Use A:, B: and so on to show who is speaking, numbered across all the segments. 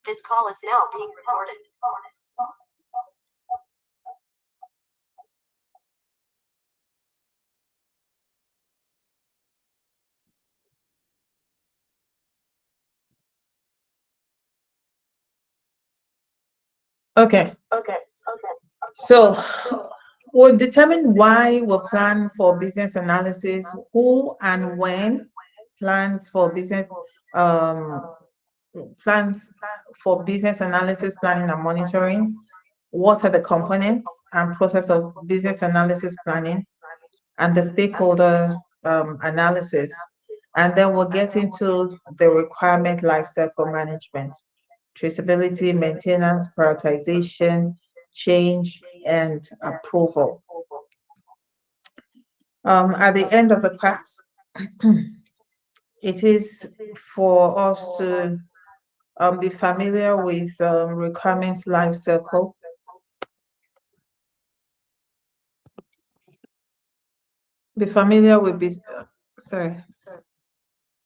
A: This call is now being recorded.
B: Okay. So we'll determine why we plan for business analysis, who and when plans for business um, plans for business analysis, planning and monitoring. What are the components and process of business analysis planning and the stakeholder analysis? And then we'll get into the requirement lifecycle management, traceability, maintenance, prioritization, change, and approval. At the end of the class, it is for us to be familiar with requirements lifecycle, be familiar with sorry,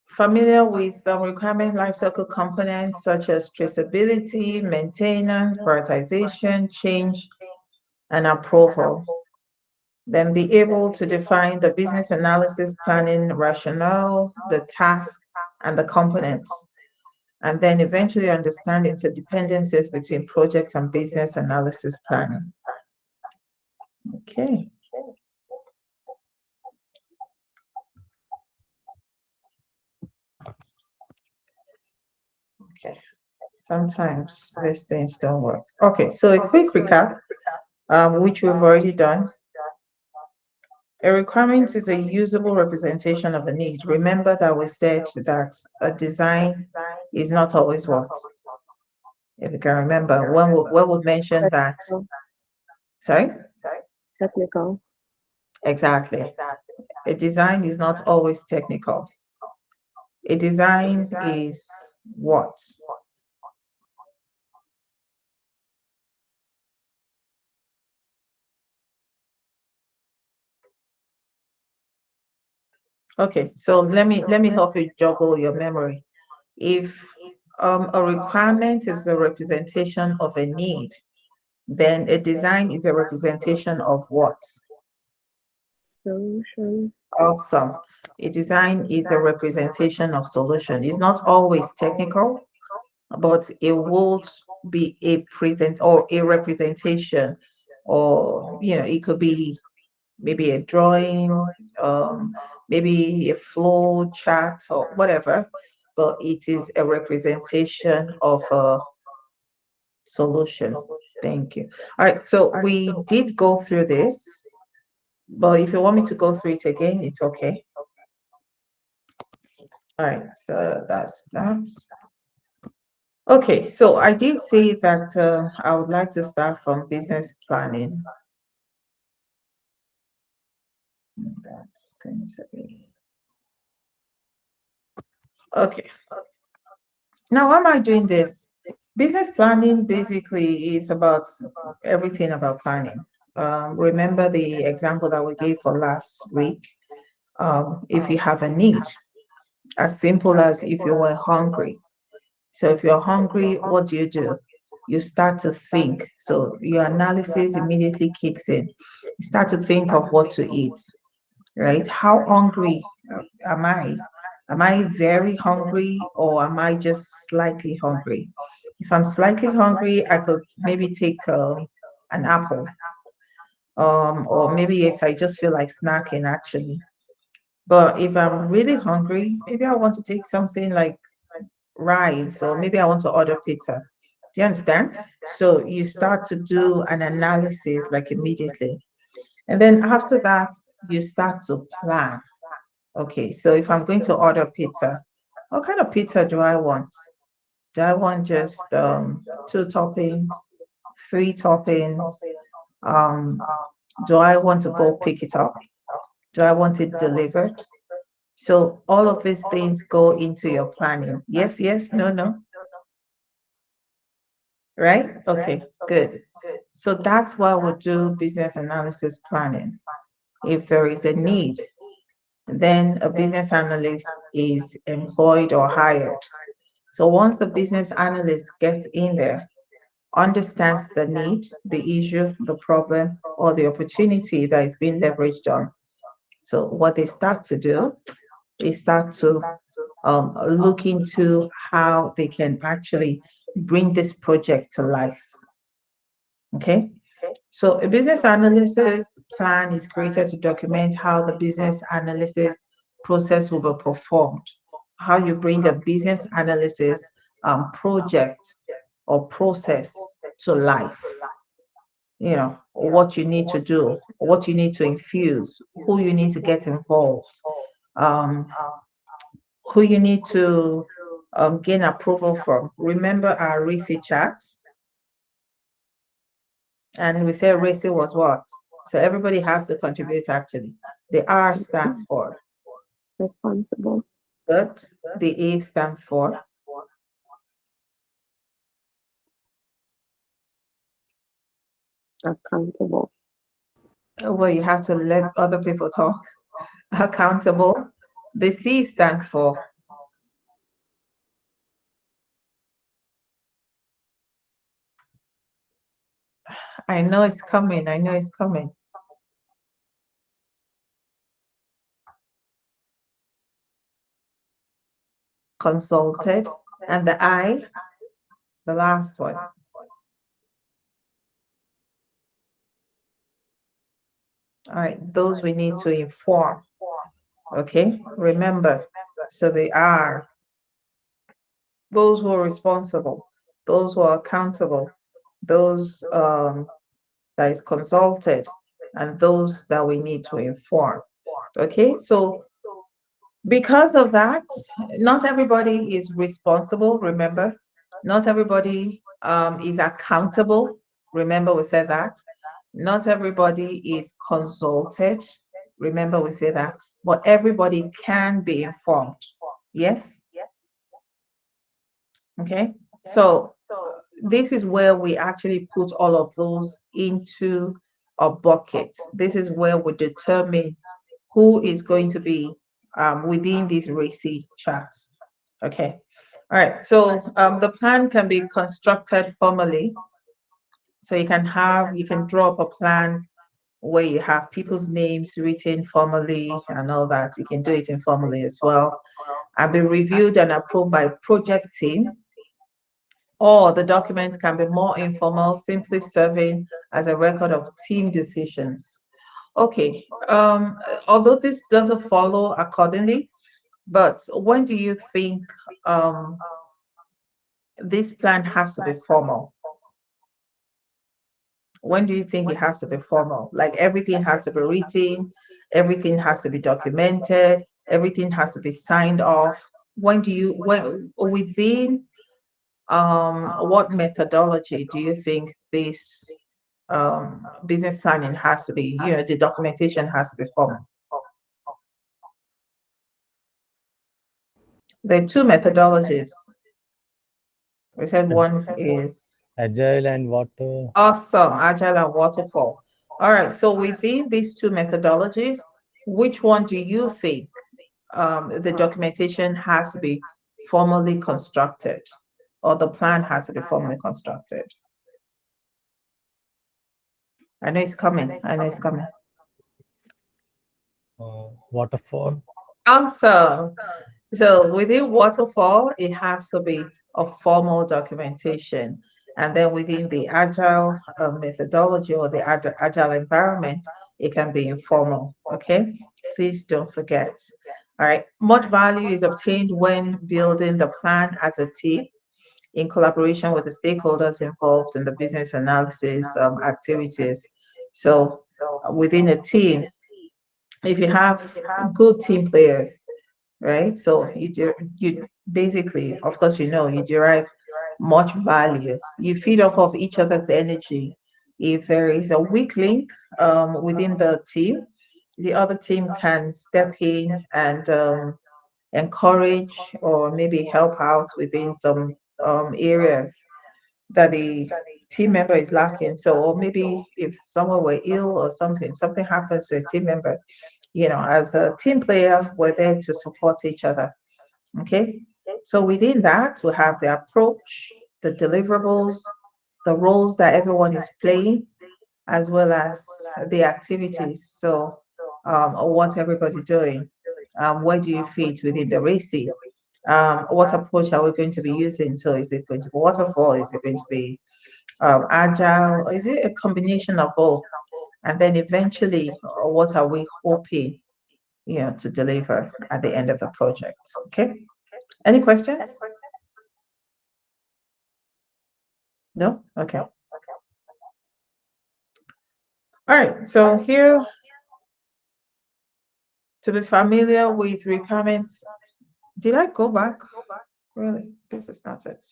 B: familiar with requirement lifecycle components such as traceability, maintenance, prioritization, change, and approval. Then be able to define the business analysis planning rationale, the task, and the components. And then eventually understand interdependencies between projects and business analysis planning. Okay. Okay. Sometimes these things don't work. Okay, so a quick recap, which we've already done. A requirement is a usable representation of a need. Remember that we said that a design is not always what? If you can remember, when we mentioned that, sorry?
C: Technical.
B: Exactly. A design is not always technical. A design is what? Okay, so let me help you juggle your memory. If a requirement is a representation of a need, then a design is a representation of what?
C: Solution.
B: Awesome. A design is a representation of solution. It's not always technical, but it would be a present or a representation, or it could be maybe a drawing, um, maybe a flow chart or whatever, but it is a representation of a solution. Thank you. All right, so we did go through this, but if you want me to go through it again, it's okay. All right, so that's that. Okay, so I did say that I would like to start from business planning. That's going to be okay. Now, why am I doing this? Business planning basically is about everything about planning. Remember the example that we gave for last week? If you have a need, as simple as if you were hungry. So if you're hungry, what do? You start to think. So your analysis immediately kicks in. You start to think of what to eat, right? How hungry am I? Am I very hungry or am I just slightly hungry? If I'm slightly hungry, I could maybe take an apple, or maybe if I just feel like snacking, actually. But if I'm really hungry, maybe I want to take something like rice, or maybe I want to order pizza. Do you understand? So you start to do an analysis like immediately. And then after that, you start to plan. Okay, so if I'm going to order pizza, what kind of pizza do I want? Do I want just two toppings, three toppings? Um, do I want to go pick it up? Do I want it delivered? So all of these things go into your planning. Yes, yes, no, no, right? Okay, good. So that's why we do business analysis planning. If there is a need, then a business analyst is employed or hired. So once the business analyst gets in there, understands the need, the issue, the problem, or the opportunity that is being leveraged on. So what they start to do is start to look into how they can actually bring this project to life. Okay. So a business analysis plan is created to document how the business analysis process will be performed, how you bring a business analysis project or process to life. What you need to do, what you need to infuse, who you need to get involved, um, who you need to gain approval from. Remember our RISI charts? And we said RISI was what? So everybody has to contribute actually. The R stands for
C: Responsible,
B: good, the A stands for
C: accountable,
B: well, you have to let other people talk. Accountable. The C stands for I know it's coming, I know it's coming. Consulted. And the I, the last one. All right, those we need to inform. Okay, remember. So they are those who are responsible, those who are accountable, those that is consulted, and those that we need to inform. Okay, so because of that, not everybody is responsible, remember. Not everybody is accountable. Remember, we said that. Not everybody is consulted. Remember, we said that. But everybody can be informed. Yes? Okay. So this is where we actually put all of those into a bucket. This is where we determine who is going to be within these RACI charts. Okay. All right. So the plan can be constructed formally. So you can draw up a plan where you have people's names written formally and all that. You can do it informally as well. And be reviewed and approved by project team, or the documents can be more informal, simply serving as a record of team decisions. Okay, although this doesn't follow accordingly, but when do you think um, this plan has to be formal? When do you think it has to be formal? Like everything has to be written, everything has to be documented, everything has to be signed off. When within what methodology do you think this business planning has to be, the documentation has to be formal? There are two methodologies. We said
D: Ag-
B: one is
D: Agile and water.
B: awesome, agile and waterfall. All right, so within these two methodologies, which one do you think the documentation has to be formally constructed, or the plan has to be formally constructed? I know it's coming. I know it's coming.
D: Waterfall.
B: Awesome. So within waterfall, it has to be a formal documentation. And then within the agile methodology or the agile environment, it can be informal. Okay. Please don't forget. All right. Much value is obtained when building the plan as a team in collaboration with the stakeholders involved in the business analysis activities. So within a team, if you have good team players, right? So you basically, of course, you derive much value. You feed off of each other's energy. If there is a weak link within the team, the other team can step in and encourage or maybe help out within some areas that the team member is lacking. So, or maybe if someone were ill or something happens to a team member, as a team player, we're there to support each other. Okay. So within that, we have the approach, the deliverables, the roles that everyone is playing, as well as the activities. So, what's everybody doing? Where do you fit within the RACI? What approach are we going to be using? So, is it going to be waterfall? Is it going to be agile? Or is it a combination of both? And then eventually, what are we hoping, to deliver at the end of the project? Okay. Any questions? No? Okay. All right. So here, to be familiar with requirements, did I go back? Really? This is not it.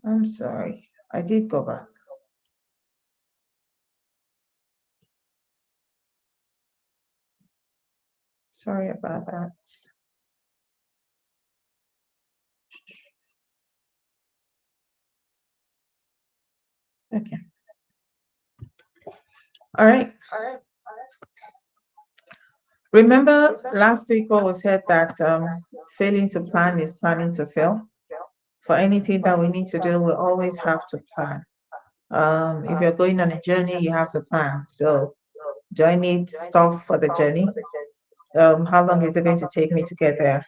B: I'm sorry. I did go back. Sorry about that. Okay. All right. Remember last week what was said that failing to plan is planning to fail. For anything that we need to do, we always have to plan. If you're going on a journey, you have to plan. So, do I need stuff for the journey? How long is it going to take me to get there?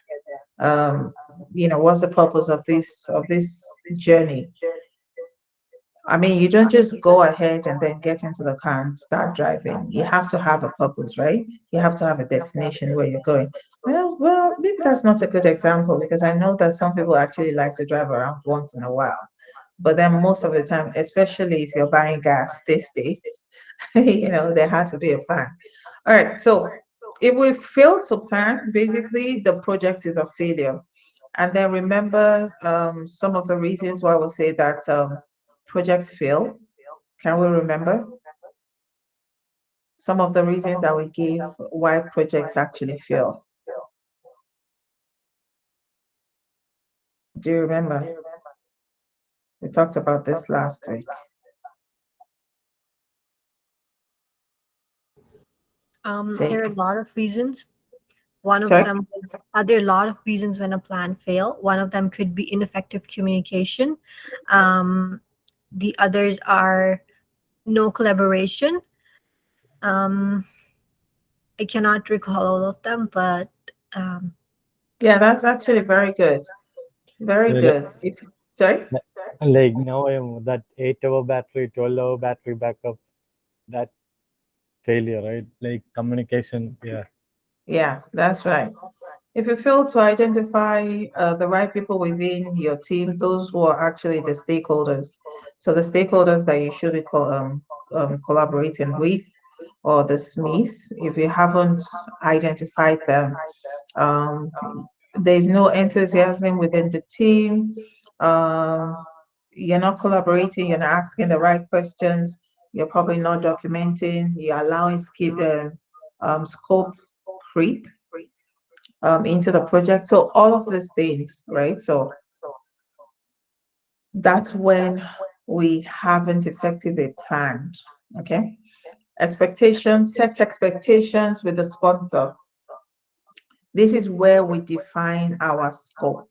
B: Um, what's the purpose of this journey? I mean, you don't just go ahead and then get into the car and start driving. You have to have a purpose, right? You have to have a destination where you're going. Well, maybe that's not a good example because I know that some people actually like to drive around once in a while. But then most of the time, especially if you're buying gas these days, there has to be a plan. All right, so if we fail to plan, basically the project is a failure. And then remember some of the reasons why we say that projects fail. Can we remember some of the reasons that we gave why projects actually fail? Do you remember? We talked about this last week. Say,
E: There are a lot of reasons. One of
B: sorry?
E: them is there are a lot of reasons when a plan fail. One of them could be ineffective communication. Um, the others are no collaboration. Um, I cannot recall all of them, but um,
B: Yeah, that's actually very good. Very
D: Yeah,
B: good. Sorry?
D: like now I'm that 8 hour battery, 12 hour battery backup, that failure, right? Like communication. Yeah.
B: Yeah, that's right. If you fail to identify the right people within your team, those who are actually the stakeholders, so the stakeholders that you should be collaborating with, or the SMEs, if you haven't identified them, um, there's no enthusiasm within the team. Um, you're not collaborating, you're not asking the right questions, you're probably not documenting, you're allowing scope creep into the project. So all of these things, right? So that's when we haven't effectively planned. Okay. Expectations, set expectations with the sponsor. This is where we define our scope.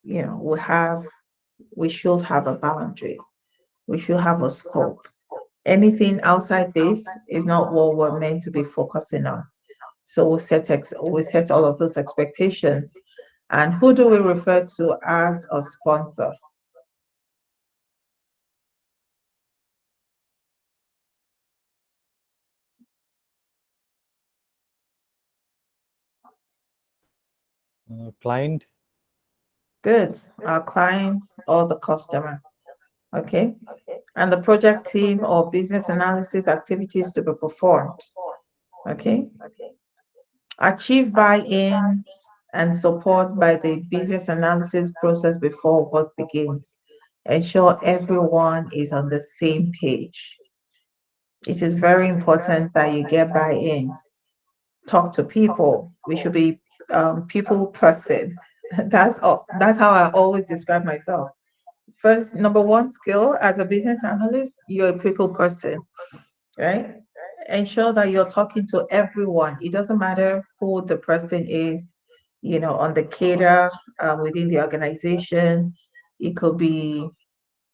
B: We should have a boundary. We should have a scope. Anything outside this is not what we're meant to be focusing on. So we set all of those expectations. And who do we refer to as a sponsor?
D: Client.
B: Good. Our client or the customer. Okay. And the project team or business analysis activities to be performed. Okay. Achieve buy-in and support by the business analysis process before work begins. Ensure everyone is on the same page. It is very important that you get buy-ins. Talk to people. We should be people person. That's all. That's how I always describe myself. First, number one skill as a business analyst, you're a people person, right? Ensure that you're talking to everyone. It doesn't matter who the person is. on the cadre within the organization. It could be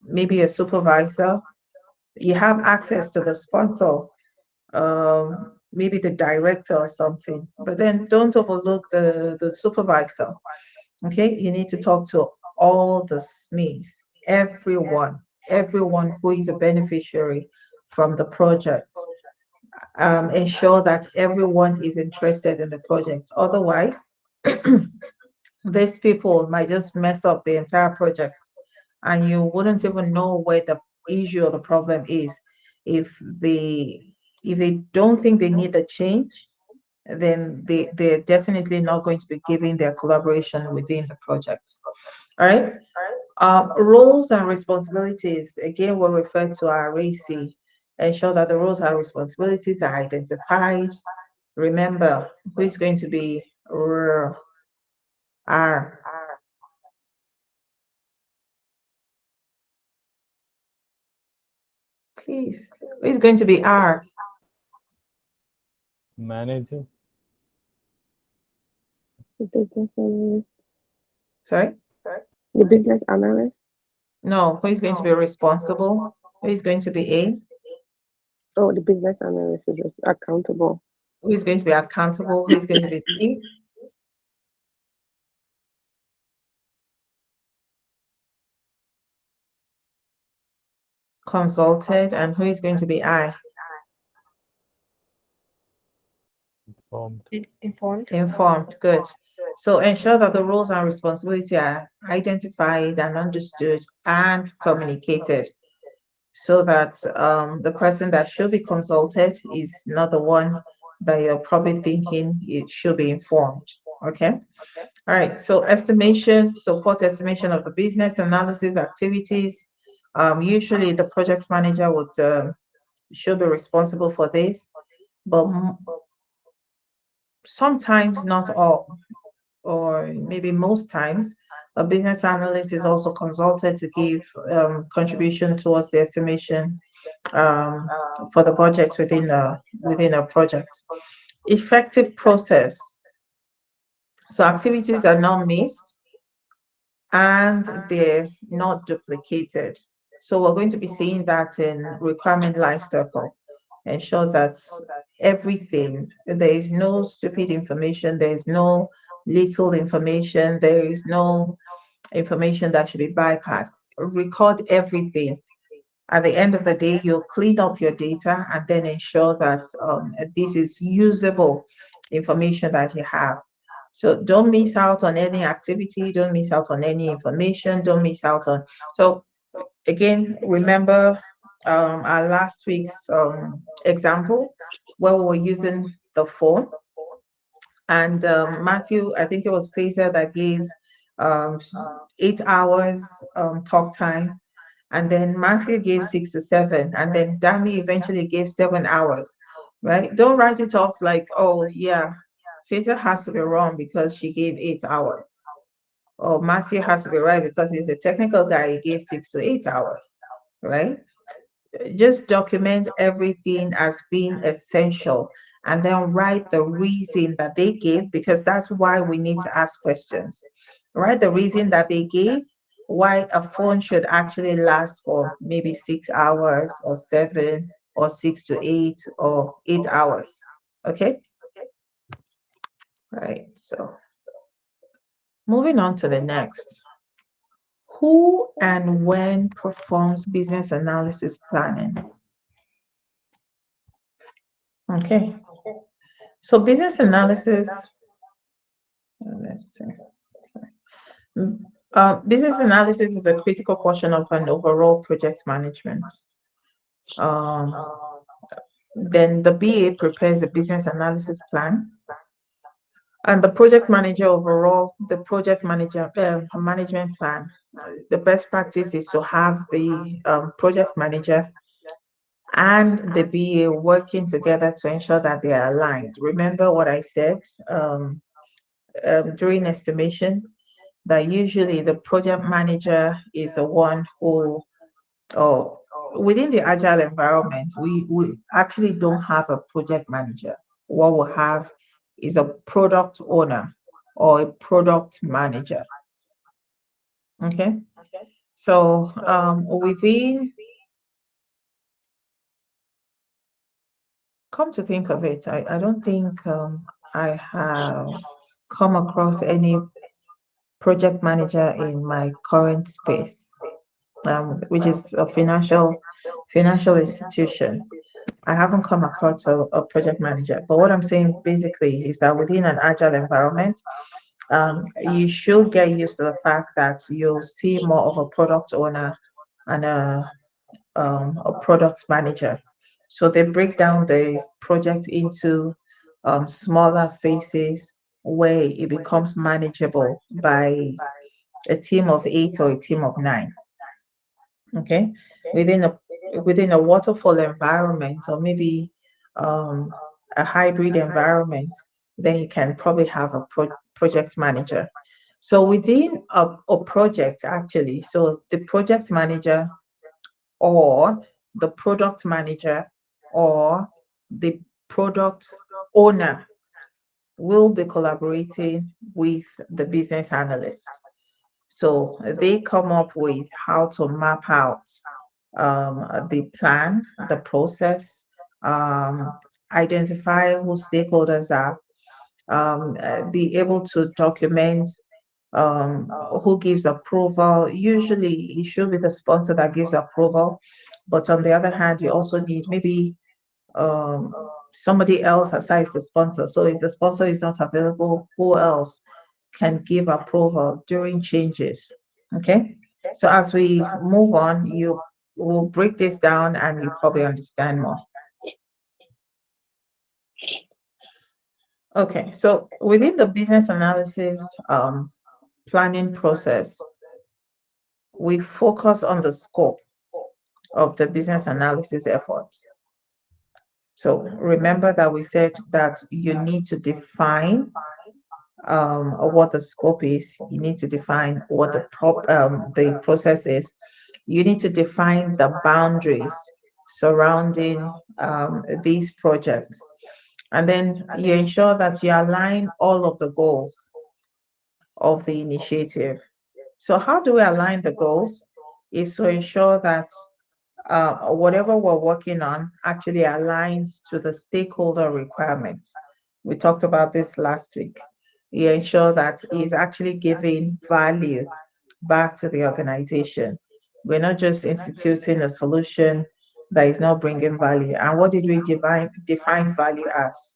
B: maybe a supervisor. You have access to the sponsor, maybe the director or something. But then don't overlook the supervisor. Okay, you need to talk to all the SMEs, everyone who is a beneficiary from the project. Ensure that everyone is interested in the project. Otherwise, these people might just mess up the entire project, and you wouldn't even know where the issue or the problem is. If they if they don't think they need a change, then they're definitely not going to be giving their collaboration within the project. All right. Roles and responsibilities, again, will refer to our RACI. Ensure that the roles and responsibilities are identified. Remember who is going to be R, please. Who is going to be R?
D: Manager.
C: The business analyst.
B: Sorry?
C: The business analyst.
B: No, who is going to be responsible? Who is going to be A?
C: Oh, the business analyst is just accountable.
B: Who is going to be accountable? Who is going to be C? Consulted. And who is going to be I?
D: Informed.
E: Informed.
B: Informed. Good. So ensure that the roles and responsibility are identified and understood and communicated, so that the person that should be consulted is not the one that you're probably thinking it should be informed. Okay. All right. So estimation, support estimation of the business analysis activities. Usually the project manager would should be responsible for this, but sometimes not all, or maybe most times, a business analyst is also consulted to give contribution towards the estimation um, for the budget within a project. Effective process. So activities are not missed and they're not duplicated. So we're going to be seeing that in requirement life cycle. Ensure that everything, there is no stupid information, there is no little information, there is no information that should be bypassed. Record everything. At the end of the day, you'll clean up your data and then ensure that this is usable information that you have. So don't miss out on any activity, don't miss out on any information, don't miss out on. So again, remember our last week's example where we were using the phone, and Matthew, I think it was Fraser that gave um, 8 hours talk time, and then Matthew gave 6 to 7, and then Danny eventually gave 7 hours, right? Don't write it off like, oh yeah, Fraser has to be wrong because she gave 8 hours. Or Matthew has to be right because he's a technical guy, he gave 6 to 8 hours, right? Just document everything as being essential and then write the reason that they gave, because that's why we need to ask questions. Write the reason that they gave, why a phone should actually last for maybe 6 hours or 7 or 6 to 8 or 8 hours. Okay. Right. So moving on to the next. Who and when performs business analysis planning? Okay. So business analysis, let's see. Business analysis is a critical portion of an overall project management. Um, then the BA prepares a business analysis plan, and the project manager overall, the project manager management plan. The best practice is to have the project manager and the BA working together to ensure that they are aligned. Remember what I said during estimation, that usually the project manager is the one who, or within the agile environment, we actually don't have a project manager. What we have is a product owner or a product manager. Okay. So within, come to think of it, I don't think I have come across any project manager in my current space, which is a financial institution. I haven't come across a project manager. But what I'm saying basically is that within an agile environment, you should get used to the fact that you'll see more of a product owner and a product manager. So they break down the project into smaller phases where it becomes manageable by a team of 8 or a team of 9. Okay, within a within a waterfall environment, or maybe um, a hybrid environment, then you can probably have a project manager. So within a project, actually, so the project manager or the product manager or the product owner will be collaborating with the business analyst. So they come up with how to map out the plan, the process, identify who stakeholders are, be able to document um, who gives approval. Usually, it should be the sponsor that gives approval, but on the other hand, you also need maybe um, somebody else aside the sponsor. So if the sponsor is not available, who else can give approval during changes? Okay. So as we move on, you will break this down and you probably understand more. Okay. So within the business analysis planning process, we focus on the scope of the business analysis efforts. So remember that we said that you need to define what the scope is. You need to define what the process is. You need to define the boundaries surrounding these projects, and then you ensure that you align all of the goals of the initiative. So how do we align the goals? Is to ensure that whatever we're working on actually aligns to the stakeholder requirements. We talked about this last week. You ensure that it's actually giving value back to the organization. We're not just instituting a solution that is not bringing value. And what did we define value as?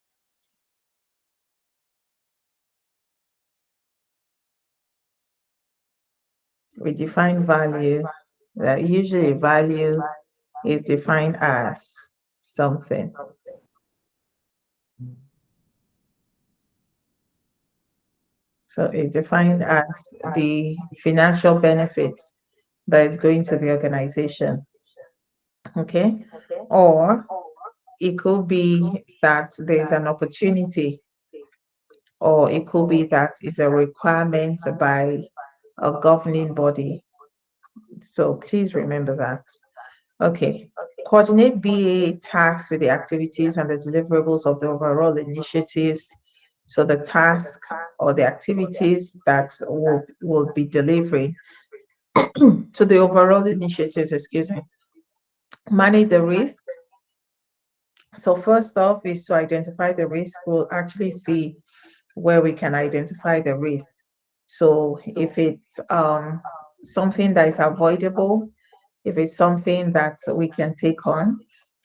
B: We define value that usually value is defined as something. So it's defined as the financial benefits that is going to the organization. Okay. Or it could be that there's an opportunity, or it could be that it's a requirement by a governing body. So please remember that. Okay. Coordinate BA tasks with the activities and the deliverables of the overall initiatives. So the task or the activities that will be delivering to the overall initiatives, excuse me. Manage the risk. So first off is to identify the risk. We'll actually see where we can identify the risk. So if it's something that is avoidable, if it's something that we can take on,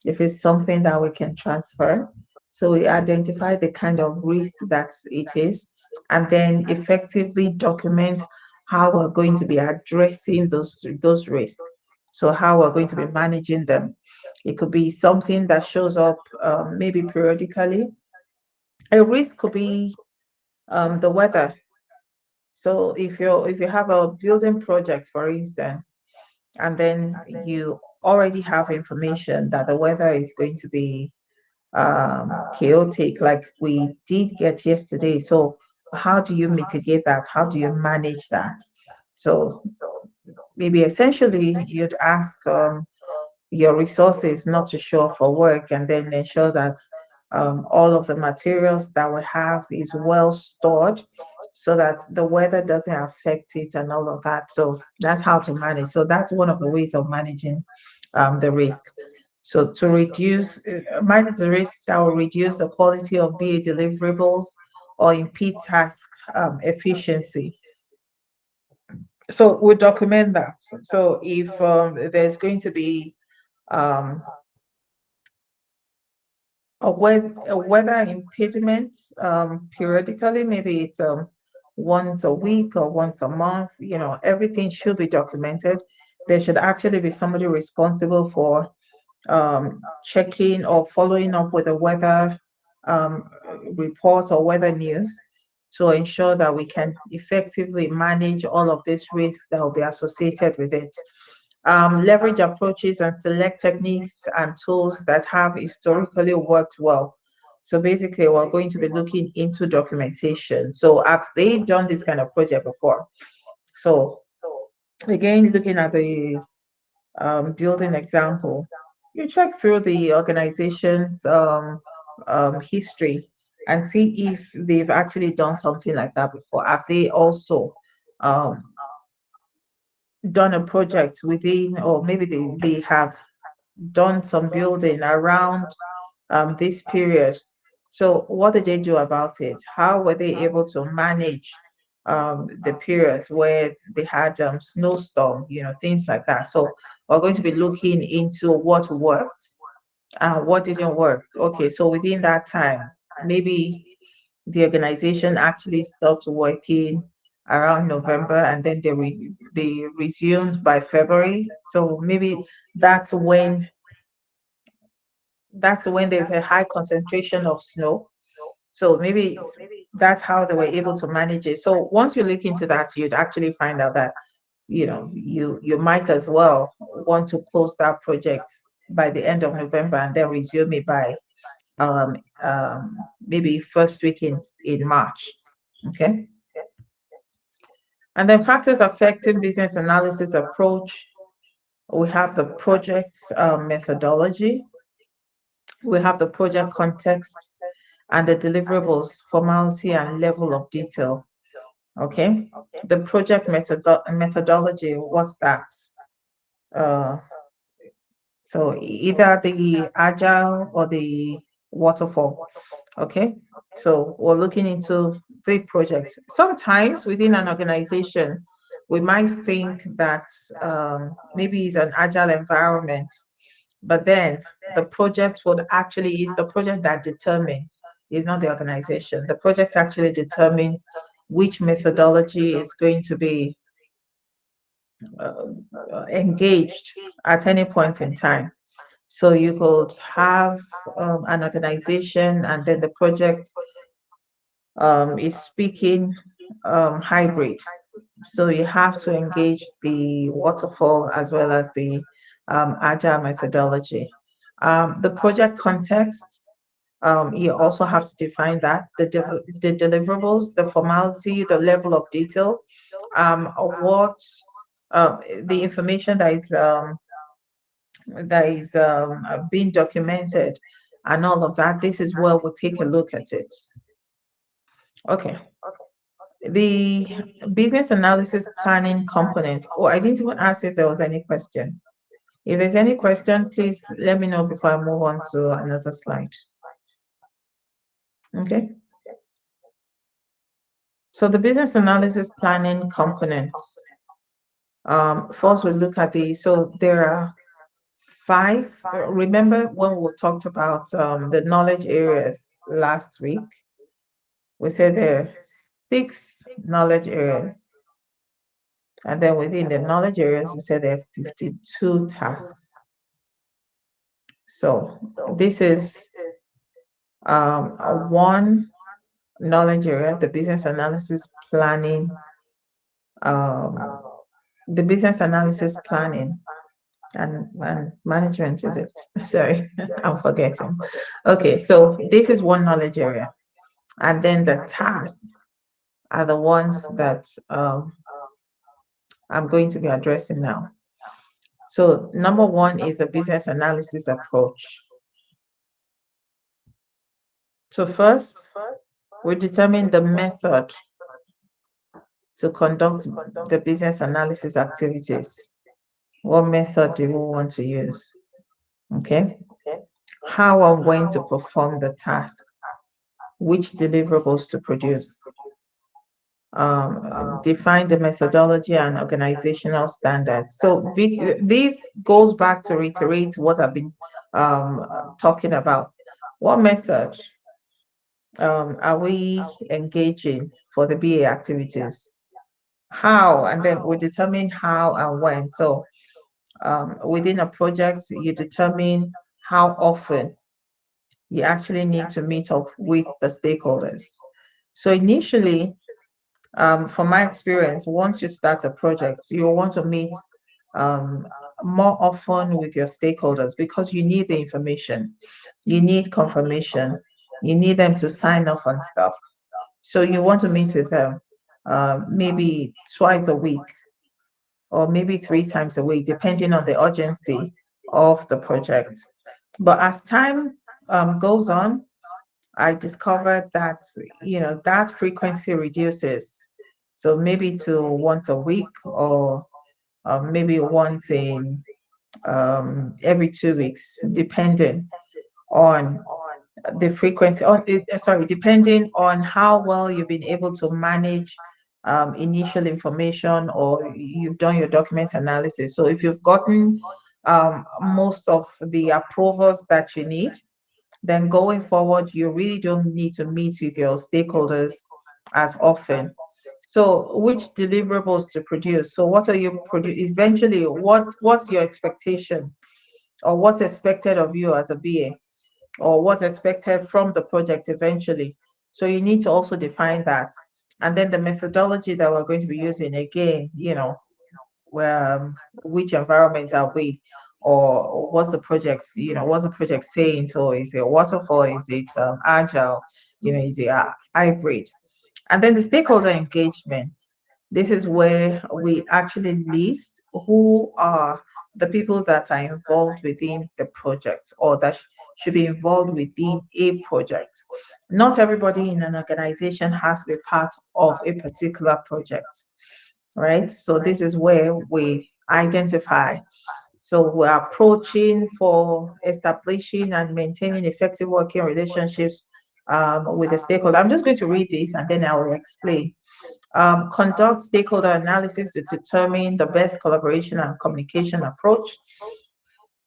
B: if it's something that we can transfer. So we identify the kind of risk that it is, and then effectively document how we're going to be addressing those risks. So how we're going to be managing them. It could be something that shows up maybe periodically. A risk could be the weather. So if you have a building project, for instance, and then you already have information that the weather is going to be chaotic, like we did get yesterday. So how do you mitigate that? How do you manage that? So maybe essentially you'd ask your resources not to show up for work, and then ensure that all of the materials that we have is well stored, so that the weather doesn't affect it and all of that. So that's how to manage. So that's one of the ways of managing the risk. So to reduce, manage the risk that will reduce the quality of BA deliverables or impede task efficiency. So we document that. So if there's going to be um, a weather impediment periodically, maybe it's once a week or once a month, everything should be documented. There should actually be somebody responsible for checking or following up with the weather um, report or weather news to ensure that we can effectively manage all of this risk that will be associated with it. Leverage approaches and select techniques and tools that have historically worked well. So basically, we're going to be looking into documentation. So have they done this kind of project before? So again, looking at the building example, you check through the organization's history and see if they've actually done something like that before. Have they also um, done a project within, or maybe they have done some building around this period. So what did they do about it? How were they able to manage the periods where they had snowstorm, things like that. So we're going to be looking into what worked and what didn't work. Okay, so within that time, maybe the organization actually stopped working around November and then they resumed by February. So maybe that's when that's when there's a high concentration of snow. So maybe that's how they were able to manage it. So once you look into that, you'd actually find out that you might as well want to close that project by the end of November and then resume it by um, maybe first week in March. Okay. And then factors affecting business analysis approach. We have the project methodology. We have the project context and the deliverables, formality and level of detail. Okay. The project methodology, what's that? Uh, so either the agile or the waterfall. Okay. So we're looking into three projects. Sometimes within an organization, we might think that maybe it's an agile environment, but then the project would actually is the project that determines, is not the organization. The project actually determines which methodology is going to be engaged at any point in time. So you could have an organization and then the project is speaking hybrid. So you have to engage the waterfall as well as the agile methodology. The project context, you also have to define that, the deliverables, the formality, the level of detail, what the information that is being documented and all of that. This is where we'll take a look at it. Okay. The business analysis planning component. Oh, I didn't even ask if there was any question. If there's any question, please let me know before I move on to another slide. Okay. So the business analysis planning components. First, we'll look at so there are 5. Remember when we talked about the knowledge areas last week? We said there are 6 knowledge areas. And then within the knowledge areas, we said there are 52 tasks. So this is one knowledge area, the business analysis planning, the business analysis planning and management, is it? Sorry, I'm forgetting. Okay, so this is one knowledge area. And then the tasks are the ones that I'm going to be addressing now. So number 1 is a business analysis approach. So first, we determine the method to conduct the business analysis activities. What method do we want to use? Okay. How and when to perform the task, which deliverables to produce, define the methodology and organizational standards. So this goes back to reiterate what I've been talking about. What method are we engaging for the BA activities? How, and then we determine how and when. So within a project, you determine how often you actually need to meet up with the stakeholders. So initially, from my experience, once you start a project, you want to meet um, more often with your stakeholders because you need the information, you need confirmation, you need them to sign off on stuff. So you want to meet with them maybe twice a week or maybe 3 times a week, depending on the urgency of the project. But as time goes on, I discovered that that frequency reduces. So maybe to once a week or maybe once in every 2 weeks, depending on the frequency. Sorry, depending on how well you've been able to manage initial information or you've done your document analysis. So if you've gotten most of the approvals that you need, then going forward, you really don't need to meet with your stakeholders as often. So which deliverables to produce? So what are you eventually, what's your expectation or what's expected of you as a BA or what's expected from the project eventually? So you need to also define that. And then the methodology that we're going to be using again, where which environment are we, or what's the project, what's the project saying? So is it waterfall, is it agile, is it hybrid? And then the stakeholder engagement, this is where we actually list who are the people that are involved within the project or that should be involved within a project. Not everybody in an organization has to be part of a particular project, right? So this is where we identify. So we're approaching for establishing and maintaining effective working relationships with the stakeholder. I'm just going to read this and then I will explain. Conduct stakeholder analysis to determine the best collaboration and communication approach.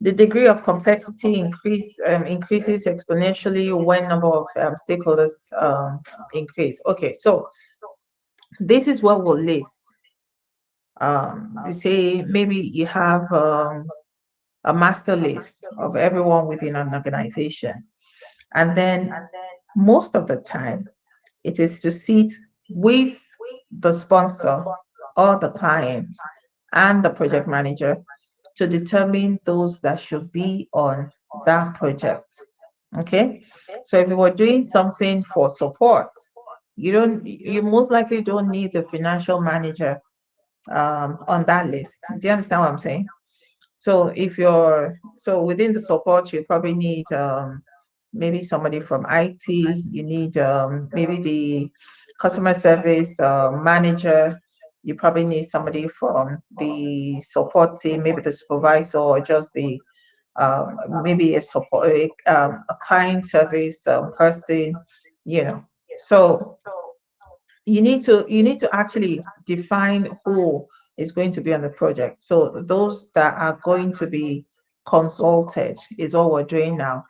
B: The degree of complexity increases exponentially when number of stakeholders increase. Okay, so this is what we'll list. You say maybe you have a master list of everyone within an organization. And then most of the time, it is to sit with the sponsor or the client and the project manager to determine those that should be on that project. Okay. So if you were doing something for support, you most likely don't need the financial manager on that list. Do you understand what I'm saying? So if you're so within the support, you probably need maybe somebody from IT, you need maybe the customer service manager, you probably need somebody from the support team, maybe the supervisor or just the maybe a support a client service person, you know. So you need to actually define who is going to be on the project. So those that are going to be consulted is what we're doing now,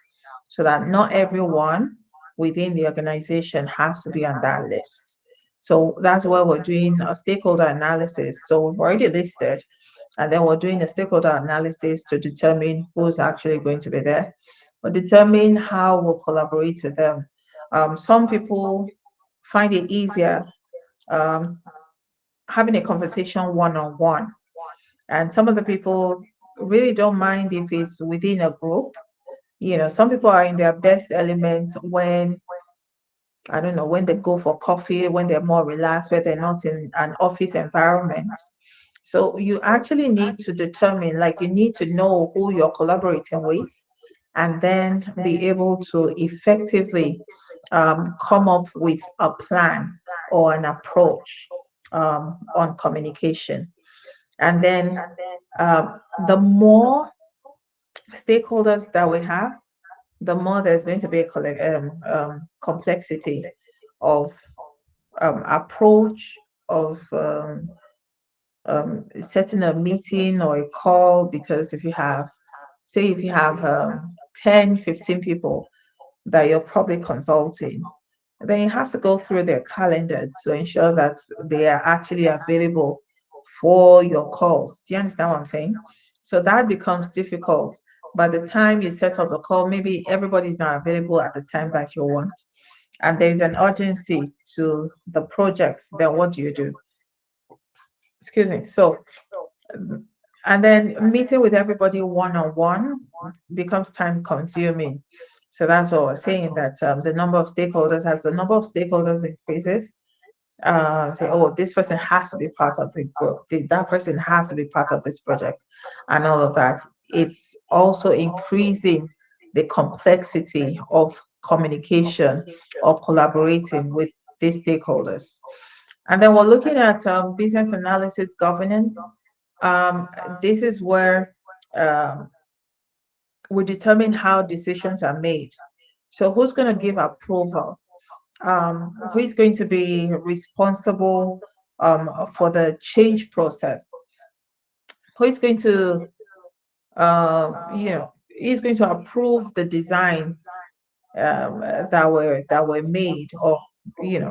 B: so that not everyone within the organization has to be on that list. So that's why we're doing a stakeholder analysis. So we've already listed, and then we're doing a stakeholder analysis to determine who's actually going to be there. We'll determine how we'll collaborate with them. Some people find it easier um, having a conversation one on one. And some of the people really don't mind if it's within a group. Some people are in their best elements when, I don't know, when they go for coffee, when they're more relaxed, where they're not in an office environment. So you actually need to determine, like, you need to know who you're collaborating with and then be able to effectively come up with a plan or an approach on communication. And then the more stakeholders that we have, the more there's going to be complexity of approach of setting a meeting or a call. Because if you have, say, if you have 10, 15 people that you're probably consulting, then you have to go through their calendar to ensure that they are actually available for your calls. Do you understand what I'm saying? So that becomes difficult. By the time you set up the call, maybe everybody's not available at the time that you want, and there's an urgency to the project. Then what do you do? Excuse me. So, and then meeting with everybody one on one becomes time consuming. So that's what we're saying, that the number of stakeholders, as the number of stakeholders increases, say, oh, this person has to be part of the group, that person has to be part of this project, and all of that. It's also increasing the complexity of communication or collaborating with these stakeholders. And then we're looking at business analysis governance. Um, this is where um, we determine how decisions are made. So who's going to give approval? Who is going to be responsible for the change process? Who is going to, is going to approve the designs that were made, or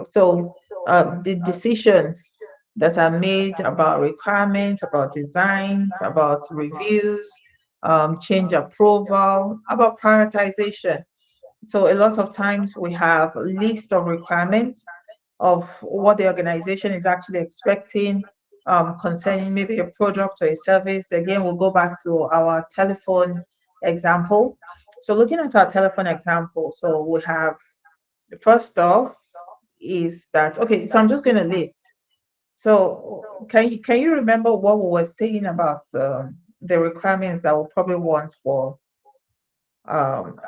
B: so the decisions that are made about requirements, about designs, about reviews, change approval, about prioritization. So a lot of times we have a list of requirements of what the organization is actually expecting concerning maybe a product or a service. Again, we'll go back to our telephone example. So looking at our telephone example, so we have, the first off is that, okay, so I'm just going to list. So can you remember what we were saying about the requirements that we'll probably want for um,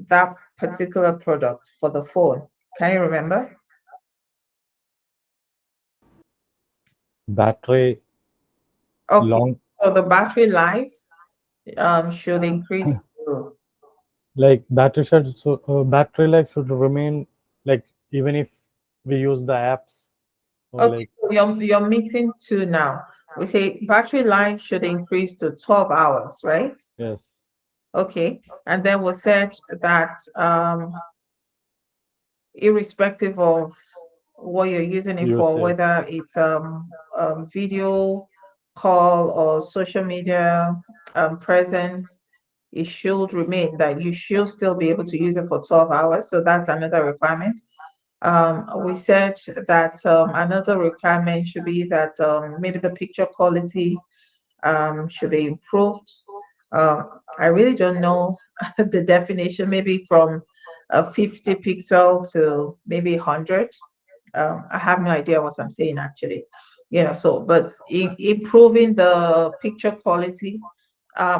B: that particular product for the phone? Can you remember?
D: Battery
B: Okay,
D: long,
B: so the battery life should increase to,
D: like battery life should remain, like even if we use the apps, or
B: okay,
D: like
B: so you're mixing two now. We say battery life should increase to 12 hours, right?
D: yes,
B: Okay, and then we said that irrespective of what you're using it for,
D: usage.
B: whether it's video call or social media presence, it should remain that you should still be able to use it for 12 hours. So that's another requirement. We said that another requirement should be that maybe the picture quality should be improved. I really don't know the definition, maybe from a 50 pixel to maybe 100. I have no idea what I'm saying actually. So, but improving the picture quality.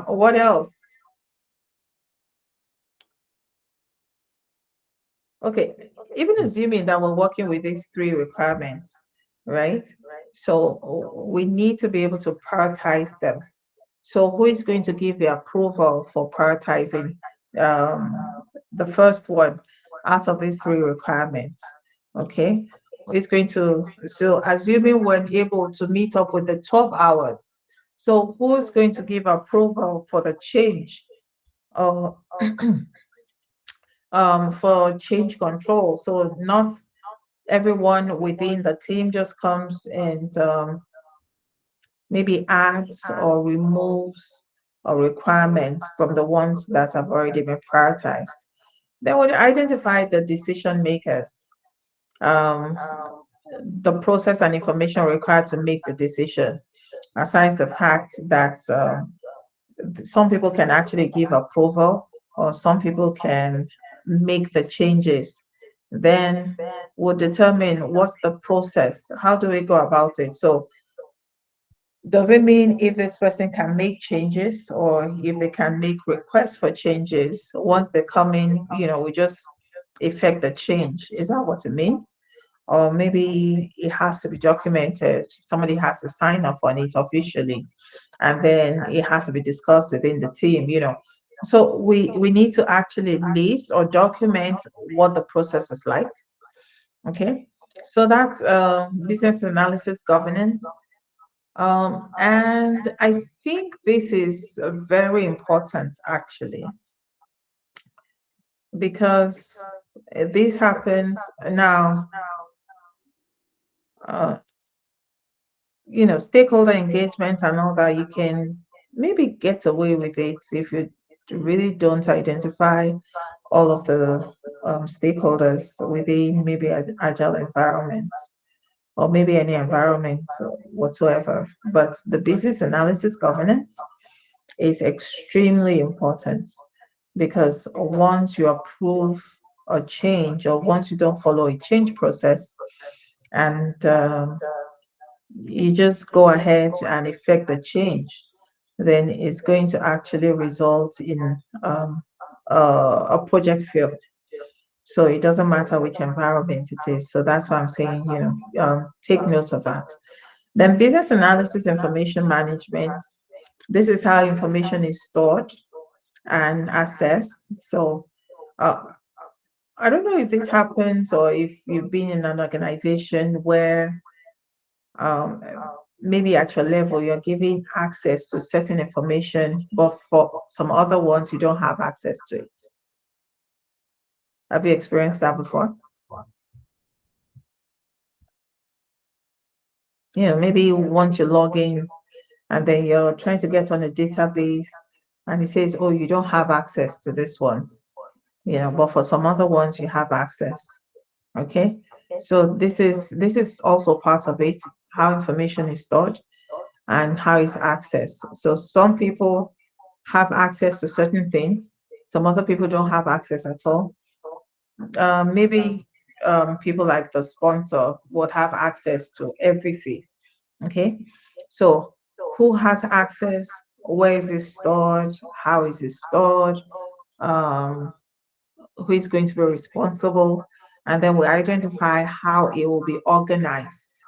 B: What else? Okay, even assuming that we're working with these three requirements, right? So we need to be able to prioritize them. So who is going to give the approval for prioritizing um, the first one out of these three requirements? Okay, who is going to, so assuming we're able to meet up with the 12 hours, so who's going to give approval for the change or for change control? So not everyone within the team just comes and maybe adds or removes a requirement from the ones that have already been prioritized. Then would identify the decision makers, um, the process and information required to make the decision. Aside the fact that some people can actually give approval or some people can make the changes, then we'll determine what's the process. How do we go about it? So does it mean if this person can make changes or if they can make requests for changes once they come in, we just effect the change? Is that what it means? or maybe it has to be documented. Somebody has to sign off on it officially, and then it has to be discussed within the team. So we need to actually list or document what the process is like. Okay, so that's business analysis governance. And I think this is very important actually, because this happens now. Uh, Stakeholder engagement and all that, you can maybe get away with it if you really don't identify all of the stakeholders within maybe an agile environment, or maybe any environment whatsoever. But the business analysis governance is extremely important, because once you approve a change, or once you don't follow a change process, and you just go ahead and effect the change, then it's going to actually result in a project failed. So it doesn't matter which environment it is. So that's why I'm saying, take note of that. Then business analysis information management. This is how information is stored and assessed. So uh, I don't know if this happens, or if you've been in an organization where um, maybe at your level you're giving access to certain information, but for some other ones you don't have access to it. Have you experienced that before? Maybe you want to log in, and then you're trying to get on a database, and it says, oh, you don't have access to this ones, but for some other ones you have access. Okay, so this is also part of it, how information is stored and how it's accessed. So some people have access to certain things, some other people don't have access at all. Maybe people like the sponsor would have access to everything. Okay, so who has access? Where is it stored? How is it stored? Um, who is going to be responsible? And then we identify how it will be organized.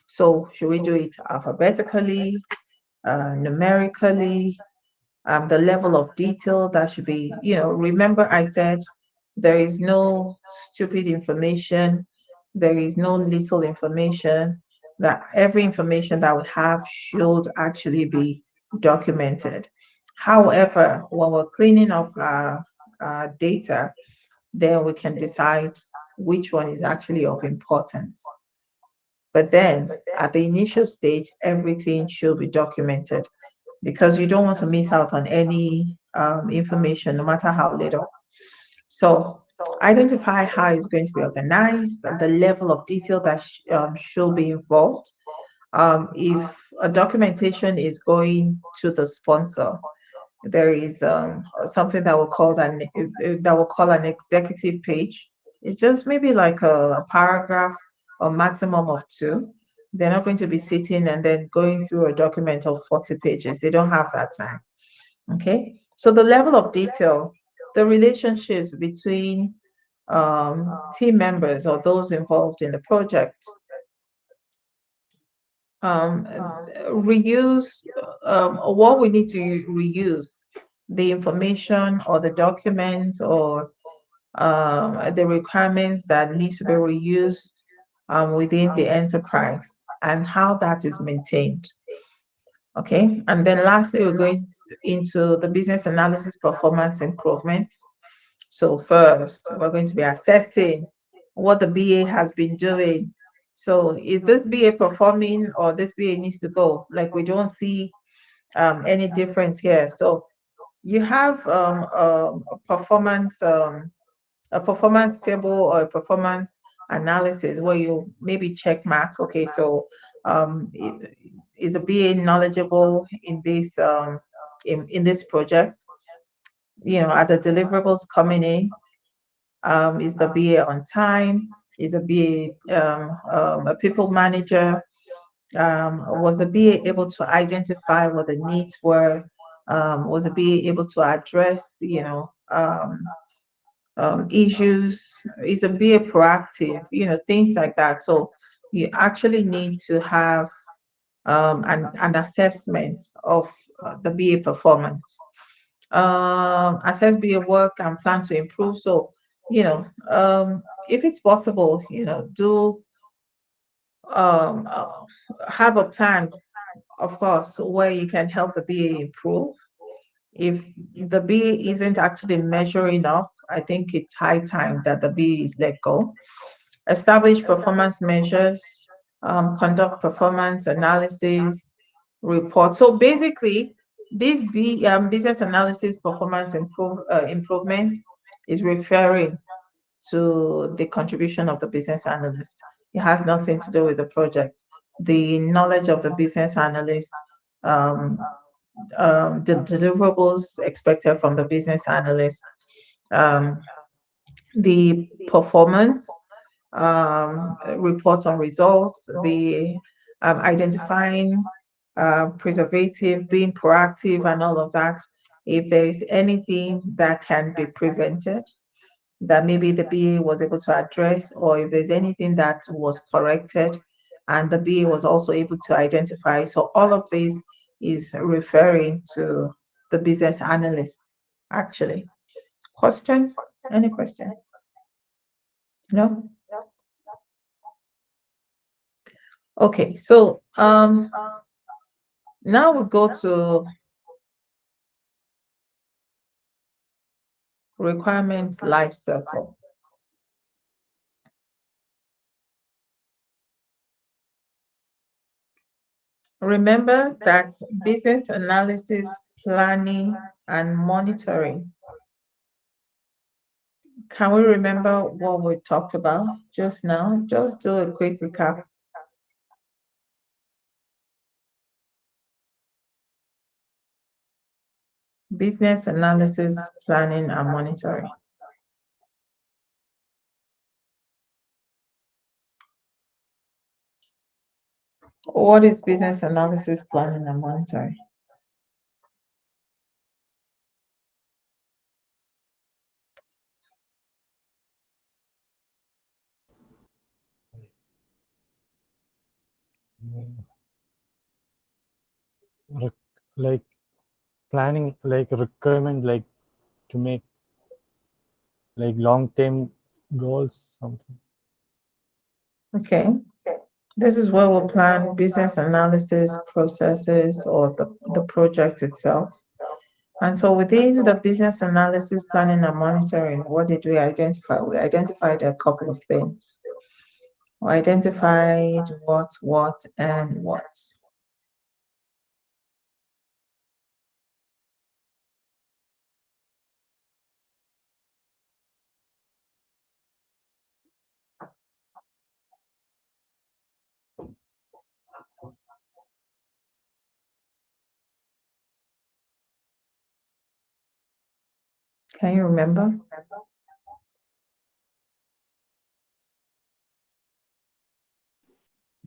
B: So should we do it alphabetically, numerically, the level of detail that should be, remember I said there is no stupid information, there is no little information, that every information that we have should actually be documented. However, when we're cleaning up our data, then we can decide which one is actually of importance. But then at the initial stage, everything should be documented, because you don't want to miss out on any information, no matter how little. So identify how it's going to be organized, the level of detail that should be involved. If a documentation is going to the sponsor, there is something that will call an executive page. It's just maybe like a paragraph, or maximum of two. They're not going to be sitting and then going through a document of 40 pages. They don't have that time. Okay. So the level of detail, the relationships between team members or those involved in the project, um, reuse what we need to reuse, the information or the documents, or the requirements that needs to be reused within the enterprise, and how that is maintained. Okay, and then lastly, we're going into the business analysis performance improvements. So first, we're going to be assessing what the BA has been doing. So is this BA performing, or this BA needs to go? Like, we don't see any difference here. So you have a performance table, or a performance analysis, where you maybe check mark. Okay, so is a BA knowledgeable in this in this project? Are the deliverables coming in? Is the BA on time? Is the BA a people manager? Was the BA able to identify what the needs were? Was the BA able to address, issues, is a be a proactive, things like that. So you actually need to have an assessment of the BA performance. Assess BA work and plan to improve. So, if it's possible, do um, uh, have a plan, of course, where you can help the BA improve. If the BA isn't actually measuring up, I think it's high time that the BA is let go. Establish performance measures, conduct performance analysis, report. So basically, this business analysis performance improvement is referring to the contribution of the business analyst. It has nothing to do with the project. The knowledge of the business analyst, um, the deliverables expected from the business analyst, um, the performance, report on results, the identifying preservative, being proactive, and all of that. If there is anything that can be prevented, that maybe the BA was able to address, or if there's anything that was corrected and the BA was also able to identify. So all of this is referring to the business analyst, actually. Question? Any question? No? Okay, so now we go to requirements life cycle. Remember that business analysis, planning, and monitoring. Can we remember what we talked about just now? Just do a quick recap. Business analysis, planning, and monitoring. What is business analysis, planning, and monitoring?
D: Like planning, like requirement, like to make like long-term goals, something.
B: Okay. This is where we'll plan business analysis processes or the project itself. And so within the business analysis, planning, and monitoring, what did we identify? We identified a couple of things. We identified what, and what. Can you remember?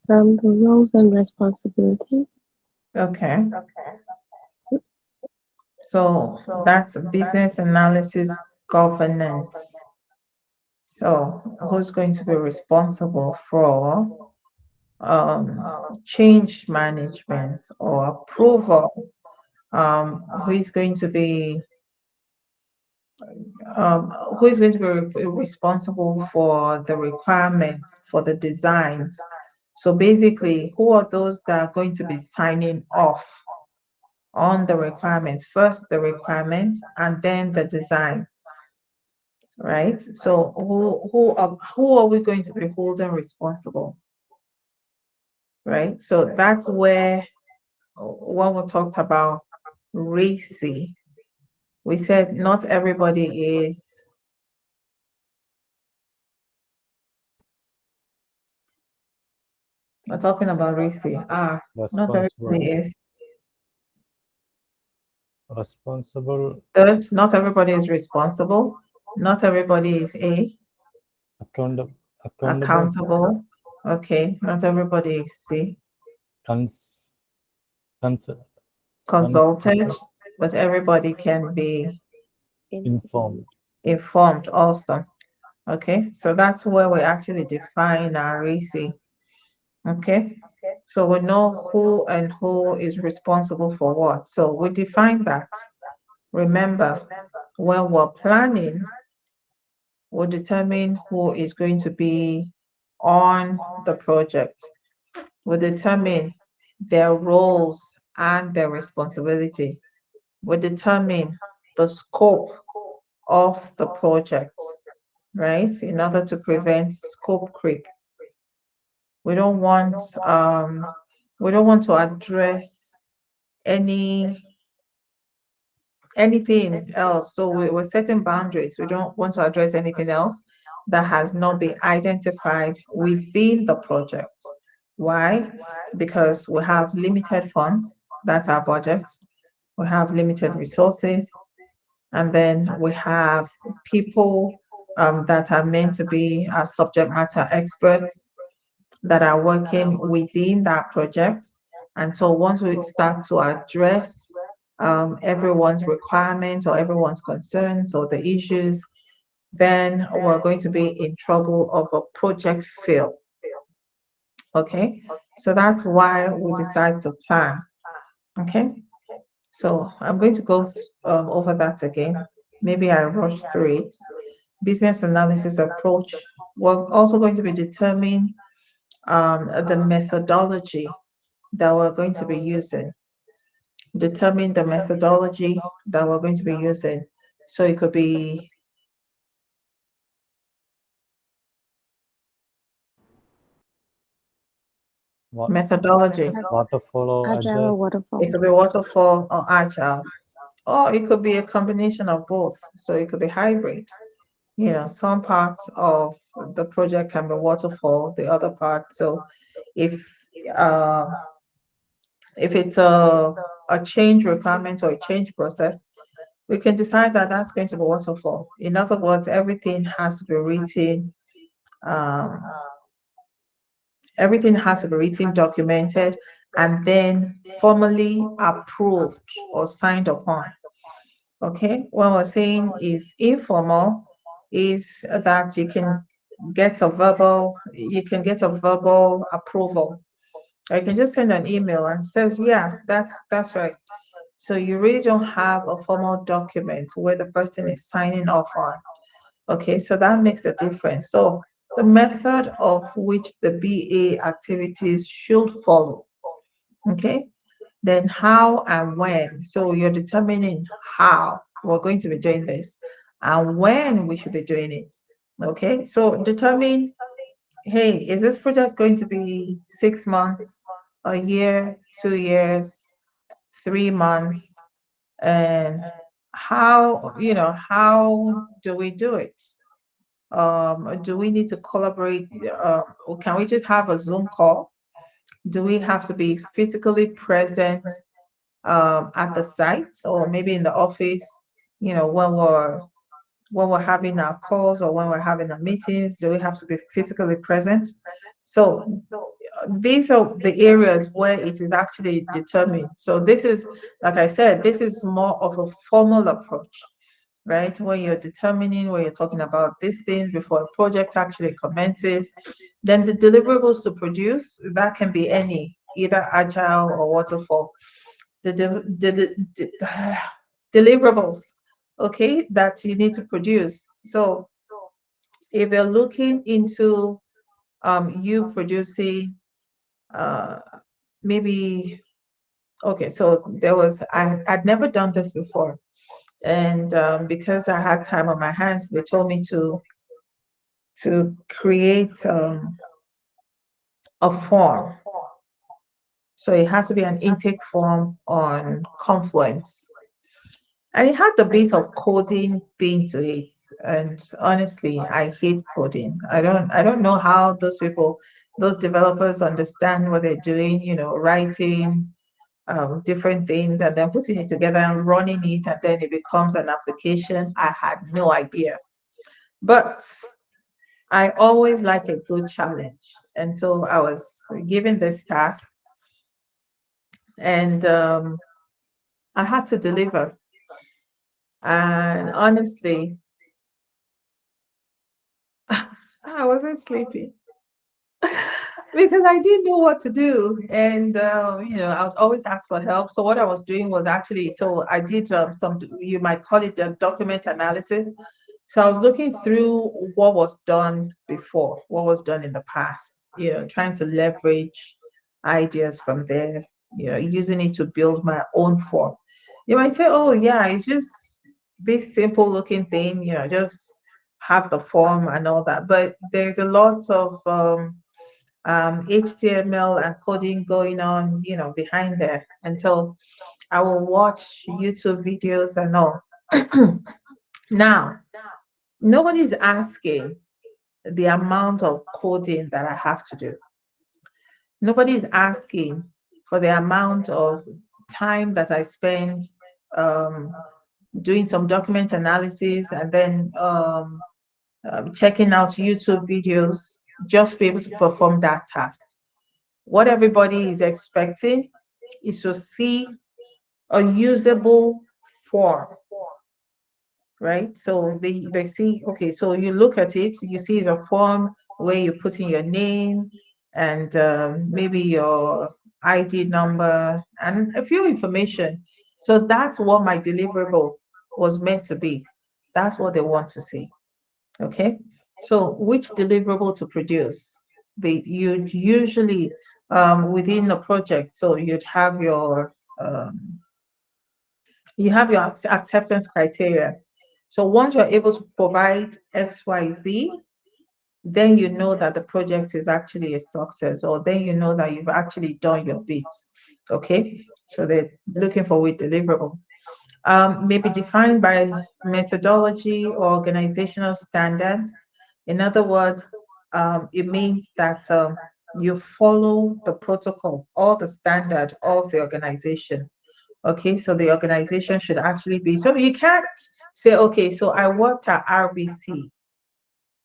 C: The roles and responsibilities.
B: Okay. So that's business analysis governance. So who's going to be responsible for change management or approval? Who is going to be um, who is going to be responsible for the requirements for the designs? So basically, who are those that are going to be signing off on the requirements? First, the requirements, and then the design, right? So who are we going to be holding responsible, right? So that's where when we talked about RACI, we said not everybody is. We're talking about RACI. Not everybody
D: Responsible,
B: is.
D: responsible,
B: Third, not everybody is responsible. Not everybody is
D: accountable,
B: accountable. Okay, not everybody is
D: cons, cons, cons,
B: consulted, but everybody can be
D: informed.
B: informed also. Okay, so that's where we actually define our RISI. Okay, so we know who is responsible for what. So we define that. Remember, when we're planning, we'll determine who is going to be on the project. We'll determine their roles and their responsibility. We'll determine the scope of the project, right? In order to prevent scope creep. We don't want um, we don't want to address any anything else. So we're setting boundaries. We don't want to address anything else that has not been identified within the project. Why? Because we have limited funds. That's our budget. We have limited resources. And then we have people that are meant to be our subject matter experts that are working within that project. And so once we start to address everyone's requirements or everyone's concerns or the issues, then we're going to be in trouble of a project fail. Okay, so that's why we decide to plan. Okay, so I'm going to go over that again. Maybe I rushed through it. Business analysis approach. We're also going to be determining the methodology that we're going to be using. Determine the methodology that we're going to be using. So it could be methodology.
D: Waterfall or
C: Agile or
D: agile?
C: waterfall.
B: It could be waterfall or agile, or it could be a combination of both. So it could be hybrid. Some parts of the project can be waterfall, the other part. So if uh, if it's a change requirement or a change process, we can decide that that's going to be waterfall. In other words, um, everything has to be written, documented, and then formally approved or signed upon. Okay, what we're saying is informal is that you can get a verbal approval. Or you can just send an email and says, yeah, that's right. So you really don't have a formal document where the person is signing off on. Okay, so that makes a difference. So the method of which the BA activities should follow. Okay, then how and when. So you're determining how we're going to be doing this and when we should be doing it. Okay, so determine, hey, is this project going to be 6 months, a year, 2 years, 3 months? And how do we do it? Do we need to collaborate? Or can we just have a Zoom call? Do we have to be physically present at the site or maybe in the office, when we're having our calls or when we're having our meetings, do we have to be physically present? So these are the areas where it is actually determined. So this is, like I said, this is more of a formal approach, right? When you're talking about these things before a project actually commences, then the deliverables to produce, that can be any, either agile or waterfall. The deliverables, okay, that you need to produce. So if you're looking into you producing uh, maybe, okay, so I'd never done this before. And because I had time on my hands, they told me to create a form. So it has to be an intake form on Confluence. And it had a bit of coding thing to it. And honestly, I hate coding. I don't know how those developers understand what they're doing, writing different things and then putting it together and running it, and then it becomes an application. I had no idea. But I always like a good challenge. And so I was given this task, and I had to deliver. And honestly, I wasn't sleeping because I didn't know what to do. And, I would always ask for help. So what I was doing was actually, so I did some, you might call it the document analysis. So I was looking through what was done before, what was done in the past, trying to leverage ideas from there, using it to build my own form. You might say, oh, yeah, it's just this simple looking thing, just have the form and all that. But there's a lot of HTML and coding going on, behind there until I will watch YouTube videos and all. Now, nobody's asking the amount of coding that I have to do. Nobody's asking for the amount of time that I spend um, doing some document analysis and then checking out YouTube videos just to be able to perform that task. What everybody is expecting is to see a usable form, right? So they see, okay, so you look at it, you see it's a form where you put in your name and maybe your ID number and a few information. So that's what my deliverable was meant to be. That's what they want to see. Okay. So which deliverable to produce? You usually within a project, so you have your acceptance criteria. So once you're able to provide XYZ, then you know that the project is actually a success, or then you know that you've actually done your bits. Okay, so they're looking for with deliverable. Maybe defined by methodology or organizational standards. In other words, it means that you follow the protocol or the standard of the organization. Okay, so the organization should actually be, so you can't say, okay, so I worked at RBC.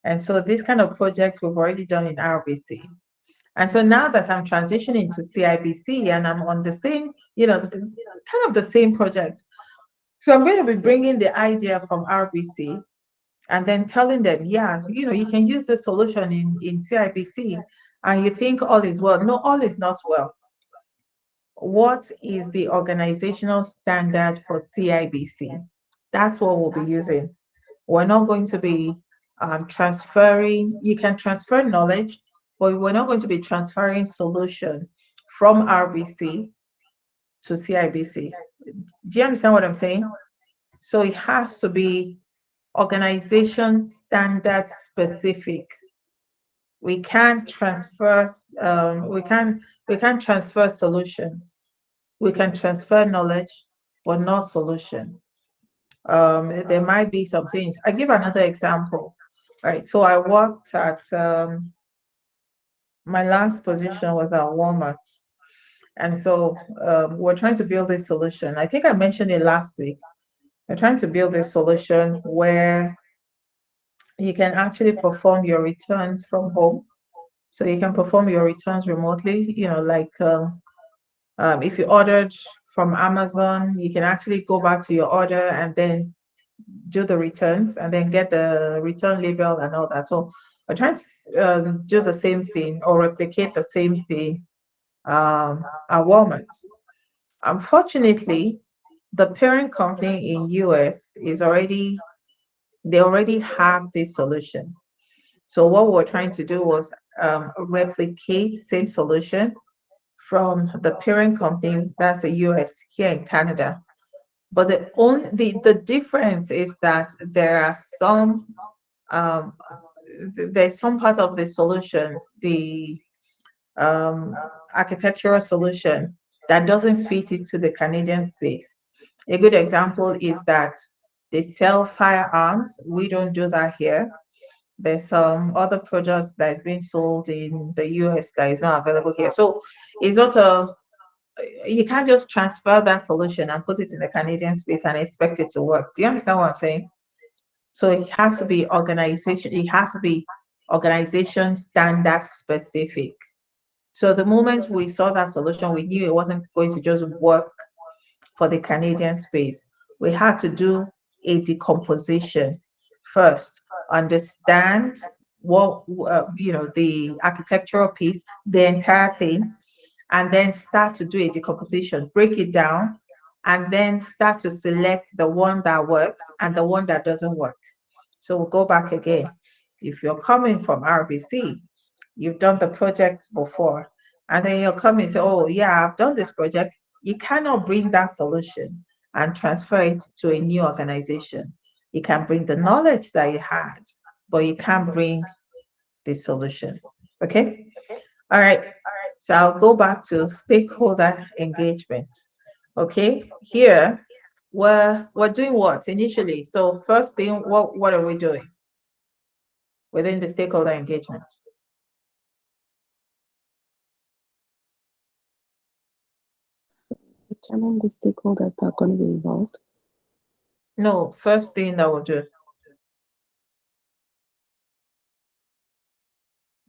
B: And so these kind of projects we've already done in RBC. And so now that I'm transitioning to CIBC and I'm on the same, kind of the same project. So I'm going to be bringing the idea from RBC and then telling them, yeah, you can use the solution in CIBC and you think all is well. No, all is not well. What is the organizational standard for CIBC? That's what we'll be using. We're not going to be transferring, you can transfer knowledge, but we're not going to be transferring solution from RBC to CIBC. Do you understand what I'm saying? So it has to be organization standard specific. We can't transfer we can't transfer solutions. We can transfer knowledge, but not solution. There might be some things. I give another example. Right. So I worked at my last position was at Walmart. And so we're trying to build this solution. I think I mentioned it last week. We're trying to build this solution where you can actually perform your returns from home. So you can perform your returns remotely, like if you ordered from Amazon, you can actually go back to your order and then do the returns and then get the return label and all that. So I'm trying to do the same thing or replicate the same thing at Walmart. Unfortunately, the parent company in US they already have this solution. So what we're trying to do was replicate same solution from the parent company, that's the US here in Canada. But the difference is that there are um, there's some part of the solution, the um, architectural solution that doesn't fit into the Canadian space. A good example is that they sell firearms. We don't do that here. There's some other products that is being sold in the US that is not available here. So it's not you can't just transfer that solution and put it in the Canadian space and expect it to work. Do you understand what I'm saying? So it has to be organization standard specific. So the moment we saw that solution, we knew it wasn't going to just work for the Canadian space. We had to do a decomposition first, understand the architectural piece, the entire thing, and then start to do a decomposition, break it down, and then start to select the one that works and the one that doesn't work. So we'll go back again. If you're coming from RBC, you've done the projects before, and then you'll come and say, oh, yeah, I've done this project. You cannot bring that solution and transfer it to a new organization. You can bring the knowledge that you had, but you can't bring the solution. Okay? All right. So I'll go back to stakeholder engagement. Okay. Here, we're doing what initially? So first thing, what are we doing within the stakeholder engagement?
C: Determine the stakeholders that are going to be involved.
B: No, first thing that we'll do.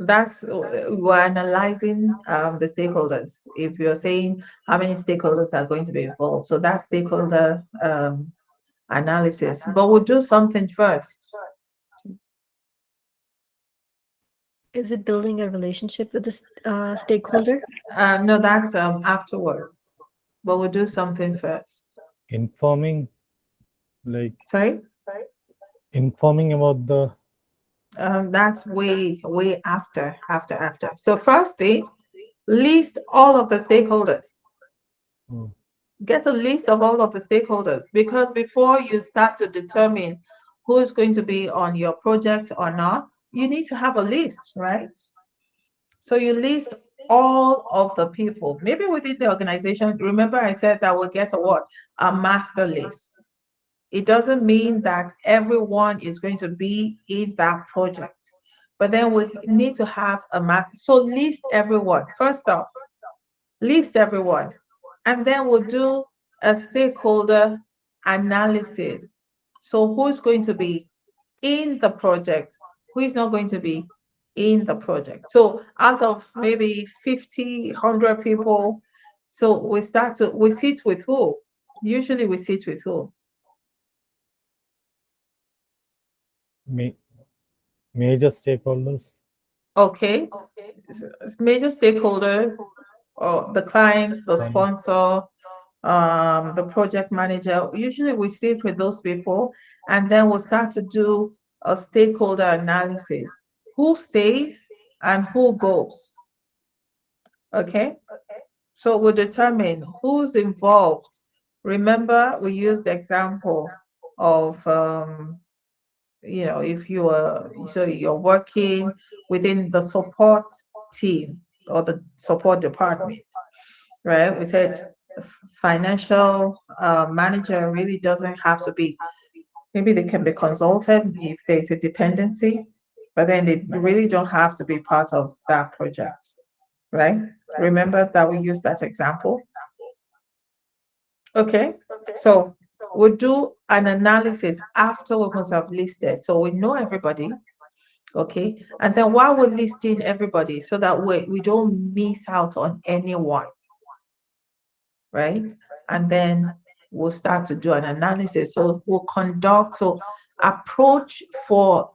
B: That's we're analyzing the stakeholders. If you're saying how many stakeholders are going to be involved, so that's stakeholder analysis. But we'll do something first.
E: Is it building a relationship with the stakeholder?
B: No, that's afterwards. But we'll do something first.
D: Informing, like
B: Sorry?
D: informing about the
B: That's way after. So first thing, list all of the stakeholders.
D: oh,
B: Get a list of all of the stakeholders, because before you start to determine who's going to be on your project or not, you need to have a list, right? So you list all of the people, maybe within the organization. Remember, I said that we'll get a what? A master list. It doesn't mean that everyone is going to be in that project, but then we need to have a map. So list everyone. First off, list everyone, and then we'll do a stakeholder analysis. So who's going to be in the project, who is not going to be in the project. So out of maybe 50, 100 people, so we sit with who? Usually we sit with who?
D: ma- major stakeholders.
B: Okay, major stakeholders, or the clients, the
D: Client.
B: sponsor, the project manager. Usually we sit with those people, and then we'll start to do a stakeholder analysis. Who stays and who goes? Okay, so we'll determine who's involved. Remember, we used the example of if you're working within the support team or the support department, right? We said financial manager really doesn't have to be, maybe they can be consulted if there's a dependency, but then they really don't have to be part of that project, right? Remember that we used that example. Okay, so we'll do an analysis after we must have listed. So we know everybody, okay? And then while we're listing everybody, so that we don't miss out on anyone, right? And then we'll start to do an analysis. So we'll conduct, so approach for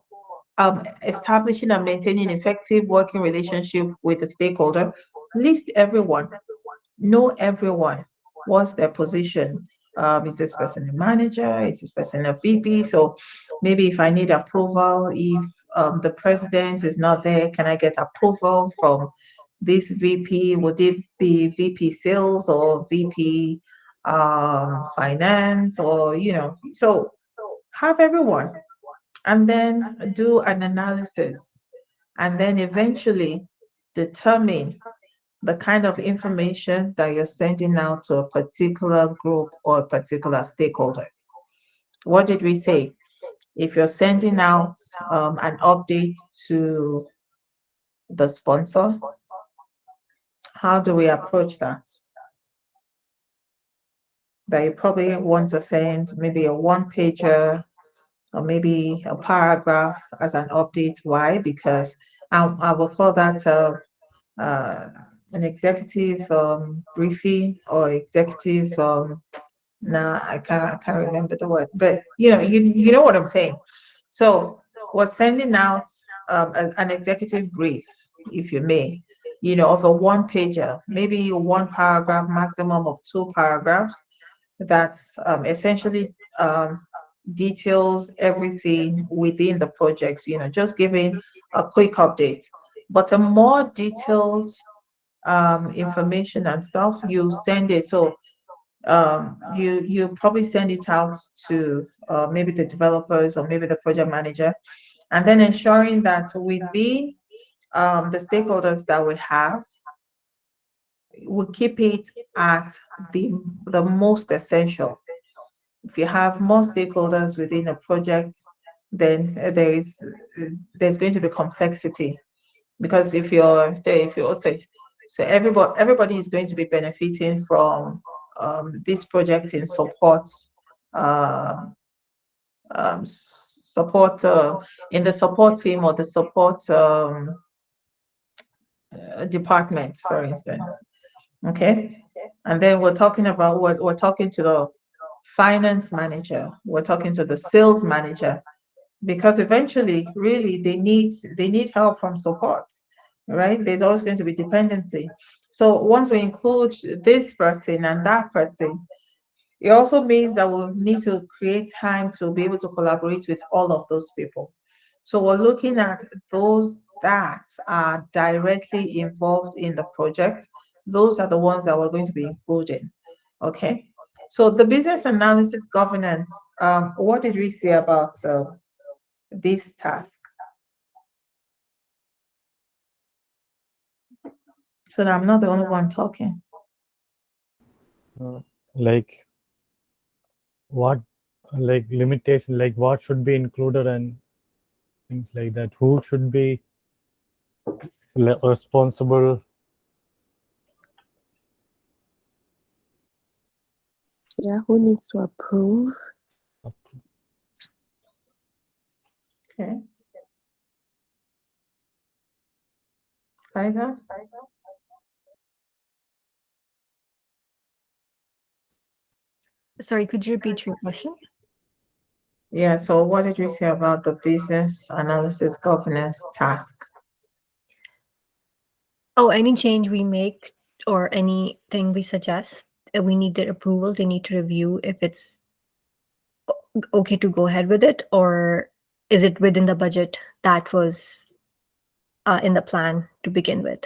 B: establishing and maintaining effective working relationship with the stakeholder. List everyone, know everyone. What's their position? Is this person a manager? Is this person a VP? So maybe if I need approval, if the president is not there, can I get approval from this VP? Would it be VP sales or VP finance, or so have everyone, and then do an analysis, and then eventually determine the kind of information that you're sending out to a particular group or a particular stakeholder. What did we say? If you're sending out an update to the sponsor, how do we approach that? That you probably want to send maybe a one pager or maybe a paragraph as an update. Why? Because I will call that uh, an executive briefing or executive. I can't remember the word, but you know what I'm saying. So was sending out an executive brief, if you may, of a one pager, maybe one paragraph, maximum of two paragraphs, that essentially details everything within the projects, just giving a quick update. But a more detailed information and stuff, you send it. So you probably send it out to maybe the developers or maybe the project manager, and then ensuring that within the stakeholders that we have, we keep it at the most essential. If you have more stakeholders within a project, then there's going to be complexity, because if you also, so everybody is going to be benefiting from this project in support, uh, support in the support team or the support department, for instance. Okay, and then we're talking about what we're talking to the finance manager, we're talking to the sales manager, because eventually, really, they need help from support, right? There's always going to be dependency. So once we include this person and that person, it also means that we'll need to create time to be able to collaborate with all of those people. So we're looking at those that are directly involved in the project. Those are the ones that we're going to be including. Okay. So the business analysis governance, what did we say about this task? So that I'm not the only one talking.
D: Like what, like limitation, like what should be included and things like that. Who should be responsible?
C: Yeah, who needs to approve?
B: Okay. Kaiser?
E: Sorry, could you repeat your question?
B: Yeah, so what did you say about the business analysis governance task?
E: Oh, any change we make or anything we suggest, we need their approval. They need to review if it's okay to go ahead with it, or is it within the budget that was in the plan to begin with.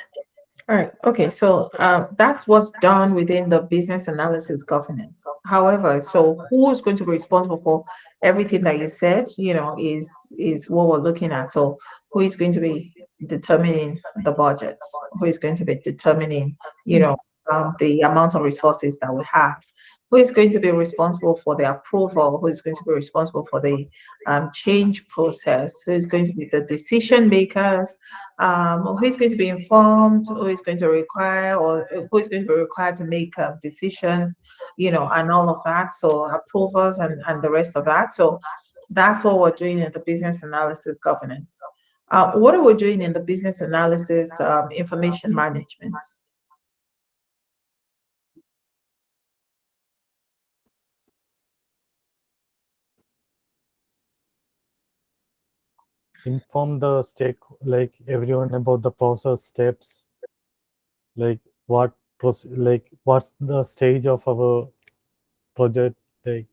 B: All right. Okay. So that's what's done within the business analysis governance. However, so who's going to be responsible for everything that you said, is what we're looking at. So who is going to be determining the budgets? Who is going to be determining, the amount of resources that we have? Who is going to be responsible for the approval? Who is going to be responsible for the change process? Who is going to be the decision makers? Who is going to be informed, who is going to require, or who is going to be required to make decisions, and all of that. So approvals and the rest of that. So that's what we're doing in the business analysis governance. What are we doing in the business analysis information management?
D: Inform the like everyone about the process steps, like what's the stage of our project, like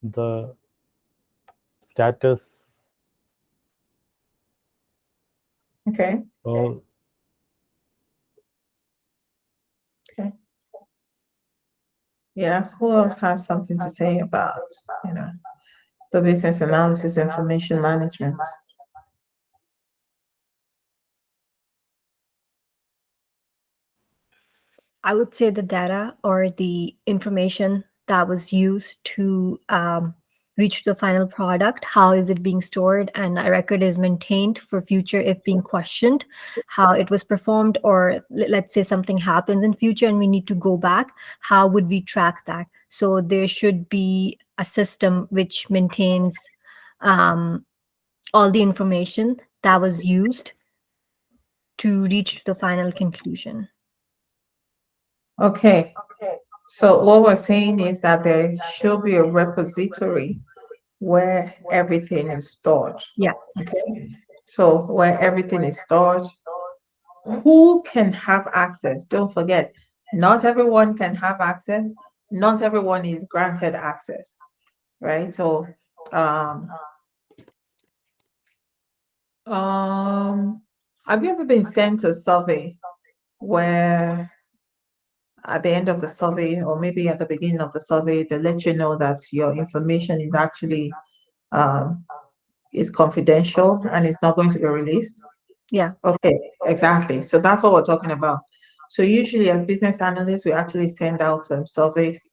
D: the status,
B: Okay.
D: or
B: Okay. Yeah. Who else has something to say about, the business analysis information management?
E: I would say the data or the information that was used to reach the final product, how is it being stored, and a record is maintained for future if being questioned, how it was performed, or let's say something happens in future and we need to go back, how would we track that? So there should be a system which maintains all the information that was used to reach the final conclusion.
B: Okay. So what we're saying is that there should be a repository where everything is stored.
E: Yeah.
B: Okay. So where everything is stored, who can have access? Don't forget, not everyone can have access. Not everyone is granted access, right? So, um, um, have you ever been sent a survey where at the end of the survey, or maybe at the beginning of the survey, they let you know that your information is actually um, is confidential and it's not going to be released?
E: Yeah.
B: Okay, exactly. So that's what we're talking about. So usually as business analysts, we actually send out surveys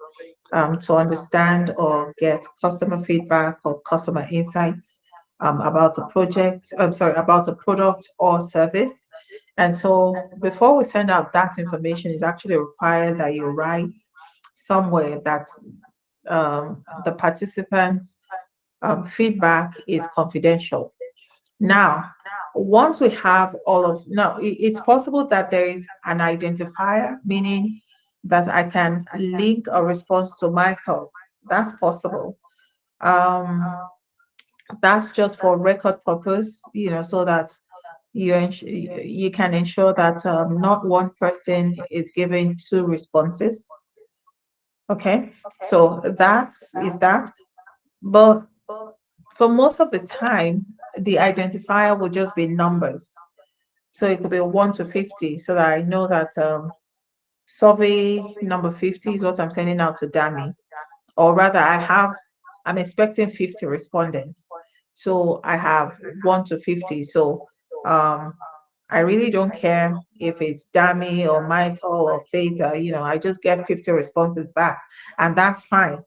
B: to understand or get customer feedback or customer insights about a project, I'm sorry, about a product or service. And so before we send out that information, it's actually required that you write somewhere that the participants' feedback is confidential. Now, once we have all of, now it's possible that there is an identifier, meaning that I can link a response to Michael. That's possible. That's just for record purpose, so that you can ensure that not one person is giving two responses. Okay, so that is that. But for most of the time, the identifier will just be numbers. So it could be 1 to 50, so that I know that survey number 50 is what I'm sending out to Dami. Or rather, I'm expecting 50 respondents. So I have 1 to 50. So um, I really don't care if it's Dami or Michael or Faith, I just get 50 responses back, and that's fine,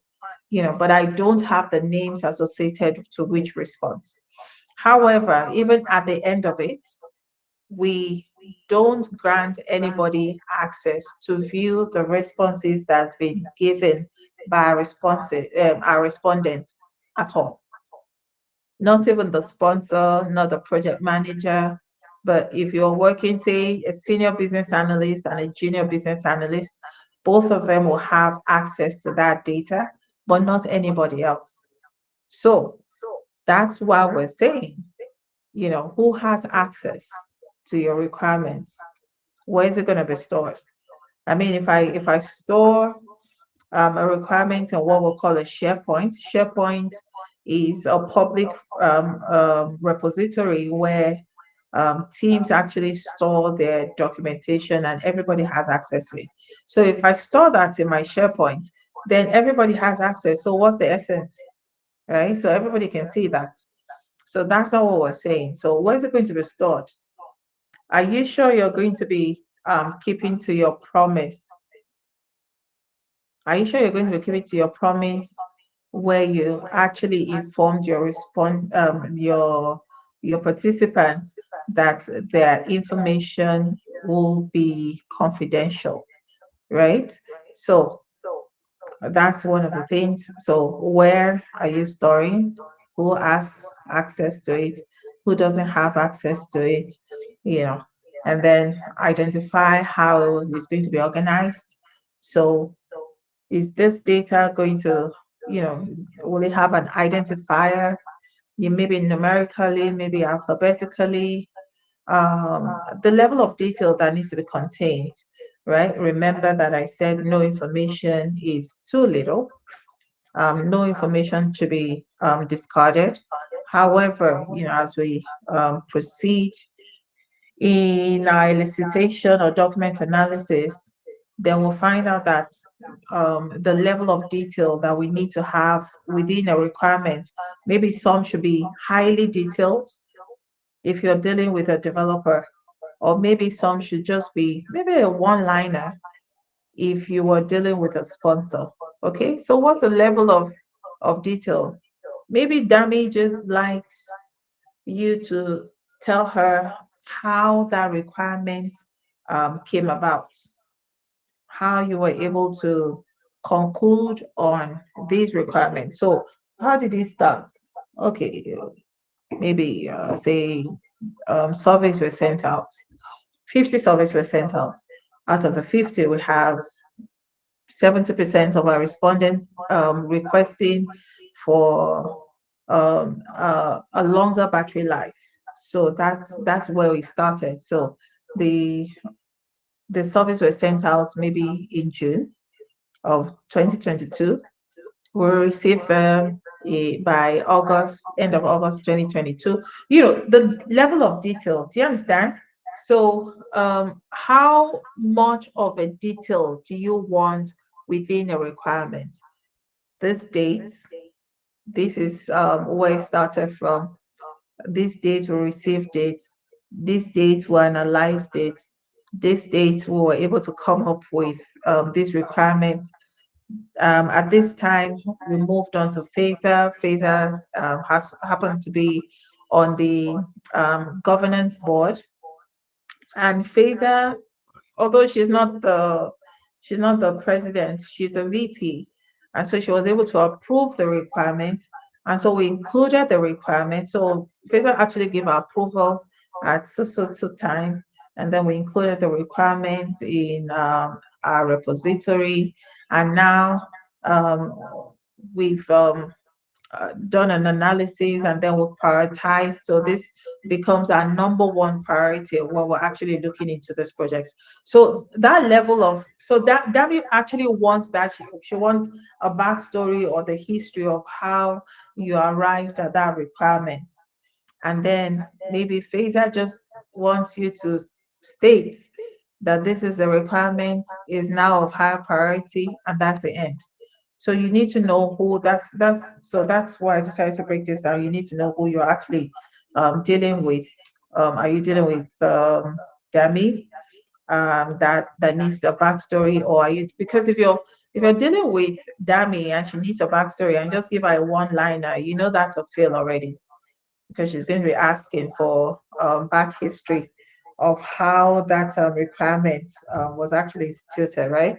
B: but I don't have the names associated to which response. However, even at the end of it, we don't grant anybody access to view the responses that's been given by our respondents at all. Not even the sponsor, not the project manager. But if you're working, say, a senior business analyst and a junior business analyst, both of them will have access to that data, but not anybody else. So that's why we're saying, who has access to your requirements? Where is it going to be stored? I mean, if I store a requirement in what we'll call a SharePoint. SharePoint is a public repository where teams actually store their documentation and everybody has access to it. So if I store that in my SharePoint, then everybody has access. So what's the essence, right? So everybody can see that. So that's not what we're saying. So where's it going to be stored? Are you sure you're going to be keeping to your promise? Are you sure you're going to be keeping to your promise where you actually informed your participants that their information will be confidential, right? So that's one of the things. So where are you storing? Who has access to it? Who doesn't have access to it? You know, and then identify how it's going to be organized. So is this data going to, will it have an identifier? Maybe numerically, maybe alphabetically, the level of detail that needs to be contained, right? Remember that I said no information is too little. No information to be discarded. However, as we proceed in our elicitation or document analysis, then we'll find out that the level of detail that we need to have within a requirement, maybe some should be highly detailed if you're dealing with a developer, or maybe some should just be maybe a one-liner if you were dealing with a sponsor. Okay, so what's the level of detail? Maybe Dami just likes you to tell her how that requirement came about, how you were able to conclude on these requirements. So how did it start? Okay, maybe say surveys were sent out. 50 surveys were sent out. Out of the 50, we have 70% of our respondents requesting for a longer battery life. So that's where we started. So the the surveys were sent out maybe in June of 2022. We received them by August, end of August 2022. You know, the level of detail, do you understand? So, how much of a detail do you want within a requirement? This date, this is where it started from. These dates were received dates. These dates were analyzed dates. These dates we were able to come up with this requirement. At this time, we moved on to Phaser. Phaser has happened to be on the governance board, and Phaser, although she's not the president, she's the VP, and so she was able to approve the requirement, and so we included the requirement. So Phaser actually gave our approval at so time, and then we included the requirement in our repository, and now um, we've done an analysis and then we'll prioritize. So this becomes our number one priority when we're actually looking into this project. So that level of, so that Dami actually wants that, she wants a backstory or the history of how you arrived at that requirement. And then maybe Phaser just wants you to state that this is a requirement, is now of higher priority, and that's the end. So you need to know who that's why I decided to break this down. You need to know who you're actually dealing with. Are you dealing with Dami that needs the backstory, or are you, because if you're dealing with Dami and she needs a backstory and just give her a one liner, you know that's a fail already, because she's going to be asking for back history of how that requirement was actually instituted, right?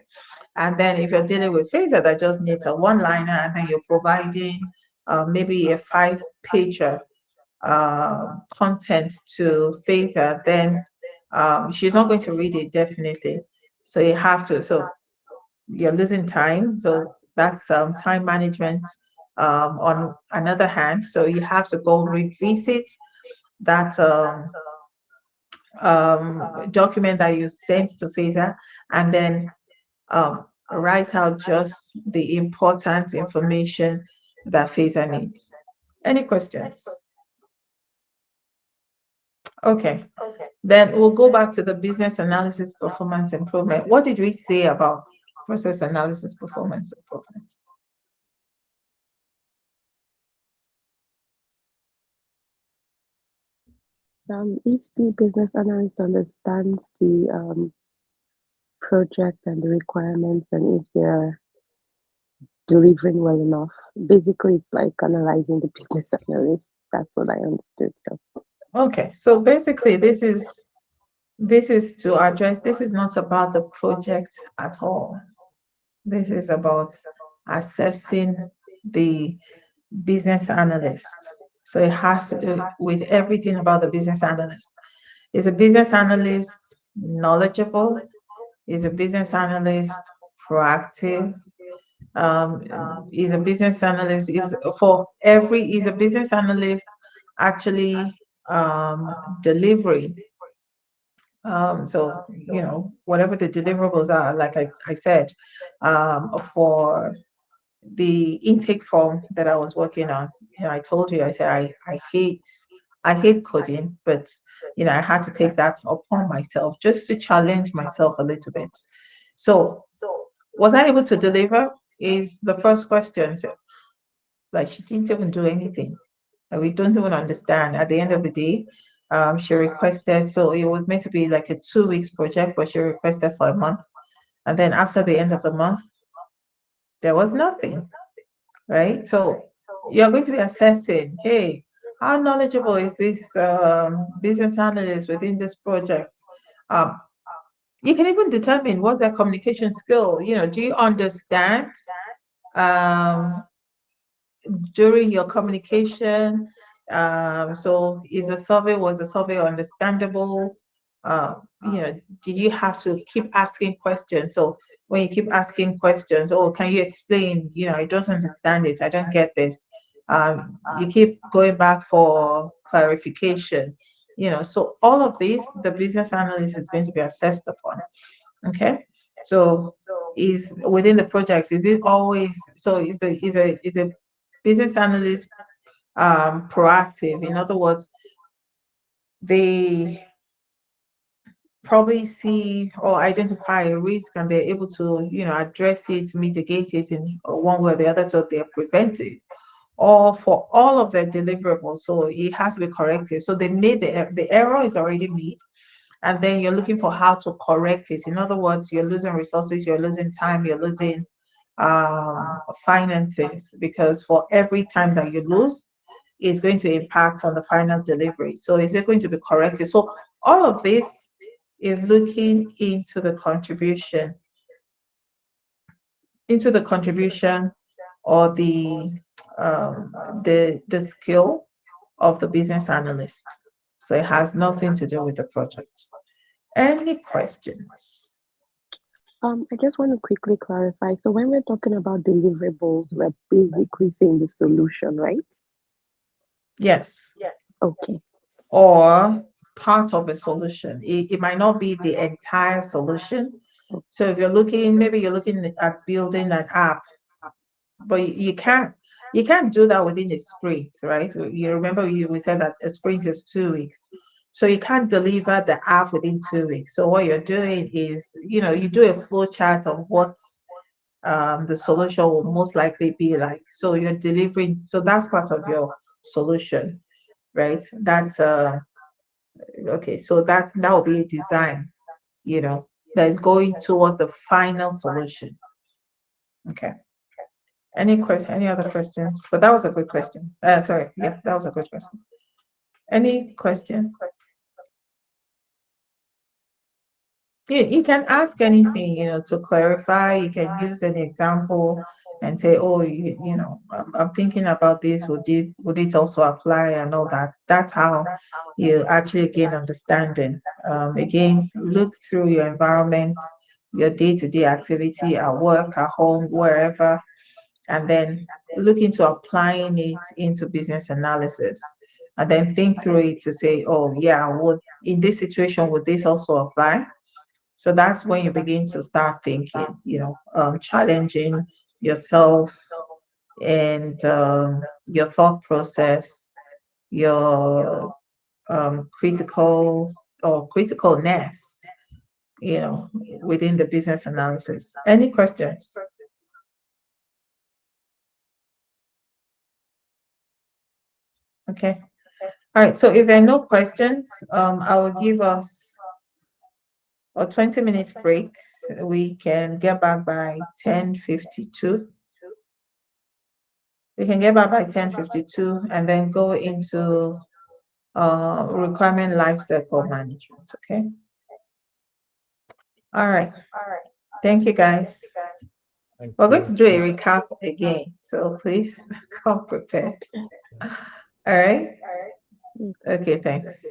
B: And then if you're dealing with Phaser that just needs a one liner and then you're providing maybe a five-pager content to Phaser, then she's not going to read it definitely. So you have to, so you're losing time. So that's time management on another hand. So you have to go revisit that document that you sent to Phaser and then write out just the important information that Phaser needs. Any questions? Okay, then we'll go back to the business analysis performance improvement. What did we say about process analysis performance improvement?
C: If the business analyst understands the project and the requirements, and if they're delivering well enough, basically it's like analyzing the business analyst. That's what I understood. So,
B: Okay, so basically this is to address, this is not about the project at all. This is about assessing the business analyst. So it has to do with everything about the business analyst. Is a business analyst knowledgeable? Is a business analyst proactive? Is a business analyst is a business analyst actually delivering? So whatever the deliverables are, like I said, for the intake form that I was working on, I told you, I said I hate coding, but I had to take that upon myself just to challenge myself a little bit. So was I able to deliver? Is the first question. So, like, she didn't even do anything. And we don't even understand. At the end of the day, she requested, so it was meant to be like a 2 weeks project, but she requested for a month. And then after the end of the month, there was nothing, right? So you're going to be assessing, hey, how knowledgeable is this business analyst within this project? Um, you can even determine what's their communication skill. Do you understand um, during your communication? So was the survey understandable? Did you have to keep asking questions? So when you keep asking questions, oh, can you explain? I don't understand this, I don't get this. You keep going back for clarification. So all of this, the business analyst is going to be assessed upon. Okay. So is within the project, is it always so is a business analyst proactive? In other words, they probably see or identify a risk and they're able to, address it, mitigate it in one way or the other, so they're preventive. Or for all of their deliverables, so it has to be corrective. So they made the error is already made, and then you're looking for how to correct it. In other words, you're losing resources, you're losing time, you're losing finances, because for every time that you lose, is going to impact on the final delivery. So is it going to be corrected? So all of this is looking into the contribution or the skill of the business analyst. So it has nothing to do with the project. Any questions?
C: I just want to quickly clarify. So when we're talking about deliverables, we're basically saying the solution, right?
B: Yes.
C: Okay.
B: Or part of a solution. It might not be the entire solution. So if maybe you're looking at building an app, but you can't do that within a sprint, right? You remember we said that a sprint is 2 weeks. So you can't deliver the app within 2 weeks. So what you're doing is, you do a flow chart of what the solution will most likely be like. So you're delivering, so that's part of your solution, right? That's okay. So that will be a design, that is going towards the final solution. Okay. Any other questions? But that was a good question. Sorry. Yes, that was a good question. Any question? You can ask anything, to clarify. You can use an example and say, oh, I'm thinking about this. Would it also apply and all that? That's how you actually gain understanding. Again, look through your environment, your day-to-day activity at work, at home, wherever, and then look into applying it into business analysis, and then think through it to say, oh yeah, would in this situation would this also apply? So that's when you begin to start thinking, challenging yourself and your thought process, your critical or criticalness, within the business analysis. Any questions? Okay. All right. So if there are no questions, I will give us a 20 minutes break. We can get back by 10:52. We can get back by 10:52 and then go into requirement lifecycle management. Okay. All right. Thank you, guys.
D: Thank
B: We're going
D: you.
B: to do a recap again, so please come prepared. All right. Okay. Thanks.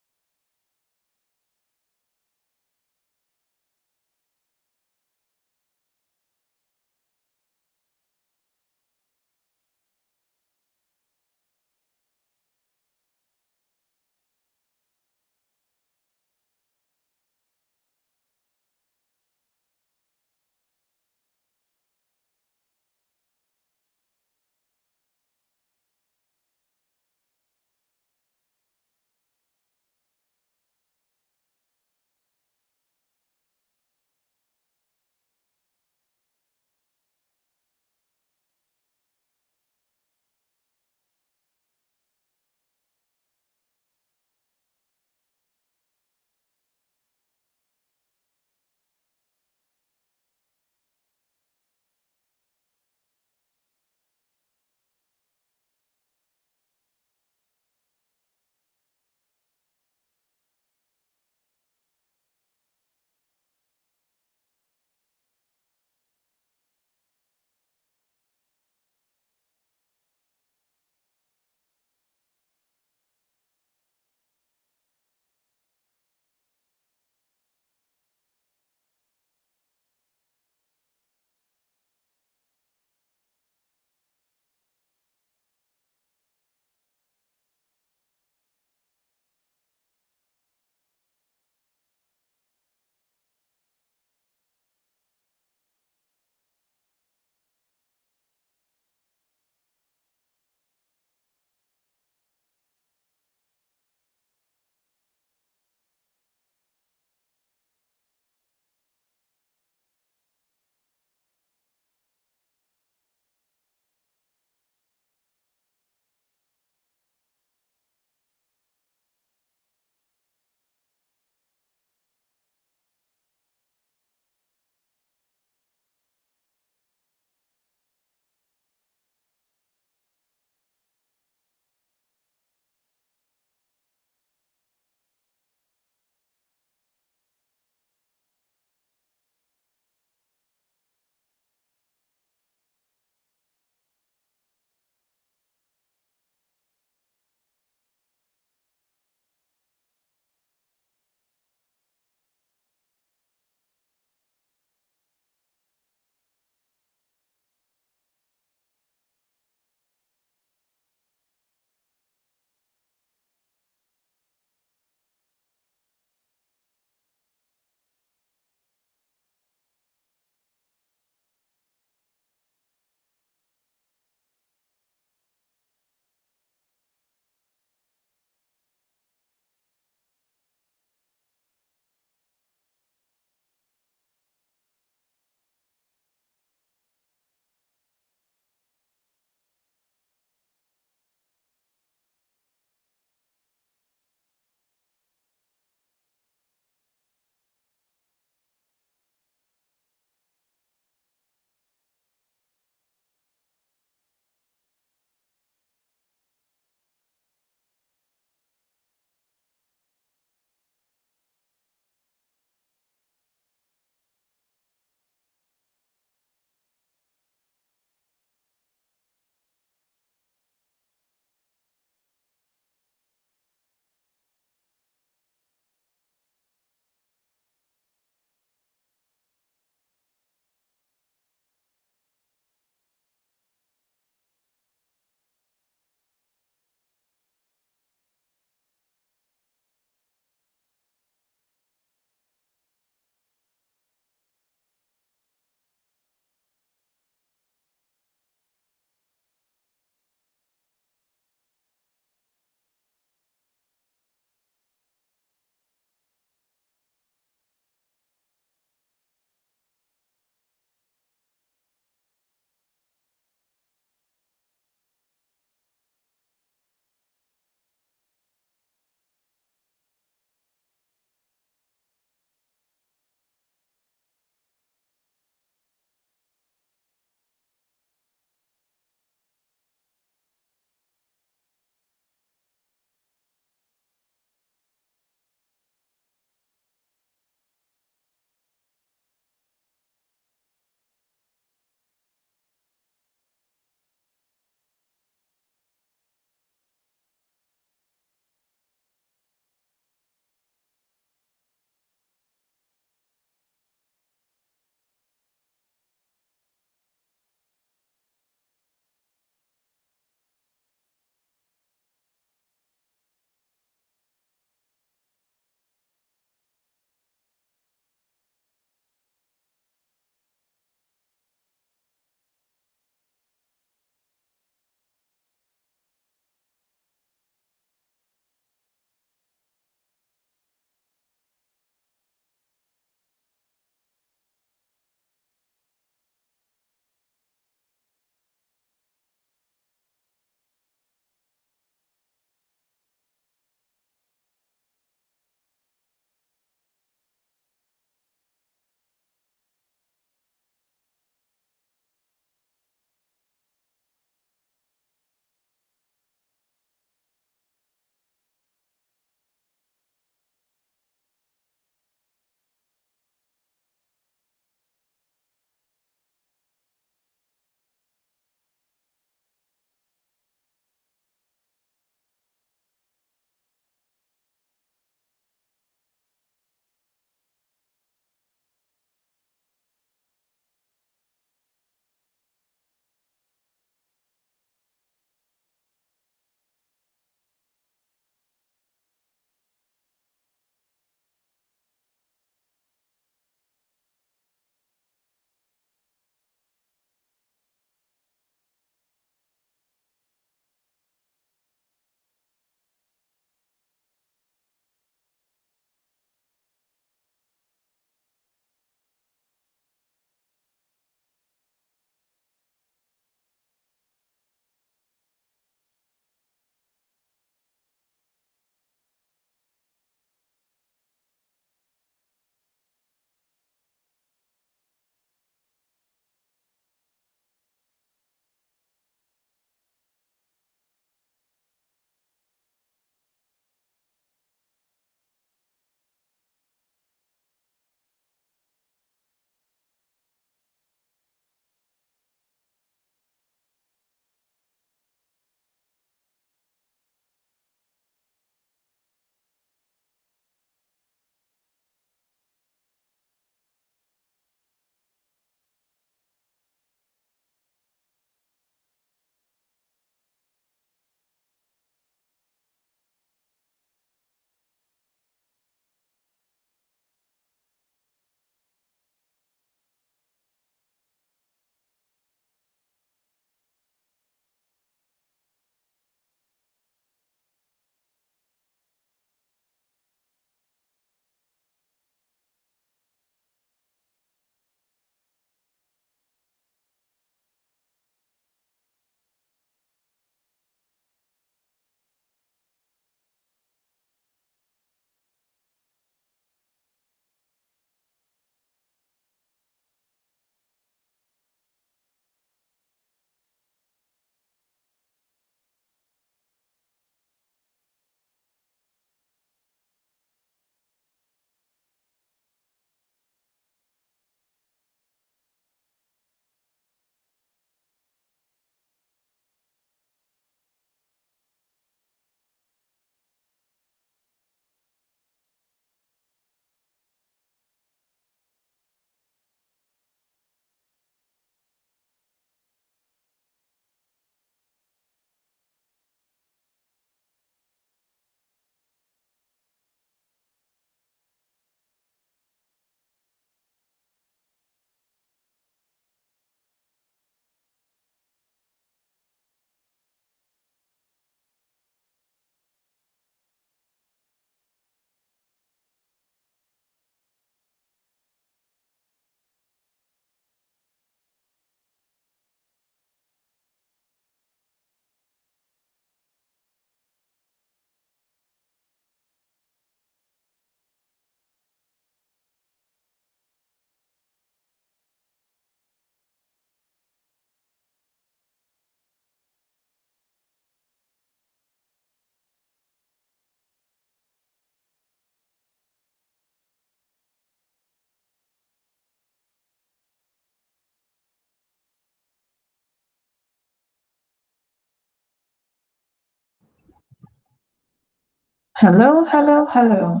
B: Hello, hello, hello.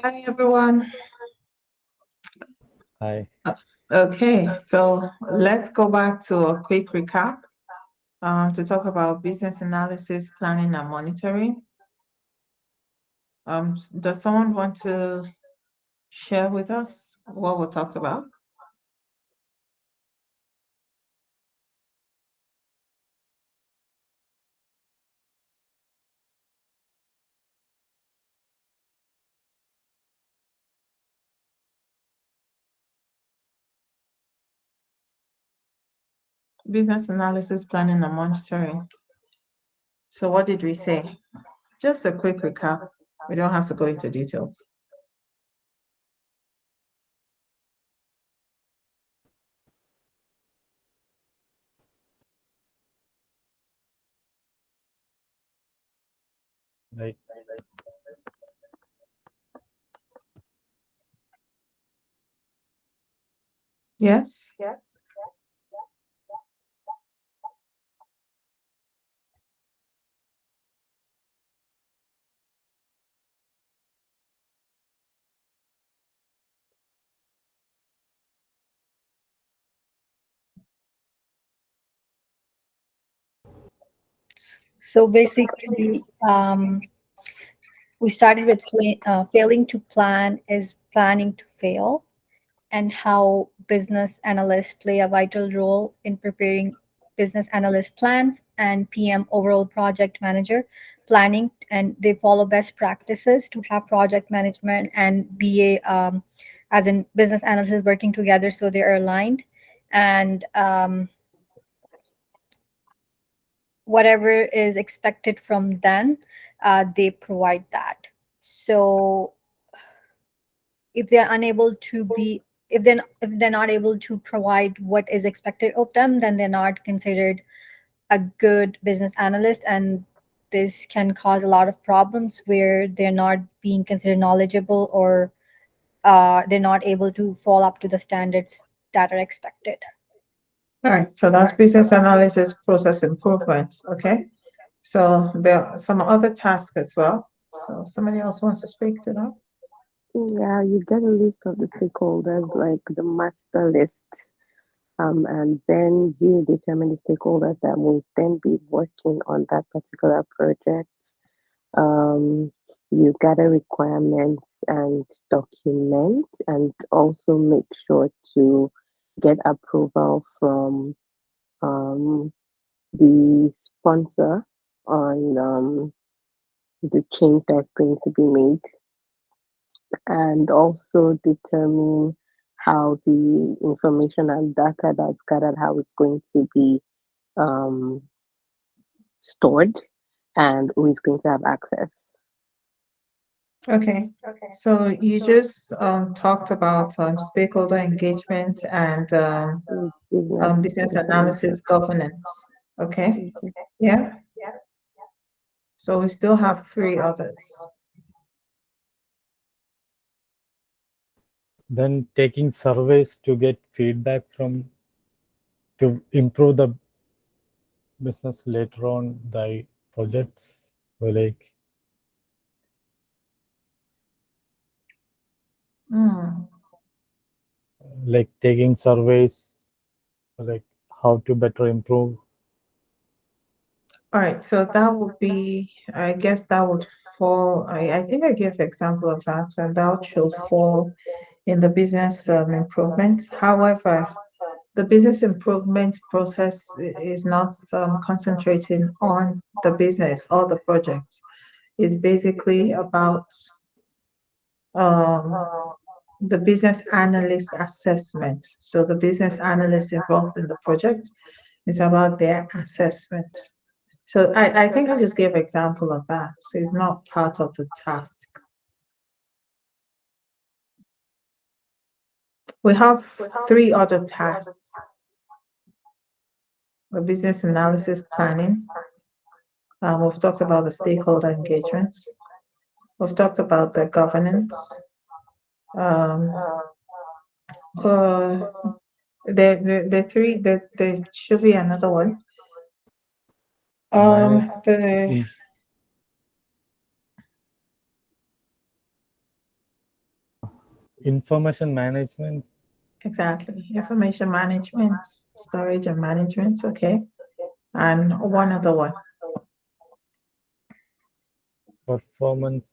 B: Hi, everyone.
D: Hi.
B: Okay, so let's go back to a quick recap to talk about business analysis, planning, and monitoring. Does someone want to share with us what we talked about? Business analysis, planning, and monitoring. So what did we say? Just a quick recap. We don't have to go into details.
D: Right.
B: Yes?
E: So basically, we started with failing to plan is planning to fail, and how business analysts play a vital role in preparing business analyst plans, and PM overall project manager planning, and they follow best practices to have project management and BA, as in business analysts, working together so they are aligned, and whatever is expected from them, they provide that. So if they're unable to be, if they're not able to provide what is expected of them, then they're not considered a good business analyst, and this can cause a lot of problems where they're not being considered knowledgeable, or they're not able to fall up to the standards that are expected.
B: All right, so that's business analysis, process improvement. Okay. So there are some other tasks as well. So somebody else wants to speak to that?
C: Yeah, you get a list of the stakeholders, like the master list, and then you determine the stakeholders that will then be working on that particular project. Um, you gather requirements and document, and also make sure to get approval from um, the sponsor on the change that's going to be made, and also determine how the information and data that's gathered, how it's going to be um, stored, and who is going to have access.
B: Okay. So you just talked about stakeholder engagement and
C: Business
B: business
C: information.
B: analysis governance. Okay.
C: Okay.
B: Yeah. So we still have three others.
D: Then taking surveys to get feedback from to improve the business later on the projects. So like
B: Hmm.
D: taking surveys, like how to better improve.
B: All right. So that would be, I guess that would fall. I think I gave example of that, and that should fall in the business improvement. However, the business improvement process is not concentrating on the business or the project. It's basically about um, the business analyst assessment. So the business analyst involved in the project is about their assessment. So I think I just gave example of that. So it's not part of the task. We have three other tasks. the business analysis planning. We've talked about the stakeholder engagements. We've talked about the governance. Um, uh, the three, there should be another one. The
D: In- Information management,
B: exactly information management, storage and management. Okay, and one other one.
D: performance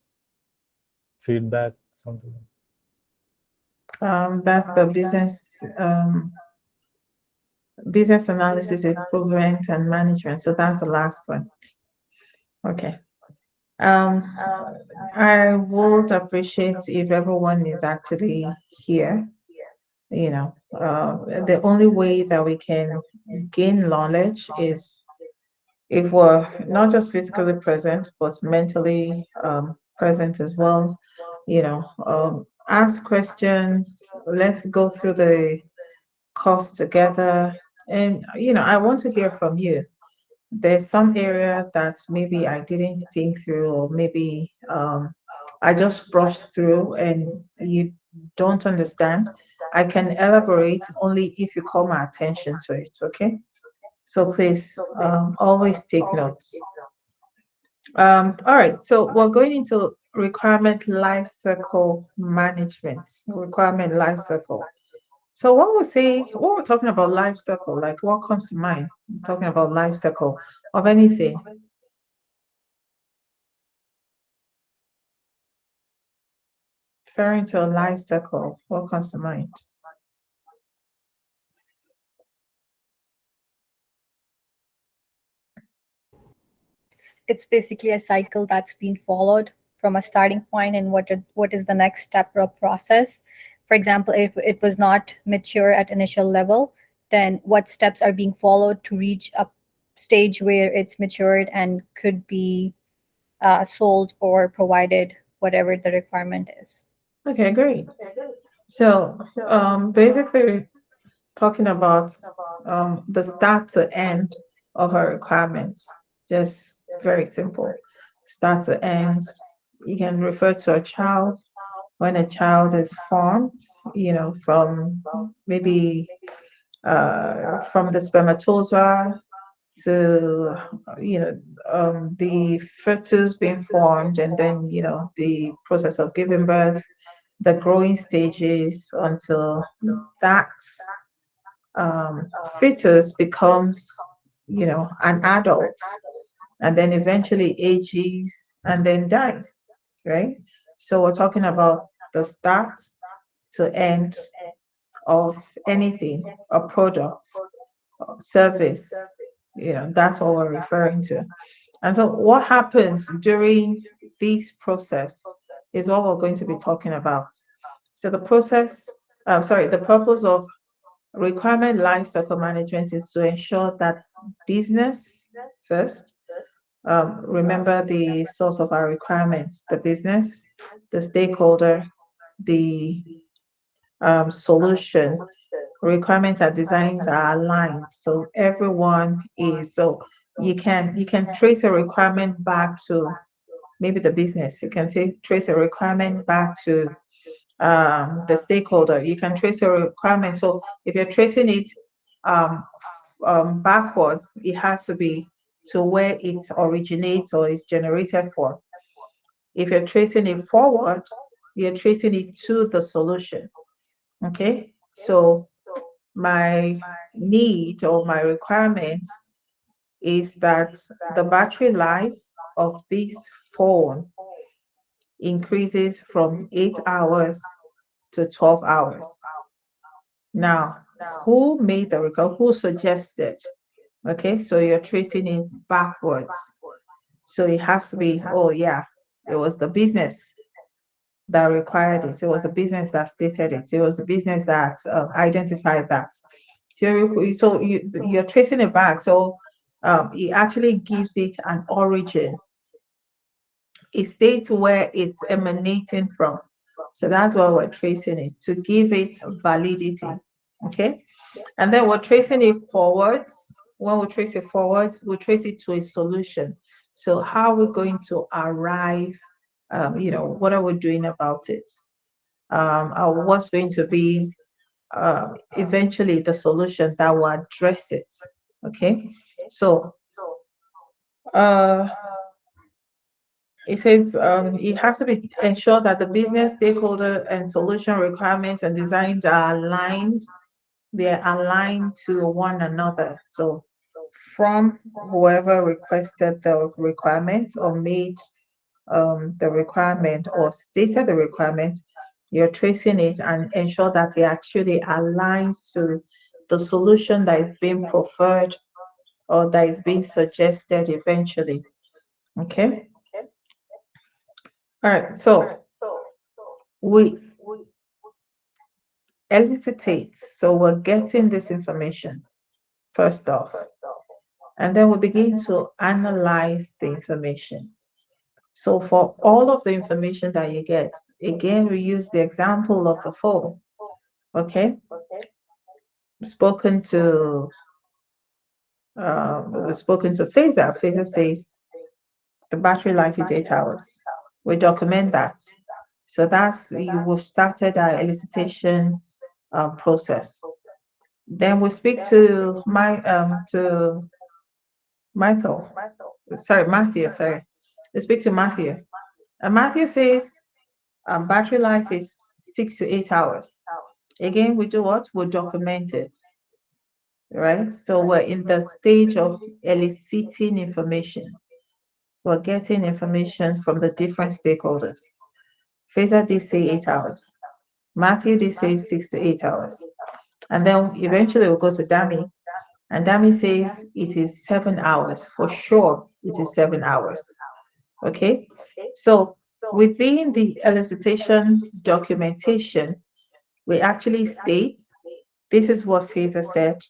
D: feedback, something.
B: That's the business analysis, improvement, and management. So that's the last one. Okay. Um, I would appreciate if everyone is actually here. You know, the only way that we can gain knowledge is if we're not just physically present, but mentally present as well. You know, ask questions. Let's go through the course together. And, I want to hear from you. There's some area that maybe I didn't think through, or maybe I just brushed through and you don't understand. I can elaborate only if you call my attention to it, okay? So please always take notes. All right, so we're going into requirement life cycle management, requirement life cycle. So what we're talking about life cycle, like what comes to mind? Talking about life cycle of anything. Referring to a life cycle, what comes to mind?
E: It's basically a cycle that's been followed from a starting point and what is the next step or process. For example, if it was not mature at initial level, then what steps are being followed to reach a stage where it's matured and could be sold or provided whatever the requirement is.
B: Okay, great. So basically talking about the start to end of our requirements. Just very simple. Start to end. You can refer to a child when a child is formed, from maybe from the spermatozoa to the fetus being formed, and then the process of giving birth, the growing stages until that um, fetus becomes an adult, and then eventually ages and then dies, right? So we're talking about the start to end of anything, a product, service. That's what we're referring to. And so what happens during this process is what we're going to be talking about. So the purpose of requirement lifecycle management is to ensure that business first, remember the source of our requirements, the business, the stakeholder, the solution, requirements and designs are aligned. So everyone is, so you can trace a requirement back to maybe the business. You can trace a requirement back to the stakeholder. You can trace a requirement. So if you're tracing it um, backwards, it has to be to where it originates or is generated for. If you're tracing it forward, you're tracing it to the solution. Okay, so my need or my requirement is that the battery life of this phone increases from 8 hours to 12 hours. Now, who made the record? Who suggested? Okay, so you're tracing it backwards. So it has to be, oh yeah, it was the business that required it. It was the business that stated it. It was the business that identified that. So you're tracing it back. So it actually gives it an origin. It states where it's emanating from. So that's why we're tracing it to give it validity. Okay. And then we're tracing it forwards when we trace it forwards, we trace it to a solution. So how are we going to arrive? What are we doing about it? Or what's going to be eventually the solutions that will address it? Okay, so uh, it says it has to be ensured that the business stakeholder and solution requirements and designs are aligned. They're aligned to one another. So from whoever requested the requirement or made the requirement or stated the requirement, you're tracing it and ensure that it actually aligns to the solution that is being preferred or that is being suggested eventually. Okay. All right. So we elicitate. So we're getting this information first off, and then we begin to analyze the information. So for all of the information that you get, again, we use the example of the phone. Okay, spoken to spoken to Phaser. Phaser says the battery life is 8 hours. We document that. So we've started our elicitation process. Then we speak to Michael. Sorry, Matthew. Sorry, we speak to Matthew. And Matthew says battery life is 6 to 8 hours. Again, we do what? We document it, right? So we're in the stage of eliciting information. We're getting information from the different stakeholders. Fraser did say 8 hours. Matthew did say 6 to 8 hours. And then eventually we'll go to Dami. And Dami says it is 7 hours. For sure, it is 7 hours. Okay? So within the elicitation documentation, we actually state this is what Fraser said,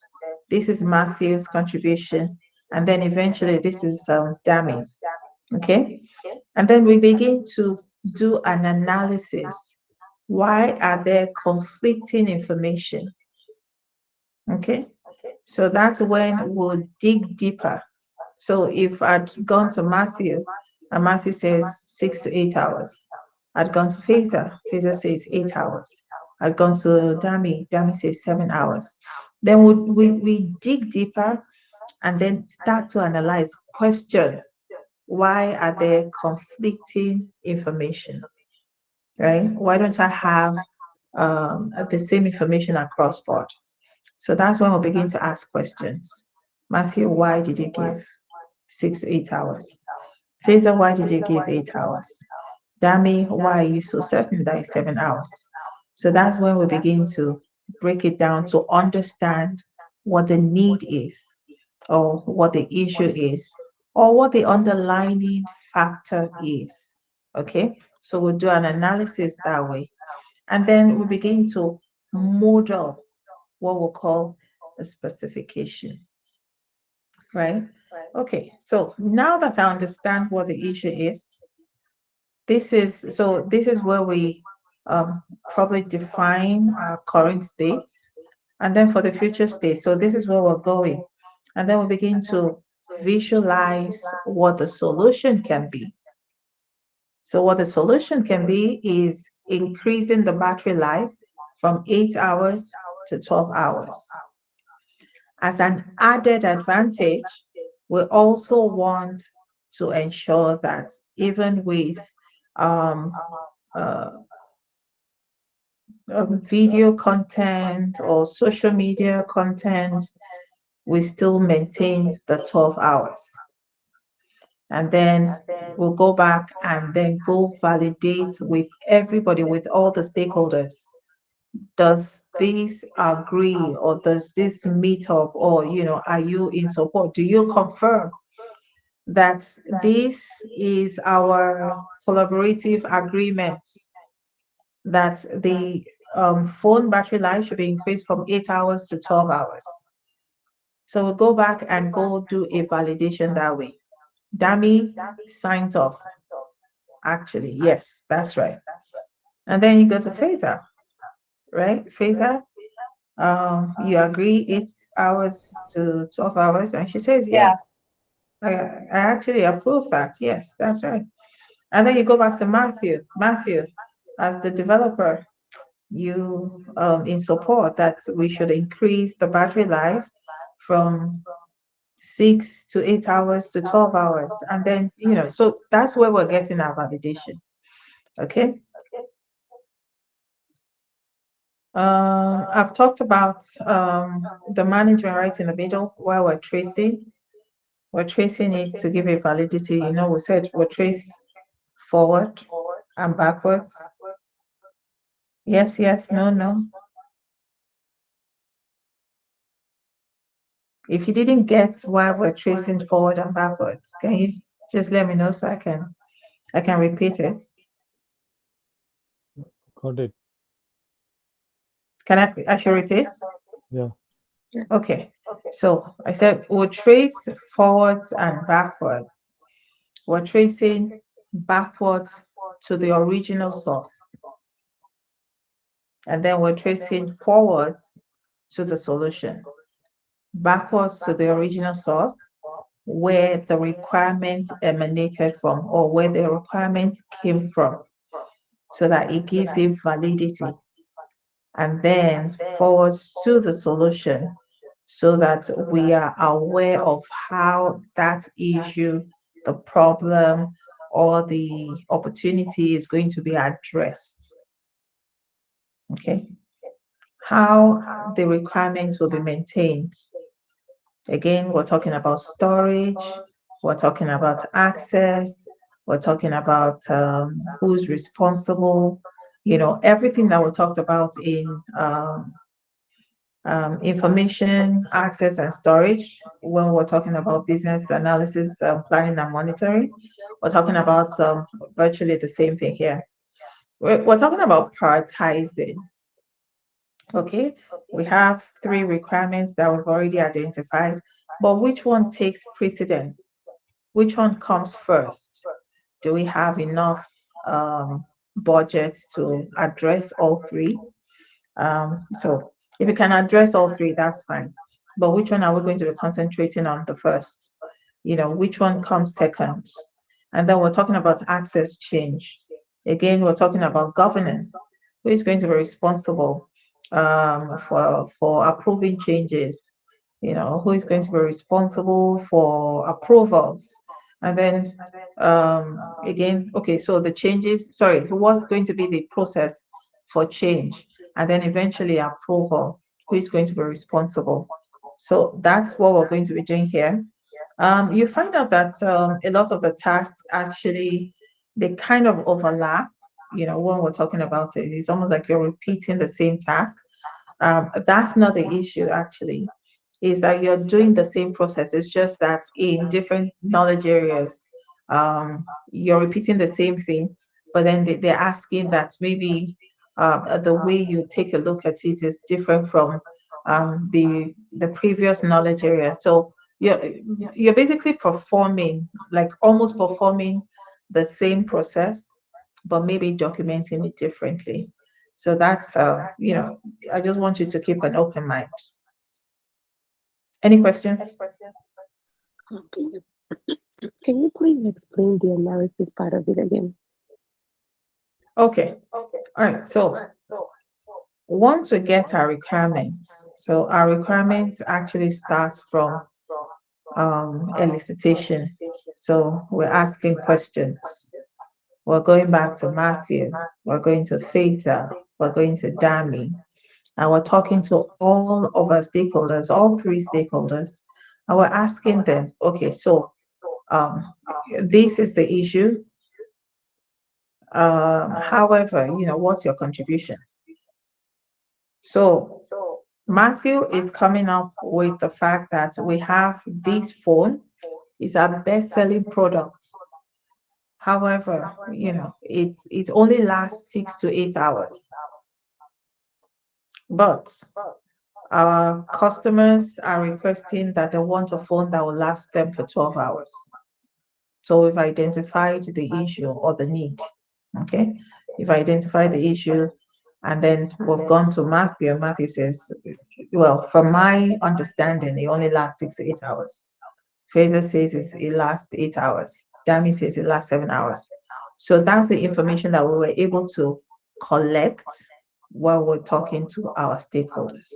B: this is Matthew's contribution, and then eventually this is Dami's. Okay? And then we begin to do an analysis. Why are there conflicting information? Okay? So that's when we'll dig deeper. So if I'd gone to Matthew, and Matthew says 6 to 8 hours, I'd gone to Fraser, Fraser says 8 hours. I'd gone to Dami, Dami says 7 hours. Then we dig deeper and then start to analyze, question, why are there conflicting information, right? Why don't I have the same information across board? So that's when we begin to ask questions. Matthew, why did you give 6 to 8 hours? Fraser, why did you give 8 hours? Dami, why are you so certain that it's 7 hours? So that's when we begin to break it down to understand what the need is, or what the issue is, or what the underlying factor is. Okay, so we'll do an analysis that way. And then we begin to model what we'll call a specification, right? Okay, so now that I understand what the issue is, this is where we probably define our current state, and then for the future state. So this is where we're going, and then we begin to visualize what the solution can be. So what the solution can be is increasing the battery life from 8 hours to 12 hours. As an added advantage, we also want to ensure that even with um, uh, video content or social media content, we still maintain the 12 hours. And then we'll go back and then go validate with everybody, with all the stakeholders. Does this agree, or does this meet up, or are you in support? Do you confirm that this is our collaborative agreement, that the phone battery life should be increased from 8 hours to 12 hours? So we'll go back and go do a validation that way. Dami signs off. Actually, yes, that's right. And then you go to Phaser, right? Phaser, You agree 8 hours to 12 hours? And she says, yeah, I actually approve that. Yes, that's right. And then you go back to Matthew. Matthew, as the developer, you in support that we should increase the battery life from 6 to 8 hours to 12 hours. And then, so that's where we're getting our validation. Okay. I've talked about the management right in the middle where we're tracing. We're tracing it to give it validity. We said we'll trace forward and backwards. Yes, yes, no, no. If you didn't get why we're tracing forward and backwards, can you just let me know so I can repeat it?
D: Got it.
B: Can I should repeat?
D: Yeah.
B: Okay. So I said we'll trace forwards and backwards. We're tracing backwards to the original source. And then we're tracing forwards to the solution. Backwards to the original source where the requirement emanated from or where the requirement came from so that it gives it validity. And then forwards to the solution so that we are aware of how that issue, the problem, or the opportunity is going to be addressed. Okay. How the requirements will be maintained. Again, we're talking about storage, we're talking about access, we're talking about who's responsible, everything that we talked about in information, access, and storage. When we're talking about business analysis, planning, and monitoring, we're talking about virtually the same thing here. We're talking about prioritizing. Okay, we have 3 requirements that we've already identified, but which one takes precedence? Which one comes first? Do we have enough budget to address all 3? So if you can address all 3, that's fine. But which one are we going to be concentrating on the first? Which one comes second? And then we're talking about access change. Again, we're talking about governance. Who is going to be responsible for approving changes? Who is going to be responsible for approvals? And then again, okay, so the changes, sorry, what's going to be the process for change? And then eventually approval, who is going to be responsible? So that's what we're going to be doing here. You find out that a lot of the tasks actually, they kind of overlap, when we're talking about it. It's almost like you're repeating the same task. That's not the issue, actually, is that you're doing the same process. It's just that in different knowledge areas, you're repeating the same thing, but then they're asking that maybe the way you take a look at it is different from the previous knowledge area. So you're basically performing, like almost performing the same process, but maybe documenting it differently. So that's I just want you to keep an open mind. Any questions?
C: Okay. Can you please explain the analysis part of it again?
B: Okay. All right. So once we get our requirements, so our requirements actually starts from elicitation. So we're asking questions. We're going back to Matthew. We're going to Faitha. We're going to Dami. And we're talking to all of our stakeholders, all 3 stakeholders, and we're asking them, okay, so this is the issue. However, what's your contribution? So Matthew is coming up with the fact that we have this phone is our best-selling product. However, it only lasts 6 to 8 hours. But our customers are requesting that they want a phone that will last them for 12 hours. So we've identified the issue or the need. Okay. We've identified the issue. And then we've gone to Matthew. Matthew says, well, from my understanding, it only lasts 6 to 8 hours. Fraser says it lasts 8 hours. Dami says it lasts 7 hours. So that's the information that we were able to collect while we're talking to our stakeholders.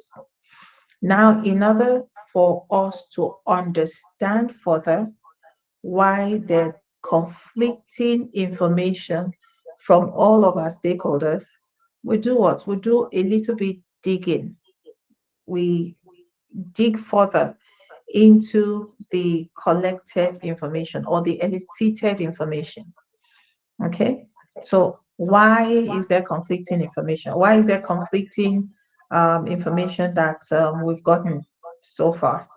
B: Now, in order for us to understand further why the conflicting information from all of our stakeholders, we do what? We do a little bit digging. We dig further into the collected information or the elicited information. Okay, so why is there conflicting information? Why is there conflicting information that we've gotten so far?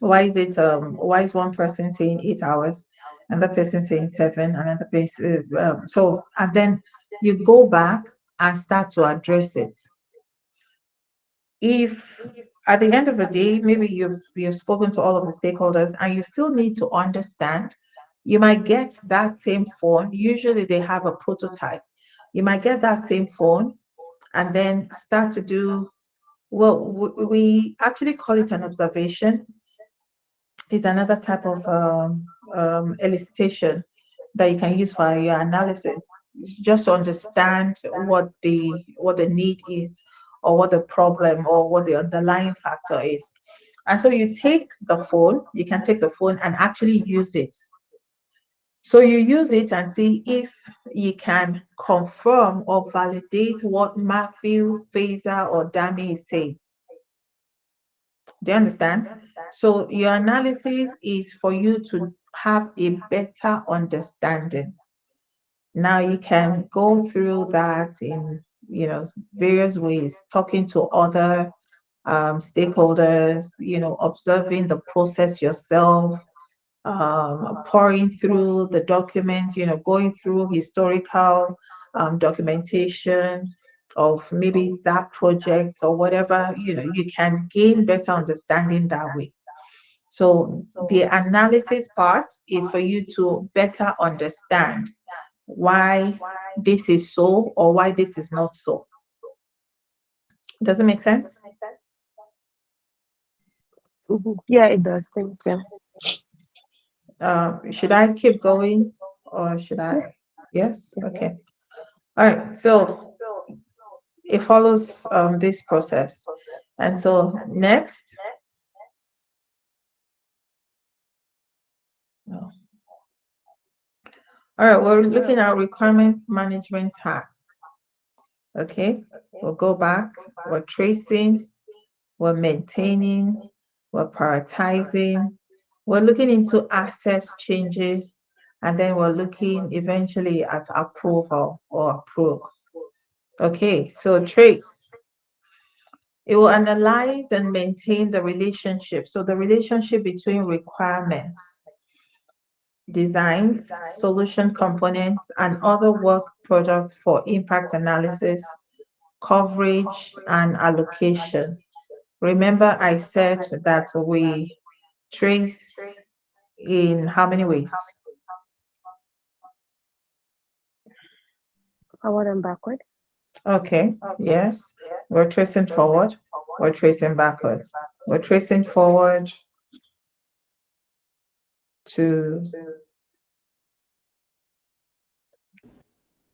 B: Why is one person saying 8 hours, another person saying seven, another person so and then you go back and start to address it. If at the end of the day, maybe you've spoken to all of the stakeholders and you still need to understand, you might get that same phone. Usually they have a prototype. You might get that same phone and then start to do, well, we actually call it an observation. Is another type of elicitation that you can use for your analysis, just to understand what the need is, or what the problem or what the underlying factor is. And so you take the phone, you can take the phone and actually use it. So you use it and see if you can confirm or validate what Matthew, Faisal, or Dami is saying. Do you understand? So your analysis is for you to have a better understanding. Now you can go through that in various ways, talking to other stakeholders, observing the process yourself, pouring through the documents, going through historical documentation of maybe that project or whatever, you can gain better understanding that way. So the analysis part is for you to better understand why this is so or why this is not so. Does it make sense?
C: Yeah, it does. Thank you.
B: Should I keep going or should
C: Yeah,
B: I? Yes?
C: yeah.
B: Okay. All right. So it follows this process. And so next, oh, all right, we're looking at requirements management task. Okay, we'll go back. We're tracing, we're maintaining, we're prioritizing, we're looking into access changes, and then we're looking eventually at approval or approve. Okay, so trace. It will analyze and maintain the relationship. So the relationship between requirements, designs, solution components, and other work products for impact analysis, coverage, and allocation. Remember, I said that we trace in how many ways?
C: Forward and backward.
B: Okay, yes. We're tracing forward, we're tracing backwards. We're tracing forward to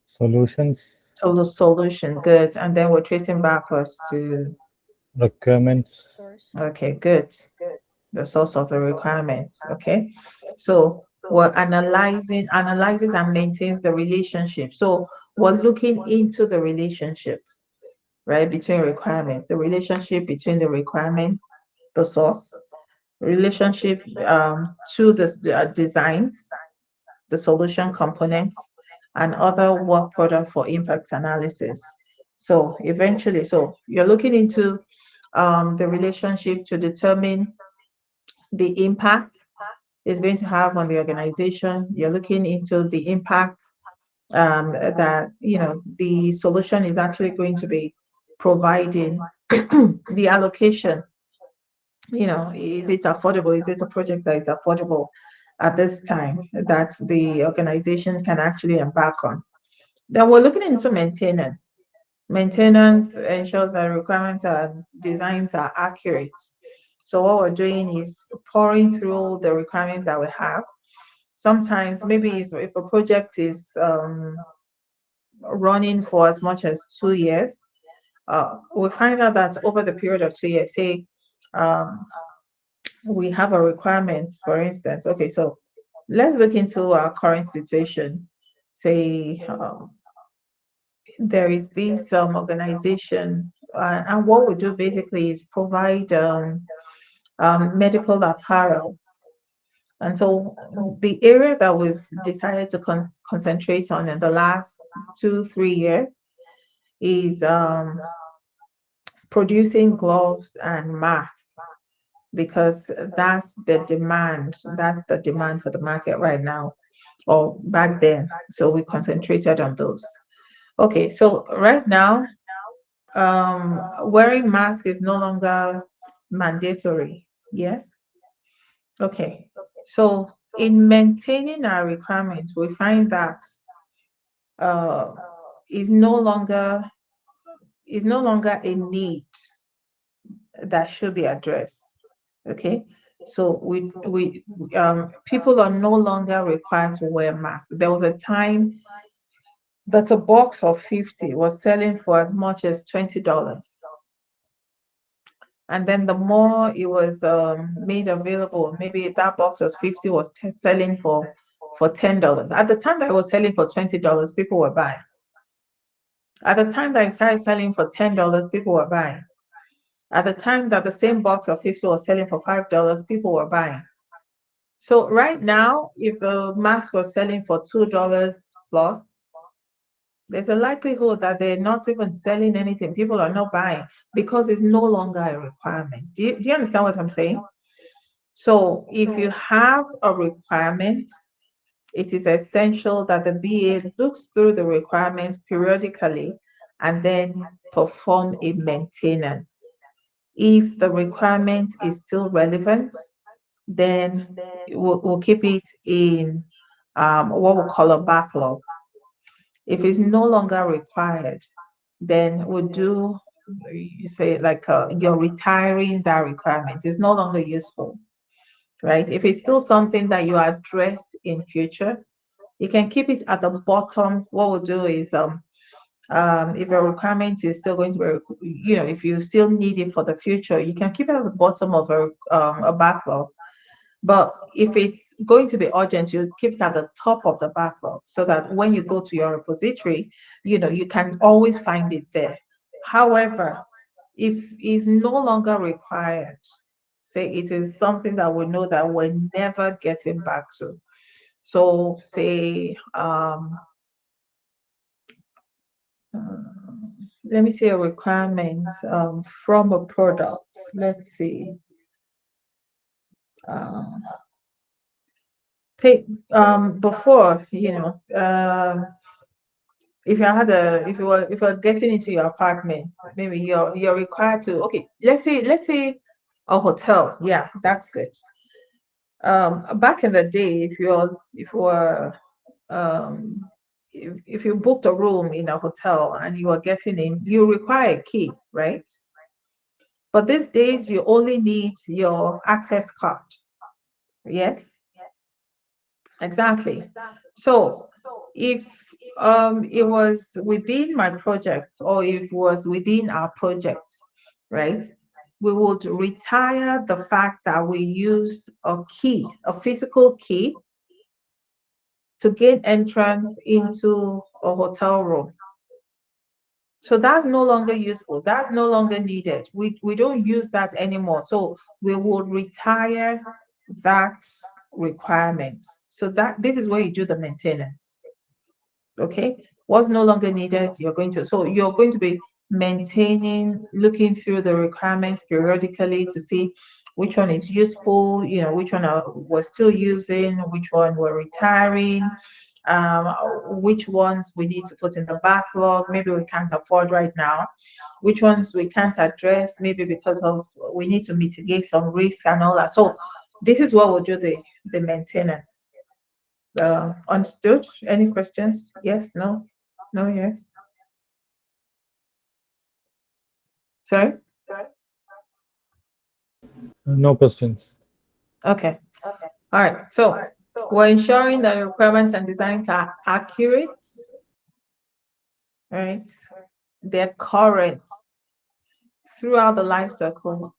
D: Solutions,
B: the solution, good. And then we're tracing backwards to,
D: requirements,
E: Source.
B: okay, good. The source of the requirements, okay? So we're analyzes and maintains the relationship. So we're looking into the relationship, right, between requirements, the relationship between the requirements, the source, relationship to the designs, the solution components, and other work product for impact analysis. So eventually, so you're looking into the relationship to determine the impact is going to have on the organization. You're looking into the impact that the solution is actually going to be providing. The allocation, is it affordable? Is it a project that is affordable at this time that the organization can actually embark on? Then we're looking into maintenance. Maintenance ensures that requirements and designs are accurate. So what we're doing is pouring through the requirements that we have. Sometimes maybe if a project is running for as much as 2 years, we find out that over the period of 2 years, say um, we have a requirement, for instance. Okay, so let's look into our current situation. Say there is this organization, and what we do basically is provide medical apparel. And so the area that we've decided to concentrate on in the last 2, 3 years is producing gloves and masks, because that's the demand for the market right now, or back then. So we concentrated on those. Okay, so right now, wearing mask is no longer mandatory. Yes. Okay. So in maintaining our requirements, we find that uh, is no longer is no longer a need that should be addressed. Okay. So we people are no longer required to wear masks. There was a time that a box of 50 was selling for as much as $20. And then the more it was made available, maybe that box of 50 was selling for $10. At the time that it was selling for $20, people were buying. At the time that it started selling for $10, people were buying. At the time that the same box of 50 was selling for $5, people were buying. So right now, if a mask was selling for $2 plus, there's a likelihood that they're not even selling anything. People are not buying because it's no longer a requirement. Do you understand what I'm saying? So if you have a requirement, it is essential that the BA looks through the requirements periodically and then perform a maintenance. If the requirement is still relevant, then we'll keep it in what we call a backlog. If it's no longer required, then we'll do, you say, like you're retiring that requirement. It's no longer useful, right? If it's still something that you address in future, you can keep it at the bottom. What we'll do is if a requirement is still going to be, if you still need it for the future, you can keep it at the bottom of a backlog. But if it's going to be urgent, you keep it at the top of the backlog so that when you go to your repository, you can always find it there. However, if it's no longer required, say it is something that we know that we're never getting back to. So say let me see a requirement from a product. Let's see. Take before, if you were getting into your apartment, maybe you're required to, okay, let's say a hotel. Yeah, that's good. Back in the day, um if you booked a room in a hotel and you were getting in, you require a key, right? But these days you only need your access card. Yes, exactly. So if it was within my project, or if it was within our project, right, we would retire the fact that we used a key, a physical key, to gain entrance into a hotel room. So that's no longer useful. That's no longer needed. We don't use that anymore. So we will retire that requirement. So that this is where you do the maintenance. Okay. What's no longer needed, you're going to be maintaining, looking through the requirements periodically to see which one is useful, which one we're still using, which one we're retiring, um, which ones we need to put in the backlog, maybe we can't afford right now, which ones we can't address, maybe because of we need to mitigate some risk and all that. So this is what we'll do the maintenance. Understood? Any questions? Yes, no, no, yes. Sorry?
D: No questions.
B: Okay. All right. So we're ensuring that the requirements and designs are accurate, right? They're current throughout the life cycle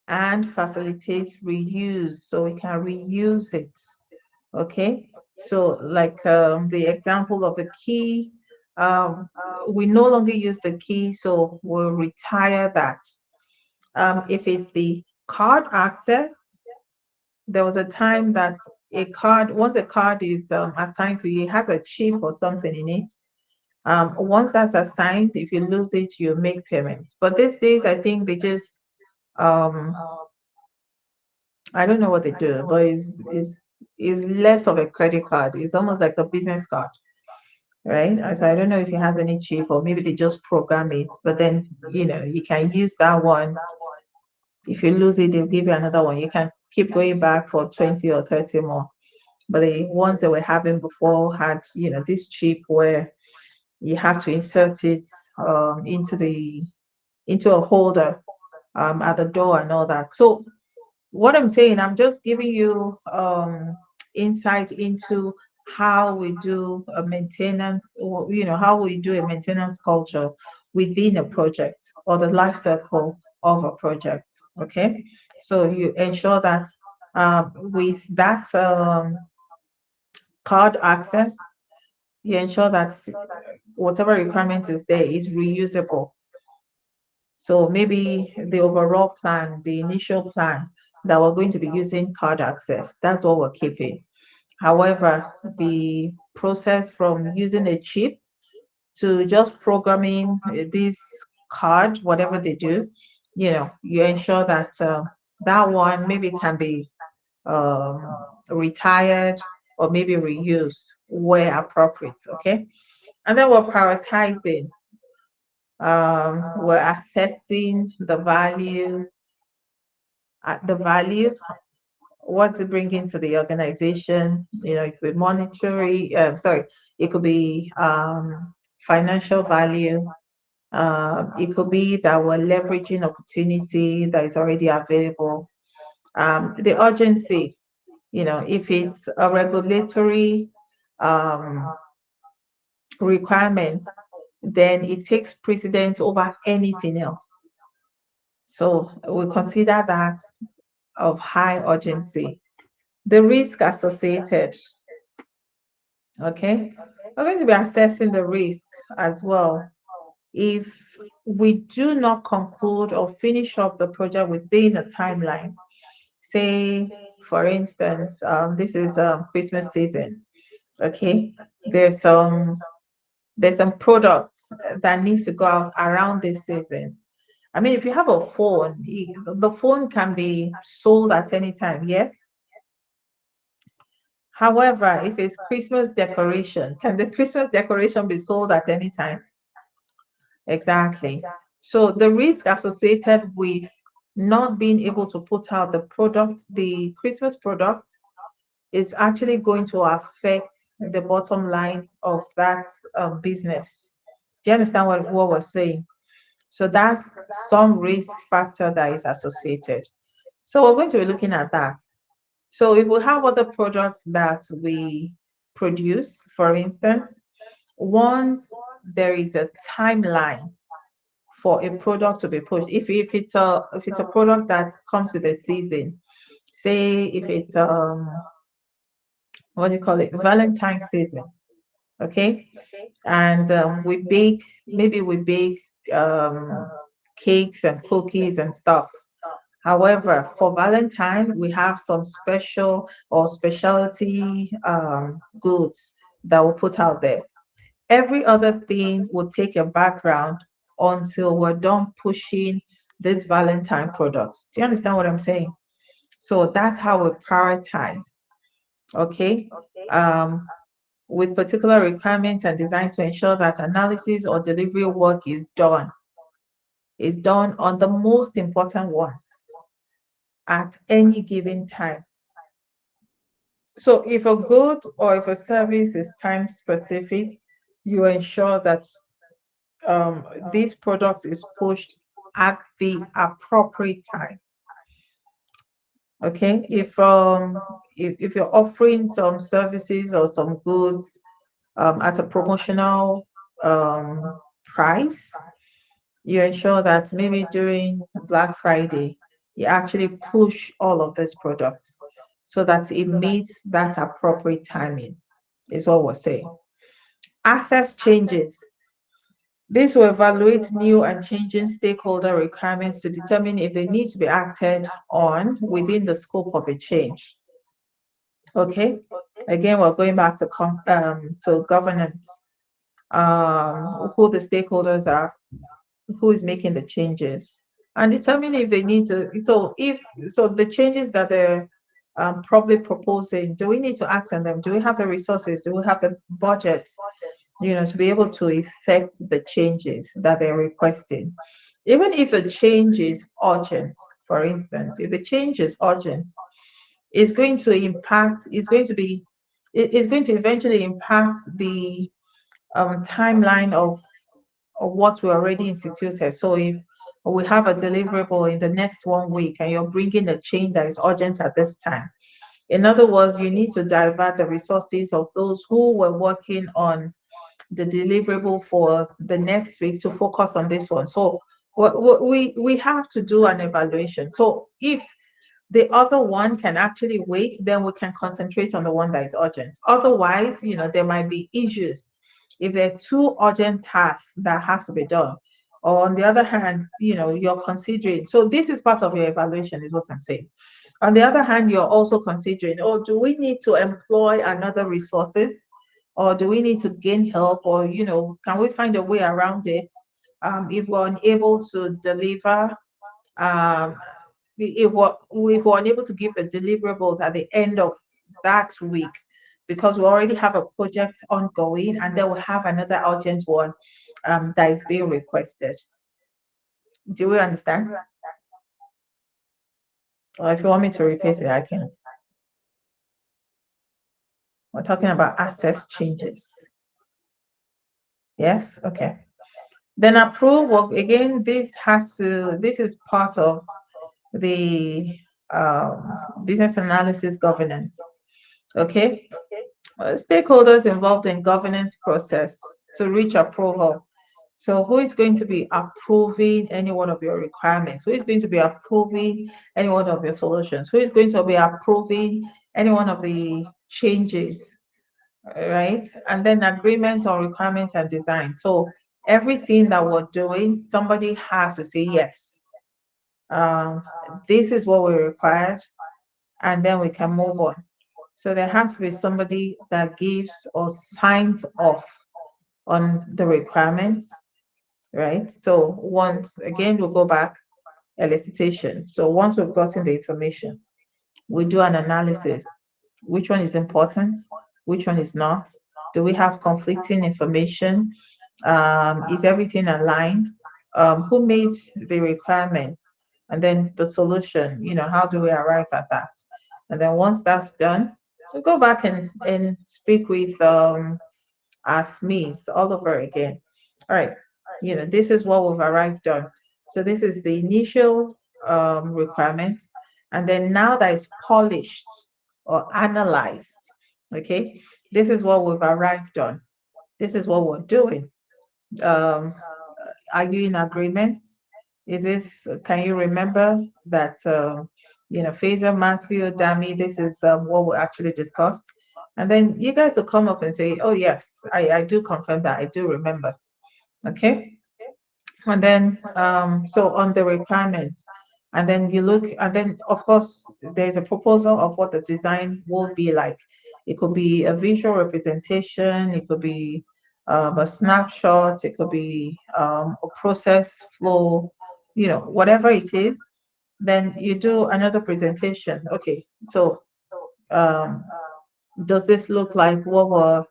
B: and facilitate reuse so we can reuse it. Okay. So like the example of the key, um, we no longer use the key, so we'll retire that. If it's the card access, there was a time that once a card is assigned to you, it has a chip or something in it. Once that's assigned, if you lose it, you make payments. But these days, I think they just, um, I don't know what they do, but it's less of a credit card. It's almost like a business card, right? So I don't know if it has any chip or maybe they just program it, but then, you can use that one. If you lose it, they'll give you another one. You can keep going back for 20 or 30 more. But the ones that we're having before had, this chip where you have to insert it into a holder at the door and all that. So what I'm saying, I'm just giving you insight into how we do a maintenance, or how we do a maintenance culture within a project or the life cycle of a project. Okay, so you ensure that with that card access, you ensure that whatever requirement is there is reusable. So maybe the overall plan, the initial plan that we're going to be using card access, that's what we're keeping. However, the process from using a chip to just programming this card, whatever they do, you ensure that that one maybe can be retired or maybe reused where appropriate. Okay. And then we're prioritizing, we're assessing the value, what's it bringing to the organization. It could be monetary, sorry, it could be financial value. It could be that we're leveraging opportunity that is already available. The urgency, if it's a regulatory um, requirement, then it takes precedence over anything else. So we consider that of high urgency. The risk associated, okay? We're going to be assessing the risk as well. If we do not conclude or finish up the project within a timeline, say, for instance, this is Christmas season, okay? There's some products that needs to go out around this season. I mean, if you have a phone, the phone can be sold at any time, yes. However, if it's Christmas decoration, can the Christmas decoration be sold at any time? Exactly. So the risk associated with not being able to put out the product, the Christmas product, is actually going to affect the bottom line of that business. Do you understand what we're saying? So that's some risk factor that is associated. So we're going to be looking at that. So if we have other products that we produce, for instance, once there is a timeline for a product to be pushed, if it's a product that comes with a season, say if it's what do you call it, Valentine's season, okay, and we bake cakes and cookies and stuff. However, for Valentine, we have some special or specialty goods that we'll put out there. Every other thing will take a background until we're done pushing these Valentine products. Do you understand what I'm saying? So that's how we prioritize, okay? Um, with particular requirements and design to ensure that analysis or delivery work is done on the most important ones at any given time. So if a good or if a service is time specific, you ensure that this product is pushed at the appropriate time. Okay, if you're offering some services or some goods at a promotional price, you ensure that maybe during Black Friday, you actually push all of these products so that it meets that appropriate timing, is what we're saying. Access changes. This will evaluate new and changing stakeholder requirements to determine if they need to be acted on within the scope of a change. Okay. Again, we're going back to governance, who the stakeholders are, who is making the changes, and determine if they need to. So the changes that they're probably proposing, do we need to act on them? Do we have the resources? Do we have the budgets, to be able to effect the changes that they're requesting? Even if a change is urgent, for instance, if a change is urgent, it's going to impact, it's going to be, it's going to eventually impact the timeline of what we already instituted. So if we have a deliverable in the next 1 week and you're bringing a change that is urgent at this time, in other words, you need to divert the resources of those who were working on the deliverable for the next week to focus on this one. So we have to do an evaluation. So if the other one can actually wait, then we can concentrate on the one that is urgent. Otherwise, there might be issues if there are two urgent tasks that has to be done. Or on the other hand, you're considering, so this is part of your evaluation, is what I'm saying. On the other hand, you're also considering, oh, do we need to employ another resources? Or do we need to gain help? Or, can we find a way around it? If we're unable to deliver, um, if we're unable to give the deliverables at the end of that week, because we already have a project ongoing and then we have another urgent one that is being requested. Do we understand? Or if you want me to repeat it, I can. We're talking about access changes. Yes? Okay. Then approval, again, this is part of the business analysis governance. Okay. Stakeholders involved in governance process to reach approval. So who is going to be approving any one of your requirements? Who is going to be approving any one of your solutions? Who is going to be approving any one of the changes, right? And then agreement on requirements and design. So everything that we're doing, somebody has to say yes. Um, this is what we required, and then we can move on. So there has to be somebody that gives or signs off on the requirements, right? So once again, we'll go back, elicitation. So once we've gotten the information, we do an analysis. Which one is important? Which one is not? Do we have conflicting information? Is everything aligned? Who made the requirements? And then the solution, how do we arrive at that? And then once that's done, we go back and speak with our SMEs all over again. All right, this is what we've arrived on. So this is the initial requirement. And then now that it's polished or analyzed, okay, this is what we've arrived on. This is what we're doing. Um, are you in agreement? Can you remember that, Faisal, Matthew, Dami, this is what we actually discussed? And then you guys will come up and say, oh, yes, I do confirm that. I do remember. Okay. And then, so on the requirements, and then you look, and then, of course, there's a proposal of what the design will be like. It could be a visual representation, it could be a snapshot, it could be a process flow, whatever it is. Then you do another presentation. Okay, so um, does this look like what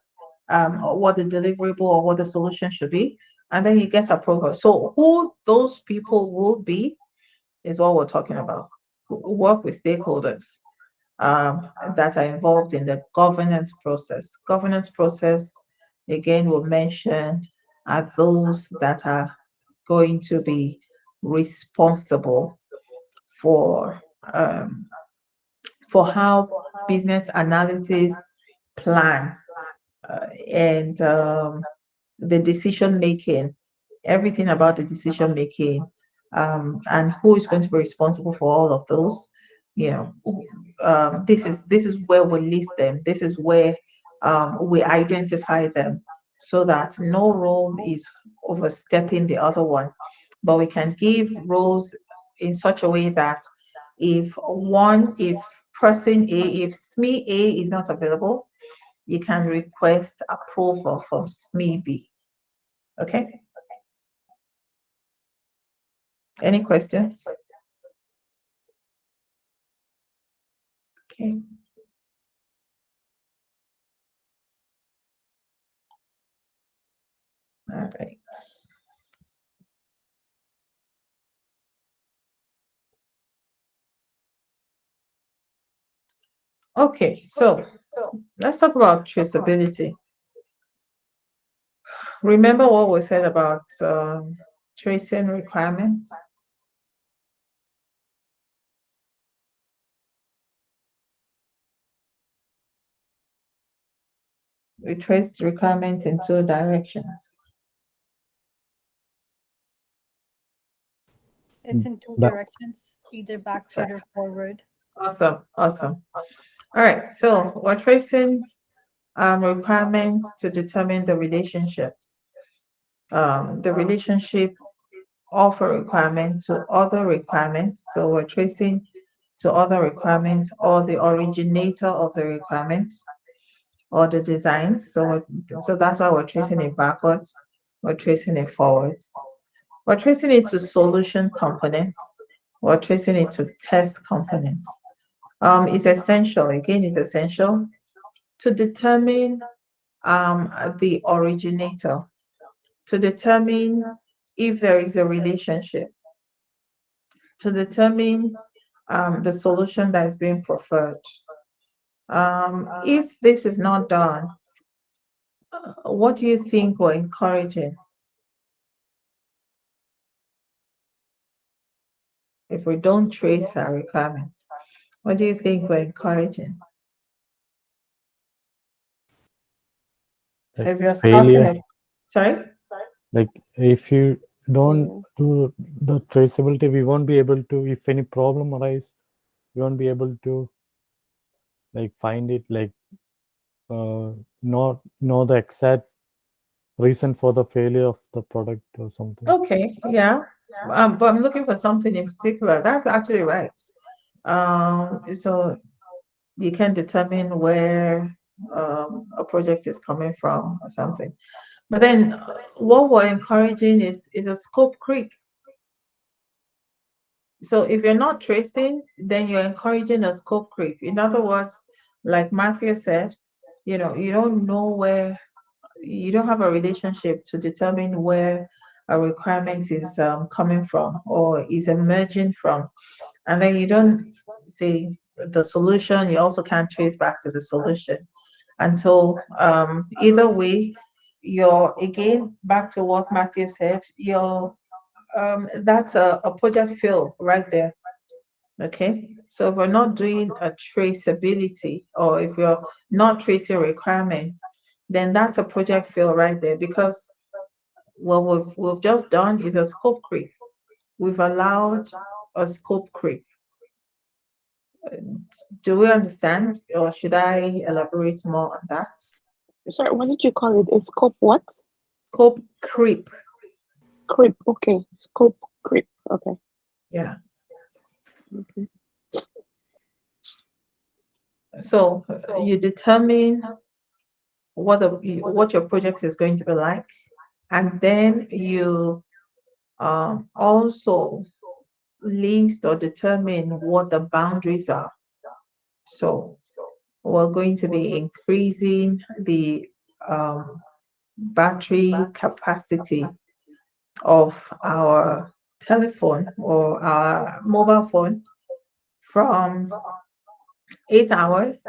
B: the deliverable or what the solution should be? And then you get approval. So who those people will be is what we're talking about. Work with stakeholders that are involved in the governance process. Governance process, again, we mentioned, are those that are going to be responsible for um, for how business analysis plan and the decision making, everything about the decision making, and who is going to be responsible for all of those. You know, this is where we list them. This is where we identify them, so that no role is overstepping the other one. But we can give roles in such a way that if person A, if SME A is not available, you can request approval from SME B. Okay. Any questions? Okay. All right. Okay, so let's talk about traceability. Remember what we said about tracing requirements? We traced requirements in two directions.
E: It's in two
D: That
E: directions, either backward or forward.
B: Awesome, awesome. All right, so we're tracing requirements to determine the relationship of a requirement to other requirements. So we're tracing to other requirements or the originator of the requirements or the design. So that's why we're tracing it backwards. We're tracing it forwards. We're tracing it to solution components. We're tracing it to test components. It's essential, again, it's essential to determine the originator, to determine if there is a relationship, to determine the solution that is being preferred. If this is not done, what do you think we're encouraging? If we don't trace our requirements, what do you think we're encouraging? So
D: like
B: if you're starting
D: failure,
B: a, sorry?
D: like if you don't
C: Yeah.
D: do the traceability, we won't be able to, if any problem arise, we won't be able to like find it, like not know the exact reason for the failure of the product or something.
B: Okay, yeah. But I'm looking for something in particular. That's actually right. So you can determine where a project is coming from or something. But then what we're encouraging is a scope creep. So if you're not tracing, then you're encouraging a scope creep. In other words, like Matthew said, you don't know where, you don't have a relationship to determine where a requirement is coming from or is emerging from. And then you don't say the solution, you also can't trace back to the solution. And so either way, you're again back to what Matthew said, that's a project fail right there. Okay. So if we're not doing a traceability or if you're not tracing requirements, then that's a project fail right there because what we've just done is a scope creep. We've allowed a scope creep. Do we understand, or should I elaborate more on that?
C: Sorry, what did you call it? A scope what?
B: Scope creep.
C: Creep. Okay. Scope creep. Okay.
B: Yeah.
C: Okay.
B: So you determine what your project is going to be like, and then you also list or determine what the boundaries are. So we're going to be increasing the um, battery capacity of our telephone or our mobile phone from 8 hours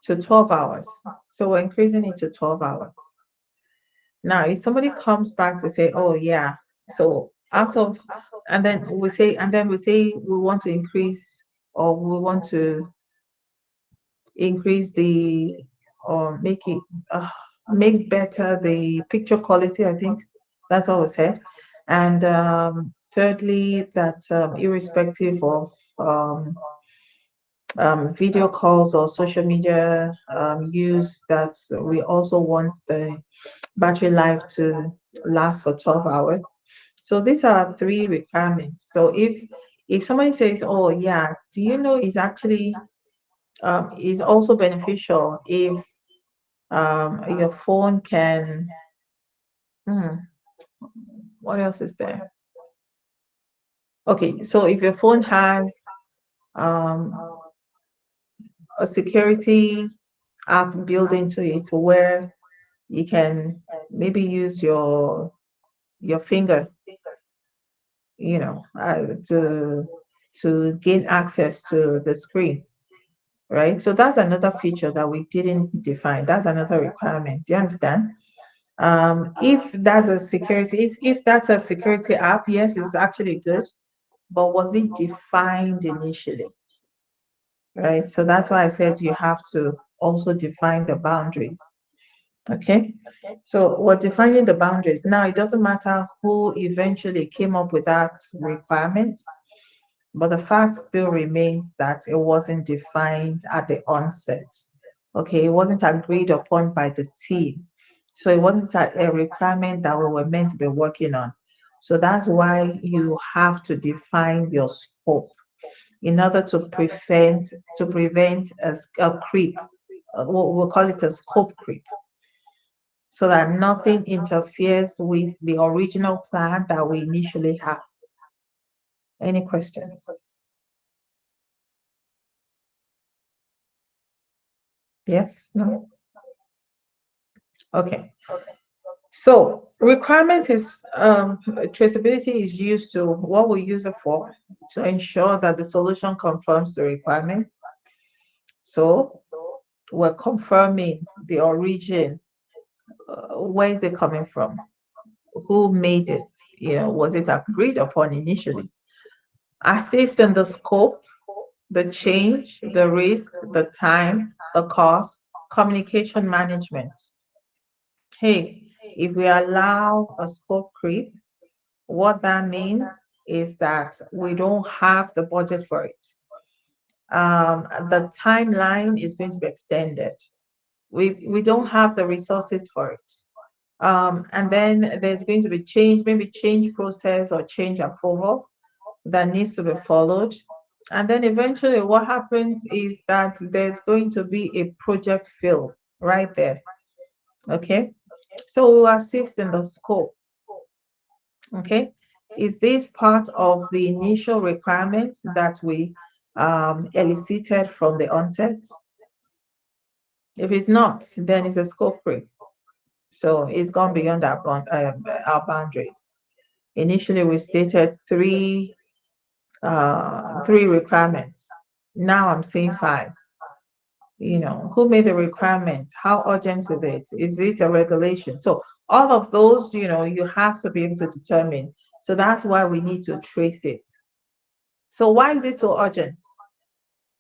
B: to 12 hours. So we're increasing it to 12 hours. Now, if somebody comes back to say, oh, yeah, so out of and then we say we want to increase, or we want to increase the, or uh, make better the picture quality. I think that's all we said. And thirdly, that irrespective of video calls or social media use, that we also want the battery life to last for 12 hours. So these are three requirements. So if somebody says, oh yeah, do you know, it's actually is also beneficial if your phone can, hmm, what else is there? Okay, so if your phone has um, a security app built into it where you can maybe use your finger, to gain access to the screen, right? So that's another feature that we didn't define. That's another requirement. Do you understand? If that's a security, if that's a security app, yes, it's actually good, but was it defined initially, right? So that's why I said you have to also define the boundaries. Okay, so we're defining the boundaries. Now, it doesn't matter who eventually came up with that requirement, but the fact still remains that it wasn't defined at the onset. Okay, it wasn't agreed upon by the team. So it wasn't a requirement that we were meant to be working on. So that's why you have to define your scope in order to prevent a creep. We'll call it a scope creep, so that nothing interferes with the original plan that we initially have. Any questions? Yes? No? Okay. So requirement is traceability is used to, what we use it for, to ensure that the solution confirms the requirements. So we're confirming the origin. Where is it coming from? Who made it? Was it agreed upon initially? Assist in the scope, the change, the risk, the time, the cost, communication management. Hey, if we allow a scope creep, what that means is that we don't have the budget for it. The timeline is going to be extended. We don't have the resources for it. And then there's going to be change, maybe change process or change approval that needs to be followed. And then eventually what happens is that there's going to be a project fill right there. Okay. So we will assist in the scope. Okay. Is this part of the initial requirements that we elicited from the onset? If it's not, then it's a scope creep. So it's gone beyond our boundaries. Initially, we stated three requirements. Now I'm saying five. Who made the requirement? How urgent is it? Is it a regulation? So all of those, you have to be able to determine. So that's why we need to trace it. So why is it so urgent?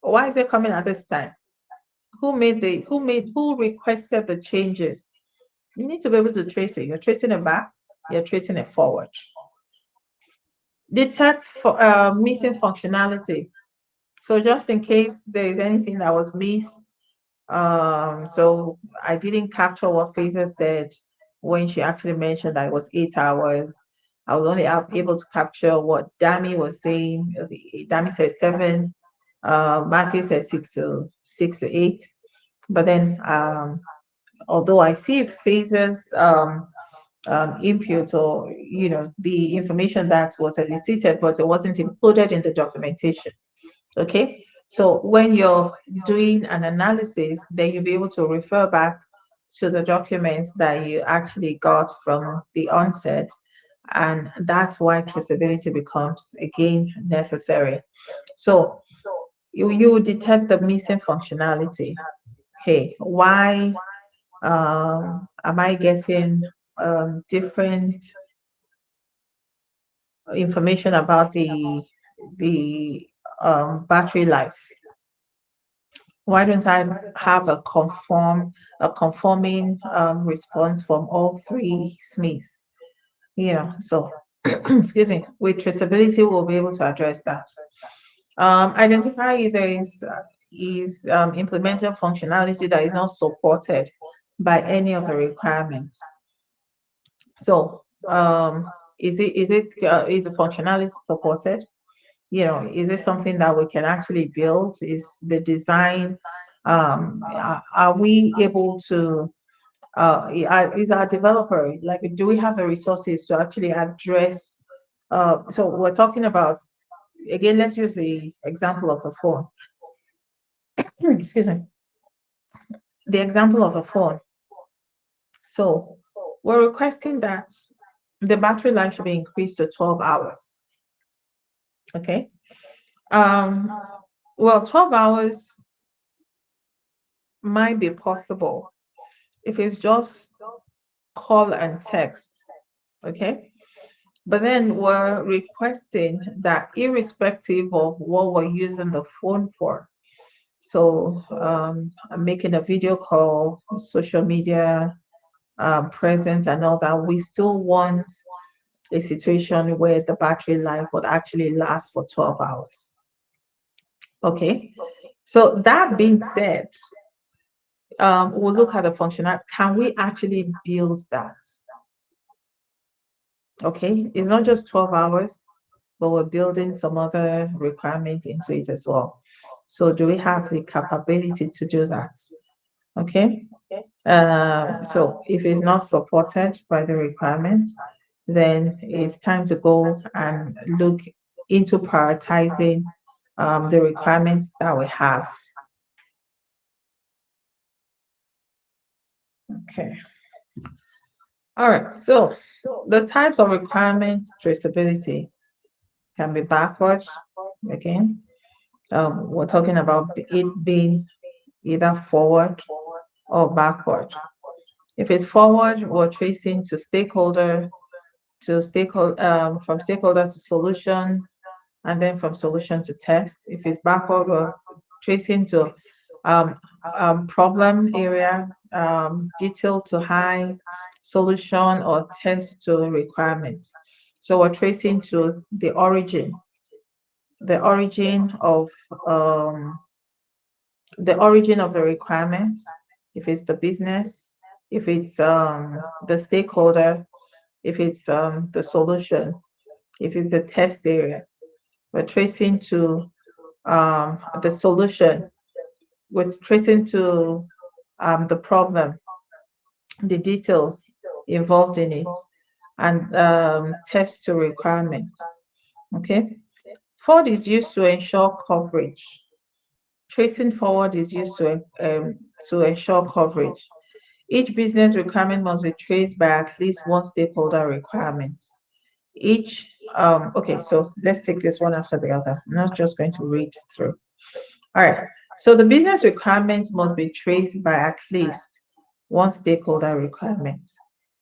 B: Why is it coming at this time? Who requested the changes? You need to be able to trace it. You're tracing it back, you're tracing it forward. Detect for missing functionality. So just in case there is anything that was missed, so I didn't capture what Fraser said when she actually mentioned that it was 8 hours. I was only able to capture what Dami was saying. Dami said 7. Matthew said 6 to 8. But then, although I see Fraser's input, or the information that was elicited, but it wasn't included in the documentation. Okay, so when you're doing an analysis, then you'll be able to refer back to the documents that you actually got from the onset, and that's why traceability becomes again necessary. So you detect the missing functionality. Hey, why am I getting different information about the battery life, why don't I have a conforming response from all three SMEs? So excuse me, with traceability, we'll be able to address that. Identify if there is implementing functionality that is not supported by any of the requirements. So is the functionality supported? Is it something that we can actually build? Is the design, are we able to, is our developer, like, do we have the resources to actually address, so we're talking about, again, let's use the example of the phone. Excuse me, the example of the phone. So we're requesting that the battery life should be increased to 12 hours. Okay. Um, well, 12 hours might be possible if it's just call and text, okay? But then we're requesting that irrespective of what we're using the phone for, so making a video call, social media presence and all that, we still want a situation where the battery life would actually last for 12 hours. Okay, so that being said, we'll look at the functionality. Can we actually build that? Okay, it's not just 12 hours, but we're building some other requirements into it as well. So do we have the capability to do that? Okay, so if it's not supported by the requirements, then it's time to go and look into prioritizing the requirements that we have. Okay. All right. So the types of requirements traceability can be backward. Again, we're talking about it being either forward or backward. If it's forward, we're tracing to stakeholder from stakeholder to solution, and then from solution to test. If it's backward, we're tracing to problem area, detail to high, solution or test to requirement. So we're tracing to the origin of um, the origin of the requirements, if it's the business, if it's the stakeholder, if it's the solution, if it's the test area. We're tracing to the solution, we're tracing to the problem, the details involved in it, and test to requirements. Okay. Forward is used to ensure coverage. Tracing forward is used to ensure coverage. Each business requirement must be traced by at least one stakeholder requirement. Okay, so let's take this one after the other. I'm not just going to read through. All right, so the business requirements must be traced by at least one stakeholder requirement.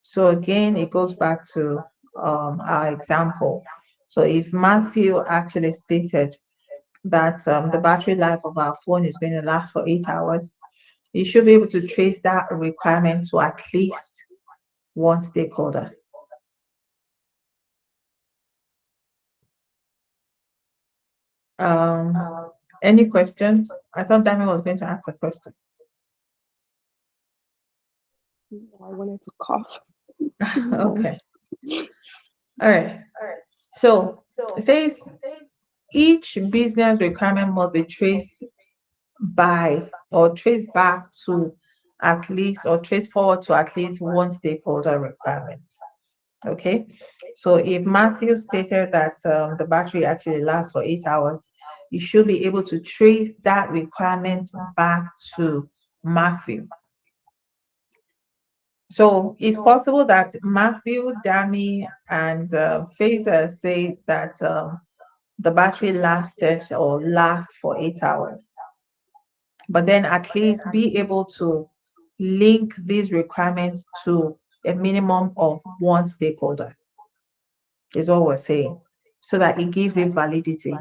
B: So again, it goes back to our example. So if Matthew actually stated that the battery life of our phone is going to last for 8 hours, you should be able to trace that requirement to at least one stakeholder. Any questions? I thought Dami was going to ask a question.
C: I wanted to cough.
B: Okay. All right. So it says each business requirement must be traced by or traced back to at least or traced forward to at least one stakeholder requirement. Okay. So if Matthew stated that the battery actually lasts for 8 hours, you should be able to trace that requirement back to Matthew. So it's possible that Matthew, Dami, and Fazer say that the battery lasted or lasts for 8 hours. But then at least be able to link these requirements to a minimum of one stakeholder, is what we're saying. so that it gives it validity.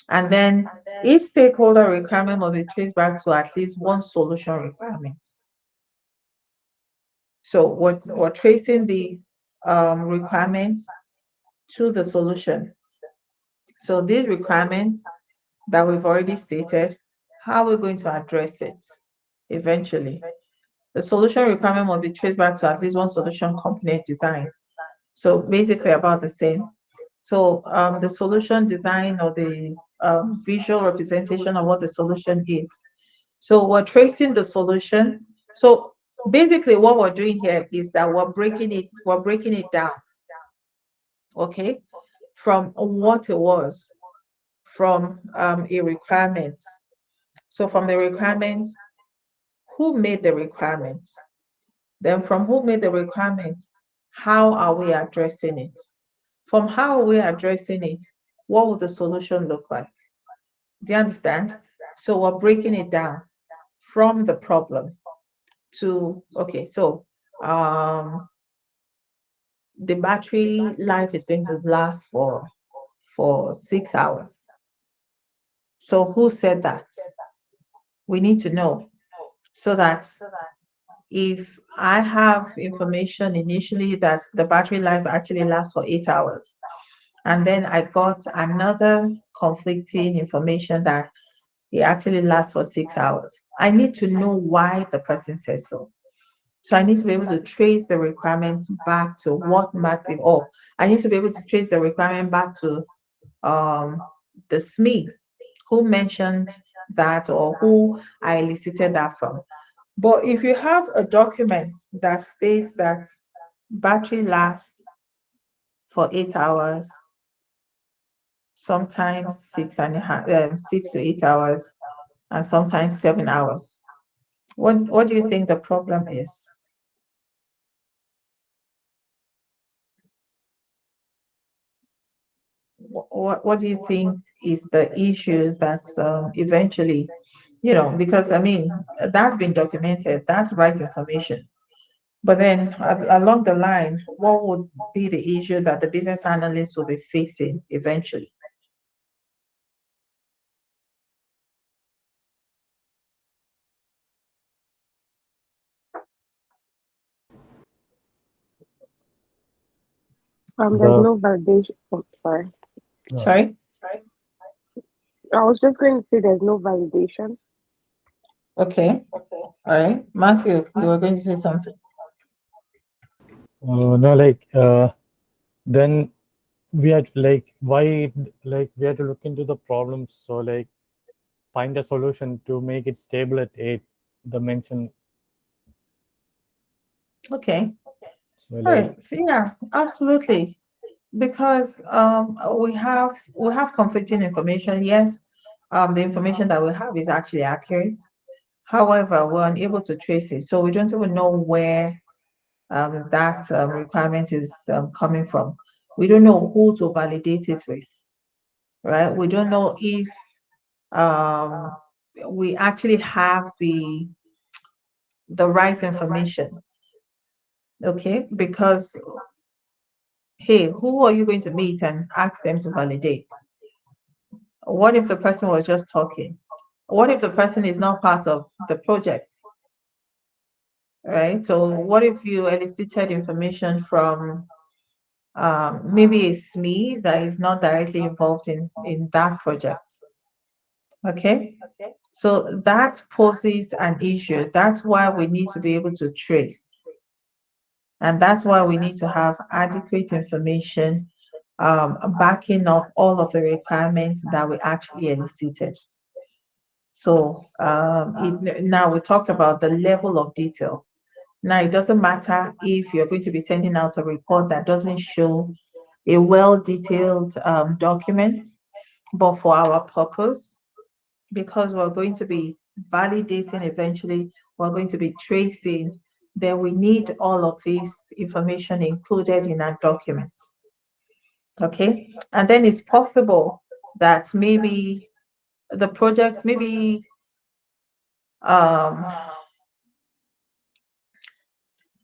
B: And then each stakeholder requirement must be traced back to at least one solution requirement. So we're tracing the requirements to the solution. So these requirements that we've already stated, how we're going to address it eventually. The solution requirement must be traced back to at least one solution component design. So basically about the same. So the solution design or the visual representation of what the solution is. So we're tracing the solution. So basically what we're doing here is that we're breaking it down, okay, from what it was, from a requirement. So from the requirements, who made the requirements? Then from who made the requirements, how are we addressing it? From how are we addressing it, what would the solution look like? Do you understand? So we're breaking it down from the problem to, okay, so the battery life is going to last for 6 hours. So who said that? We need to know so that if I have information initially that the battery life actually lasts for 8 hours, and then I got another conflicting information that it actually lasts for 6 hours, I need to know why the person says so. So I need to be able to trace the requirements back to what matter, or I need to be able to trace the requirement back to um, the SME who mentioned that or who I elicited that from. But if you have a document that states that battery lasts for 8 hours, sometimes 6.5, 6 to 8 hours, and sometimes 7 hours, what do you think the problem is? What do you think is the issue that's eventually, because I mean, that's been documented, that's right information. But then along the line, what would be the issue that the business analyst will be facing eventually?
C: There's
D: The
C: no validation. Oh, sorry.
B: Sorry?
C: I was just going to say there's no validation.
B: Okay. All right. Matthew, you were going to say something.
D: no, like then we had like why like we had to look into the problems. So like find a solution to make it stable at 8. The mention.
B: Okay.
D: So
B: All
D: like
B: right. So yeah, absolutely. Because we have conflicting information. Yes, the information that we have is actually accurate. However, we're unable to trace it, so we don't even know where that requirement is coming from. We don't know who to validate it with, right? We don't know if um, we actually have the right information, okay? Because hey, who are you going to meet and ask them to validate? What if the person was just talking? What if the person is not part of the project, right? So what if you elicited information from maybe a SME that is not directly involved in that project? Okay, so that poses an issue. That's why we need to be able to trace, and that's why we need to have adequate information backing up all of the requirements that we actually elicited. So now we talked about the level of detail. Now it doesn't matter if you're going to be sending out a report that doesn't show a well-detailed document, but for our purpose, because we're going to be validating eventually, we're going to be tracing, then we need all of this information included in our document. Okay, and then it's possible that maybe the projects maybe um,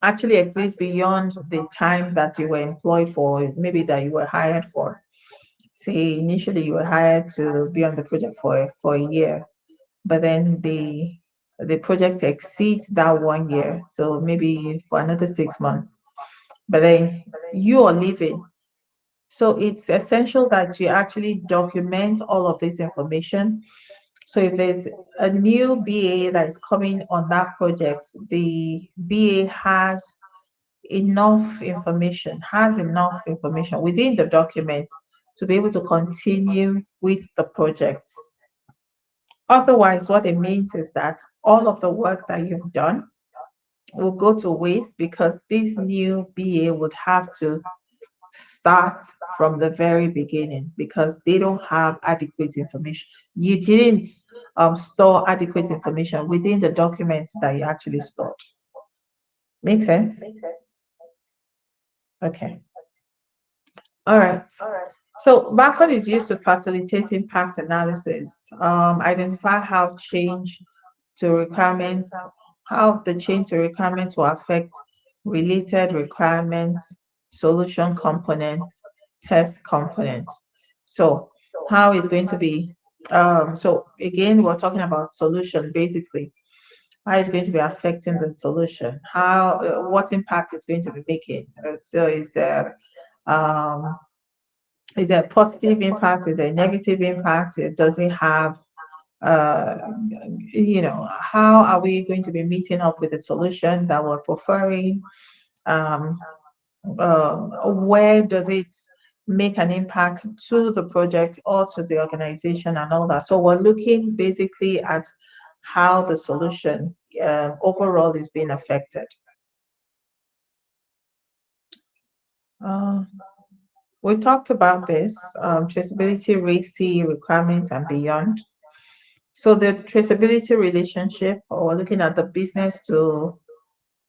B: actually exist beyond the time that you were employed for, maybe that you were hired for. say initially you were hired to be on the project for a year, but then the project exceeds that 1 year, so maybe for another 6 months, but then you are leaving. So it's essential that you actually document all of this information. So if there's a new BA that is coming on that project, the BA has enough information within the document to be able to continue with the project. Otherwise, what it means is that all of the work that you've done will go to waste because this new BA would have to start from the very beginning because they don't have adequate information. You didn't store adequate information within the documents that you actually stored. Make sense? Okay. All right. So backward is used to facilitate impact analysis, identify how the change to requirements will affect related requirements, solution components, test components. So how is going to be, so again, we're talking about solution basically. How is going to be affecting the solution? What impact it's going to be making? So um, is there a positive impact? Is there a negative impact? Does it have, uh, how are we going to be meeting up with the solution that we're preferring? Um, where does it make an impact to the project or to the organization and all that? So we're looking basically at how the solution overall is being affected. Uh, we talked about this traceability, RACI requirements, and beyond. So the traceability relationship, or we're looking at the business to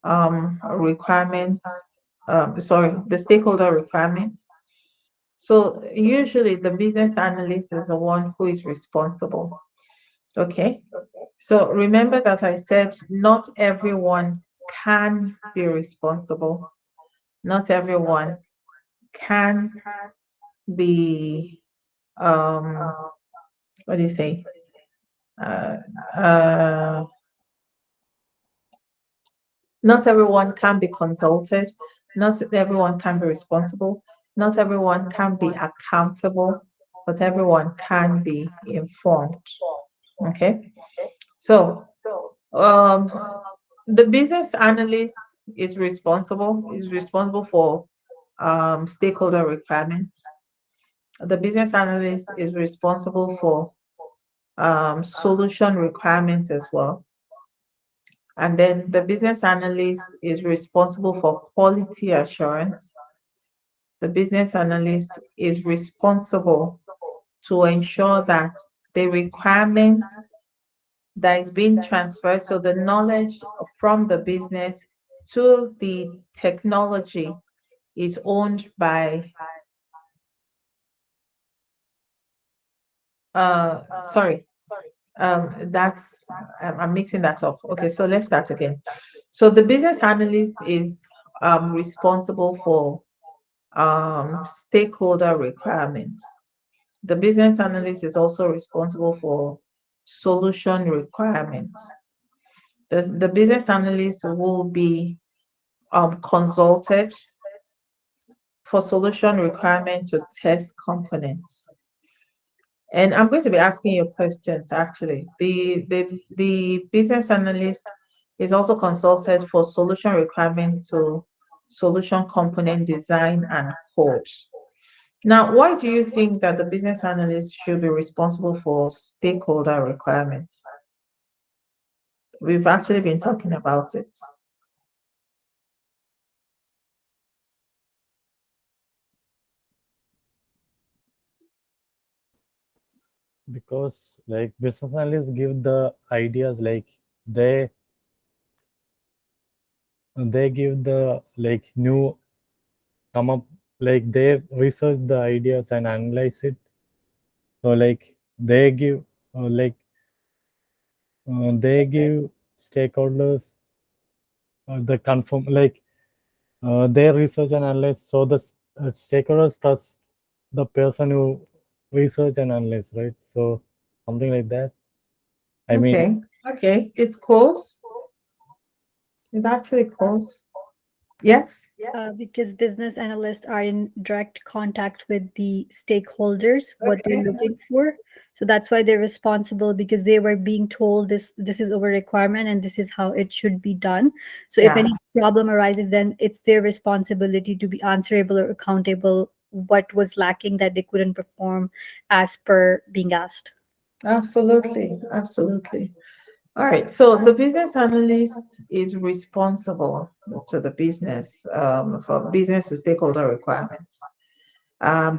B: requirements, the stakeholder requirements. So usually the business analyst is the one who is responsible. Okay. So remember that I said not everyone can be responsible. Not everyone can be, what do you say? Uh, uh, Not everyone can be consulted. Not everyone can be responsible. Not everyone can be accountable, but everyone can be informed. Okay. So um, the business analyst is responsible for stakeholder requirements. The business analyst is responsible for solution requirements as well. And then the business analyst is responsible for quality assurance. The business analyst is responsible to ensure that the requirements that is being transferred, so the knowledge from the business to the technology is owned by, sorry, that's, I'm mixing that up. Okay, so let's start again. So the business analyst is responsible for stakeholder requirements. The business analyst is also responsible for solution requirements. The business analyst will be consulted for solution requirement to test components. And I'm going to be asking you questions actually. The business analyst is also consulted for solution requirement to solution component design and code. Now, why do you think that the business analyst should be responsible for stakeholder requirements? We've actually been talking about it.
D: Because like business analysts give the ideas, like they they give the like new come up, like they research the ideas and analyze it. So like they give stakeholders the confirm, like they research and analyze, so the stakeholders trust the person who research and analyze, right? So something like that. I mean,
B: Okay. Okay. It's close. It's actually close. Yes.
E: Because business analysts are in direct contact with the stakeholders, what they're
B: Okay.
E: looking for. So that's why they're responsible, because they were being told this is our requirement and this is how it should be done. So if
B: Yeah.
E: any problem arises, then it's their responsibility to be answerable or accountable what was lacking that they couldn't perform as per being asked.
B: Absolutely. Absolutely. All right. So the business analyst is responsible to the business for business to stakeholder requirements.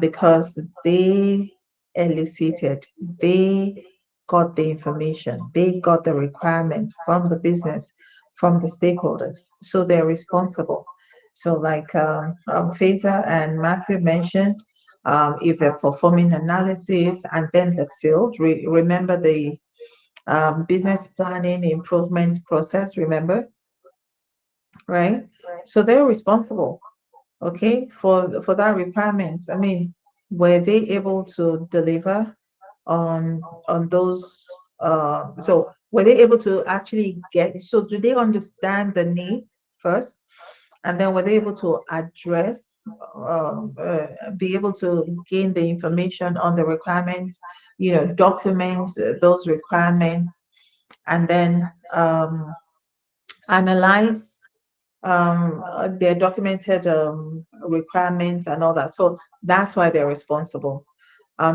B: Because they elicited, they got the information, they got the requirements from the business, from the stakeholders. So they're responsible. So, like Faisal and Matthew mentioned, if they're performing analysis and then the field, remember the business planning improvement process, remember, right? So they're responsible, okay, for that requirement. I mean, were they able to deliver on those so were they able to actually get, so do they understand the needs first, and then were they able to address be able to gain the information on the requirements, document those requirements, and then analyze their documented requirements and all that. So that's why they're responsible.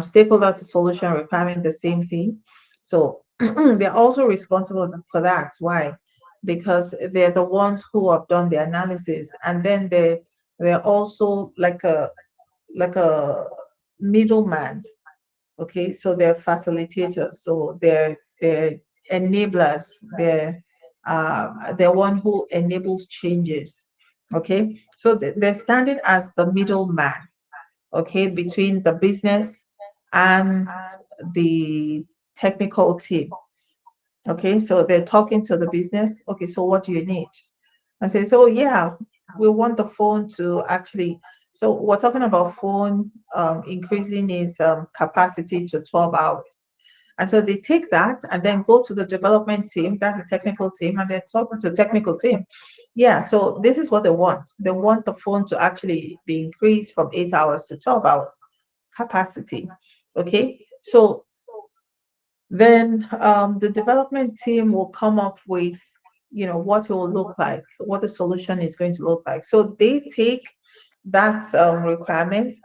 B: Stakeholder to solution requirement, the same thing. So they're also responsible for that. Why? Because they're the ones who have done the analysis, and then they're also like a middleman. Okay, so they're facilitators, so they're enablers, they're one who enables changes. Okay, so they're standing as the middleman, okay, between the business and the technical team. Okay, so they're talking to the business. Okay, so what do you need? And say, so yeah, we want the phone to actually. So we're talking about phone increasing its capacity to 12 hours. And so they take that and then go to the development team, that's the technical team, and they're talking to the technical team. Yeah, so this is what they want. They want the phone to actually be increased from 8 hours to 12 hours capacity. Okay, so then the development team will come up with what it will look like, what the solution is going to look like. So they take that requirement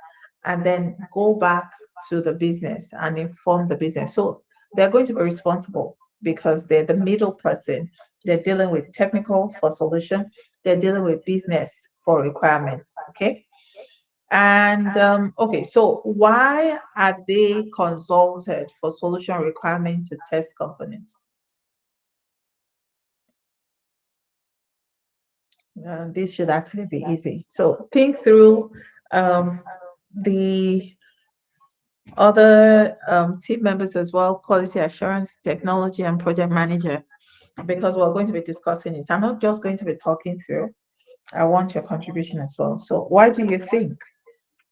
B: and then go back to the business and inform the business. So they're going to be responsible because they're the middle person. They're dealing with technical for solution, they're dealing with business for requirements. Okay, and okay, so why are they consulted for solution requirement to test components? This should actually be easy. So think through um, the other team members as well, quality assurance, technology, and project manager, because we're going to be discussing it. I'm not just going to be talking through. I want your contribution as well. So why do you think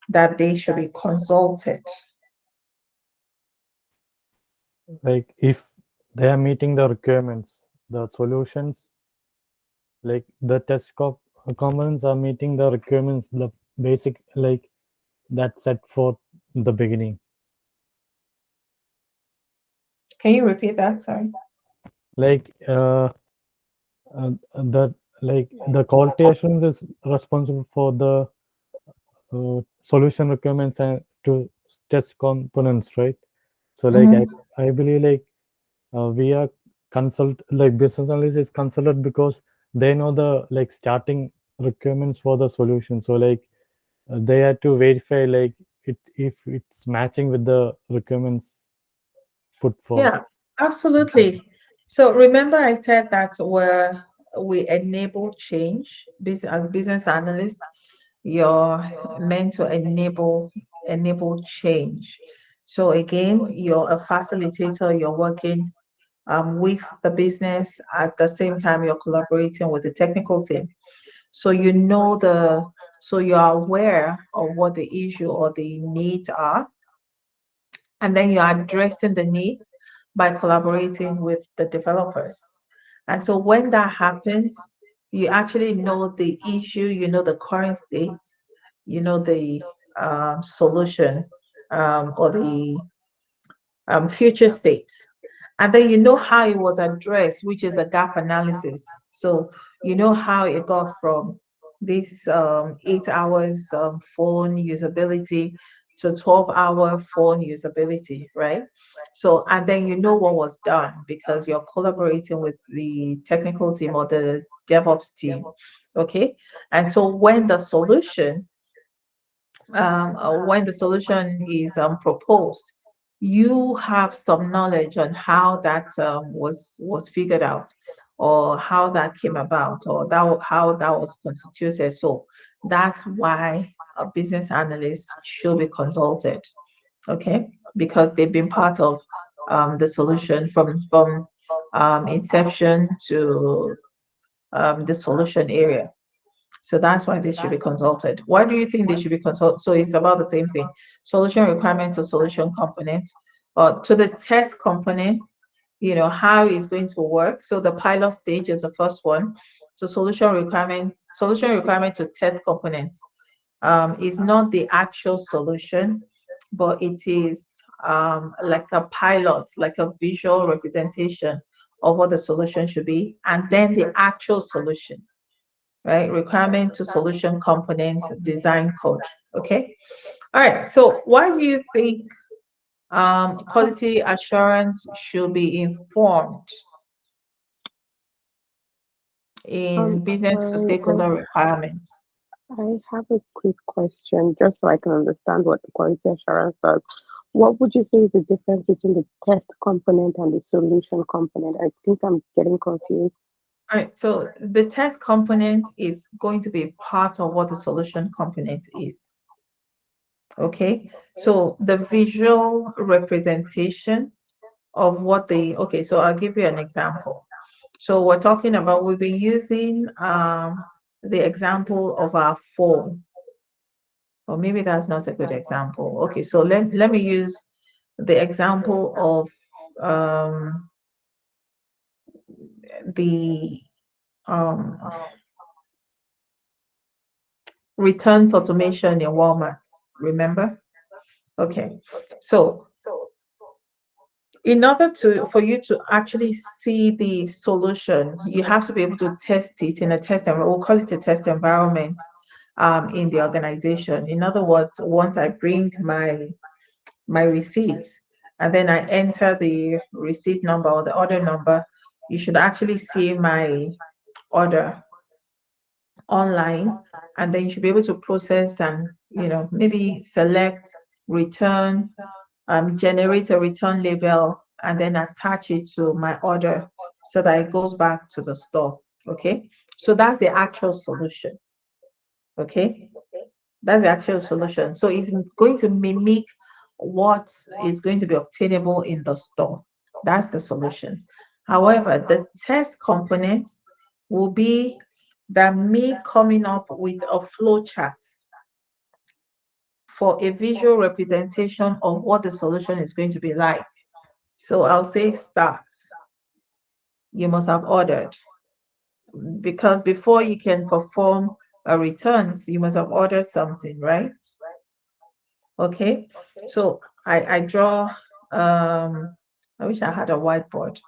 B: that they should be consulted?
D: like if they are meeting the requirements, the solutions, like the components are meeting the requirements, the basic like that set forth in the beginning.
B: Can you repeat that? Sorry.
D: Like that like the quality assurance is responsible for the solution requirements and to test components, right? So like
B: Mhm.
D: I believe like we are consult like business analyst is consulted because they know the like starting requirements for the solution. So like they had to verify like it if it's matching with the requirements put forth.
B: Yeah, absolutely. So remember I said that we enable change. As business analyst, you're meant to enable change. So again, you're a facilitator, you're working with the business at the same time you're collaborating with the technical team. So so you're aware of what the issue or the needs are, and then you're addressing the needs by collaborating with the developers. And so when that happens, you actually know the issue, you know the current state, you know the solution, or the future states. And then you know how it was addressed, which is the gap analysis. So you know how it got from this 8 hours phone usability to 12-hour phone usability, right? So, and then you know what was done because you're collaborating with the technical team or the DevOps team, okay? And so when the solution is proposed, you have some knowledge on how that was figured out, or how that came about, or how that was constituted. So that's why a business analyst should be consulted, okay? Because they've been part of the solution from inception to the solution area. So that's why they should be consulted. Why do you think they should be consulted? So it's about the same thing. Solution requirements or solution component, or to the test component, how it's going to work. So the pilot stage is the first one. So solution requirement to test component is not the actual solution, but it is like a pilot, like a visual representation of what the solution should be, and then the actual solution, right? Requirement to solution component design code. Okay. All right. So why do you think quality assurance should be informed in business to stakeholder requirements?
C: I have a quick question just so I can understand what the quality assurance does. What would you say is the difference between the test component and the solution component? I think I'm getting confused.
B: All right. So the test component is going to be part of what the solution component is. Okay. So the visual representation of okay, so I'll give you an example. So we're talking about, we've been using the example of our phone, or maybe that's not a good example. Okay, so let me use the example of the um, returns automation in Walmart. Remember? Okay, so in order for you to actually see the solution, you have to be able to test it in a test environment. We'll call it a test environment in the organization. In other words, once I bring my receipts and then I enter the receipt number or the order number, you should actually see my order online, and then you should be able to process and maybe select return, generate a return label, and then attach it to my order so that it goes back to the store. Okay, so that's the actual solution. Okay, that's the actual solution. So it's going to mimic what is going to be obtainable in the store. That's the solution. However, the test component will be that me coming up with a flow chart for a visual representation of what the solution is going to be like. So I'll say starts. You must have ordered, because before you can perform a returns, you must have ordered something, right? Okay, so I draw, I wish I had a whiteboard.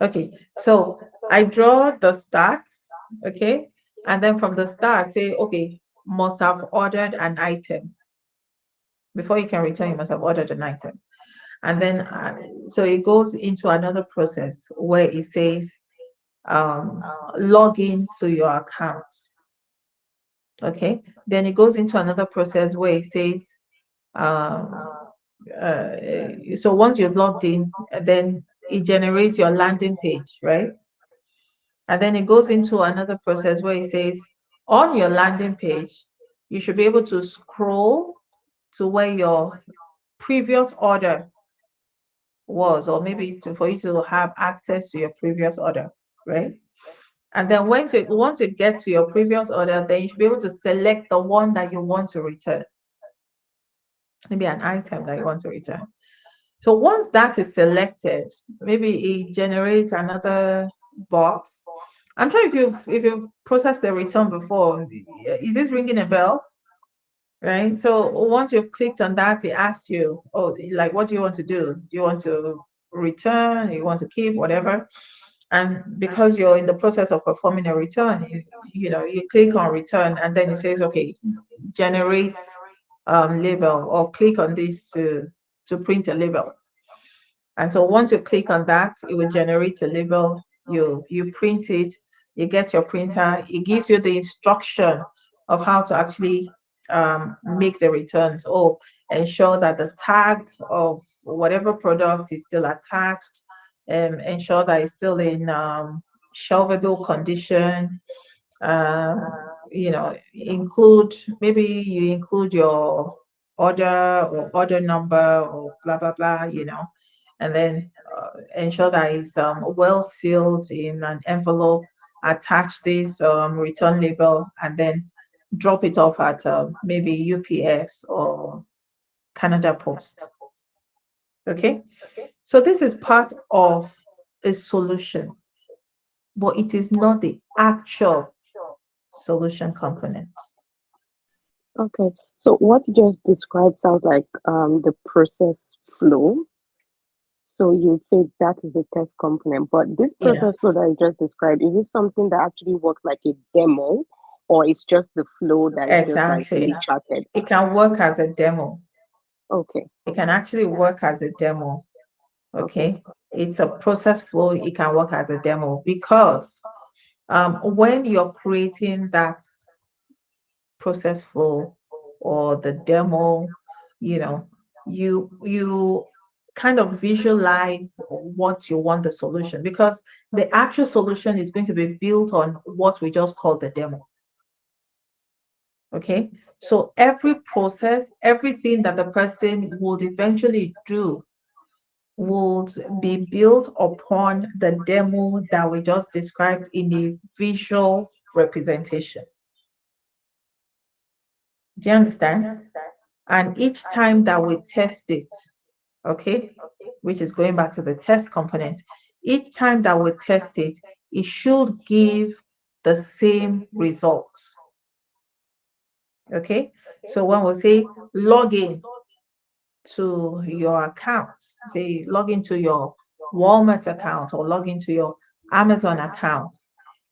B: Okay, so I draw the starts, okay, and then from the start say, okay, must have ordered an item. Before you can return, you must have ordered an item. And then, so it goes into another process where it says, log in to your account. Okay, then it goes into another process where it says, so once you've logged in, then it generates your landing page, right? And then it goes into another process where it says, on your landing page, you should be able to scroll to where your previous order was, or maybe for you to have access to your previous order, right? And then once you get to your previous order, then you should be able to select the one that you want to return, maybe an item that you want to return. So once that is selected, maybe it generates another box. I'm sure if you've processed the return before, is this ringing a bell? Right. So once you've clicked on that, it asks you, oh, like, what do you want to do? Do you want to return? You want to keep whatever? And because you're in the process of performing a return, you click on return, and then it says, okay, generate label, or click on this to print a label. And so once you click on that, it will generate a label. You print it, you get your printer, it gives you the instruction of how to actually make the returns. Oh, ensure that the tag of whatever product is still attached, ensure that it's still in shelvable condition. uh, maybe you include your order or order number or blah blah blah, and then ensure that it's well sealed in an envelope. Attach this return label, and then drop it off at maybe UPS or Canada Post. Okay, so this is part of a solution, but it is not the actual solution component.
C: Okay. So what you just described sounds like the process flow. So you'd say that is the test component. But this process flow
B: Yes,
C: that you just described, is it something that actually works like a demo, or it's just the flow that is just like really
B: exactly.
C: charted?
B: It can work as a demo.
C: Okay.
B: It can actually work as a demo.
C: Okay.
B: Okay. It's a process flow. It can work as a demo because when you're creating that process flow or the demo, you know, you kind of visualize what you want the solution, because the actual solution is going to be built on what we just called the demo. Okay. So every process, everything that the person would eventually do would be built upon the demo that we just described in a visual representation. Do you understand? And each time that we test it, okay, which is going back to the test component, each time that we test it, it should give the same results. Okay. So when we say login to your account, say log into your Walmart account or log into your Amazon account,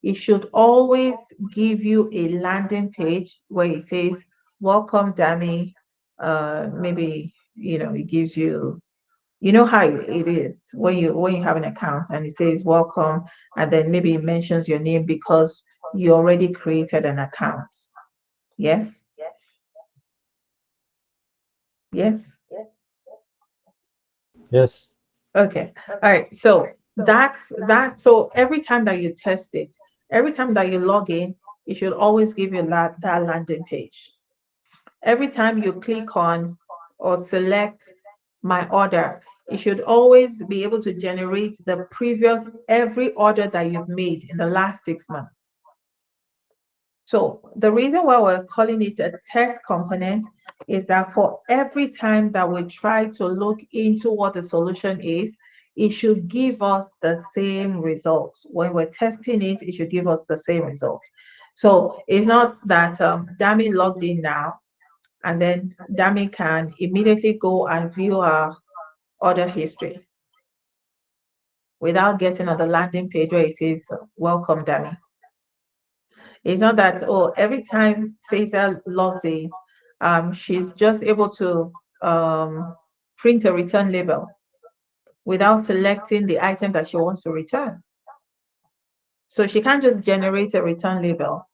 B: it should always give you a landing page where it says, welcome, Dami. Maybe, it gives you, how it is when you have an account and it says welcome, and then maybe it mentions your name because you already created an account. Yes, yes.
D: Yes.
B: Okay. All right. So that's that. So every time that you test it, every time that you log in, it should always give you that landing page. Every time you click on or select my order, it should always be able to generate the previous every order that you've made in the last 6 months. So the reason why we're calling it a test component is that for every time that we try to look into what the solution is, it should give us the same results. When we're testing it, it should give us the same results. So it's not that Dami logged in now, and then Dami can immediately go and view our order history without getting on the landing page where it says, welcome, Dami. It's not that, oh, every time Faisal logs in, she's just able to print a return label without selecting the item that she wants to return. So she can't just generate a return label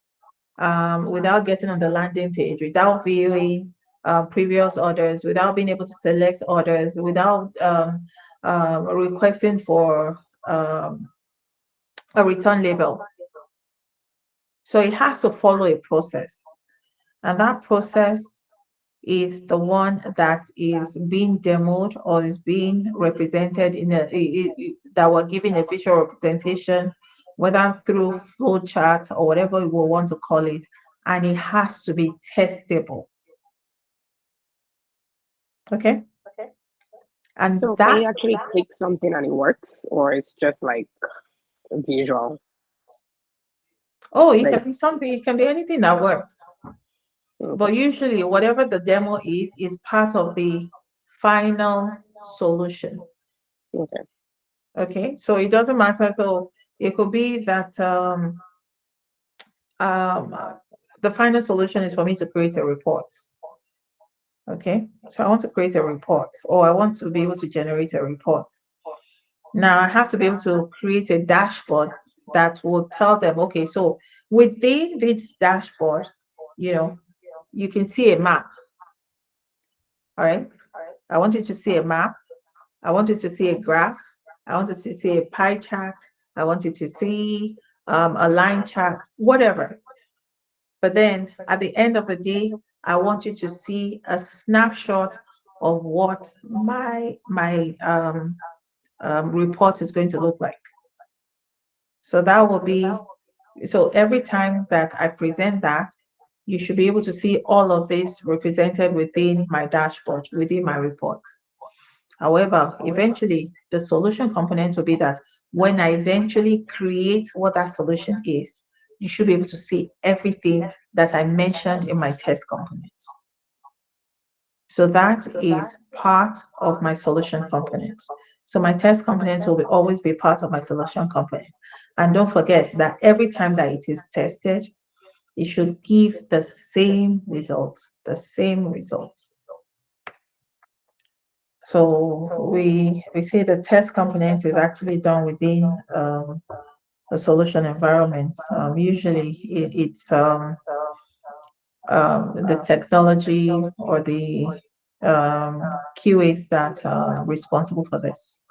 B: without getting on the landing page, without viewing previous orders, without being able to select orders, without requesting for a return label. So it has to follow a process. And that process is the one that is being demoed or is being represented that we're giving a visual representation, whether through flow charts or whatever we want to call it, and it has to be testable. Okay. And
C: So can
B: that,
C: you actually click something and it works, or it's just like visual?
B: oh, it
C: Like,
B: can be something, it can be anything that works.
C: okay,
B: But usually, whatever the demo is part of the final solution.
C: okay,
B: Okay, so it doesn't matter. So it could be that um, uh, the final solution is for me to create a report. Okay, so I want to create a report, or I want to be able to generate a report. Now I have to be able to create a dashboard that will tell them, okay, so within this dashboard, you know, you can see a map. All right, I want you to see a map. I want you to see a graph. I want you to see a pie chart. I want you to see a line chart, whatever. But then at the end of the day, I want you to see a snapshot of what my report is going to look like. So that will be, so every time that I present that, you should be able to see all of this represented within my dashboard, within my reports. However, eventually the solution component will be that when I eventually create what that solution is, you should be able to see everything that I mentioned in my test component. So that is part of my solution component. So my test component will always be part of my solution component. And don't forget that every time that it is tested, it should give the same results, the same results. So we say the test component is actually done within the solution environment. Usually it's the technology or the QAs that are responsible for this.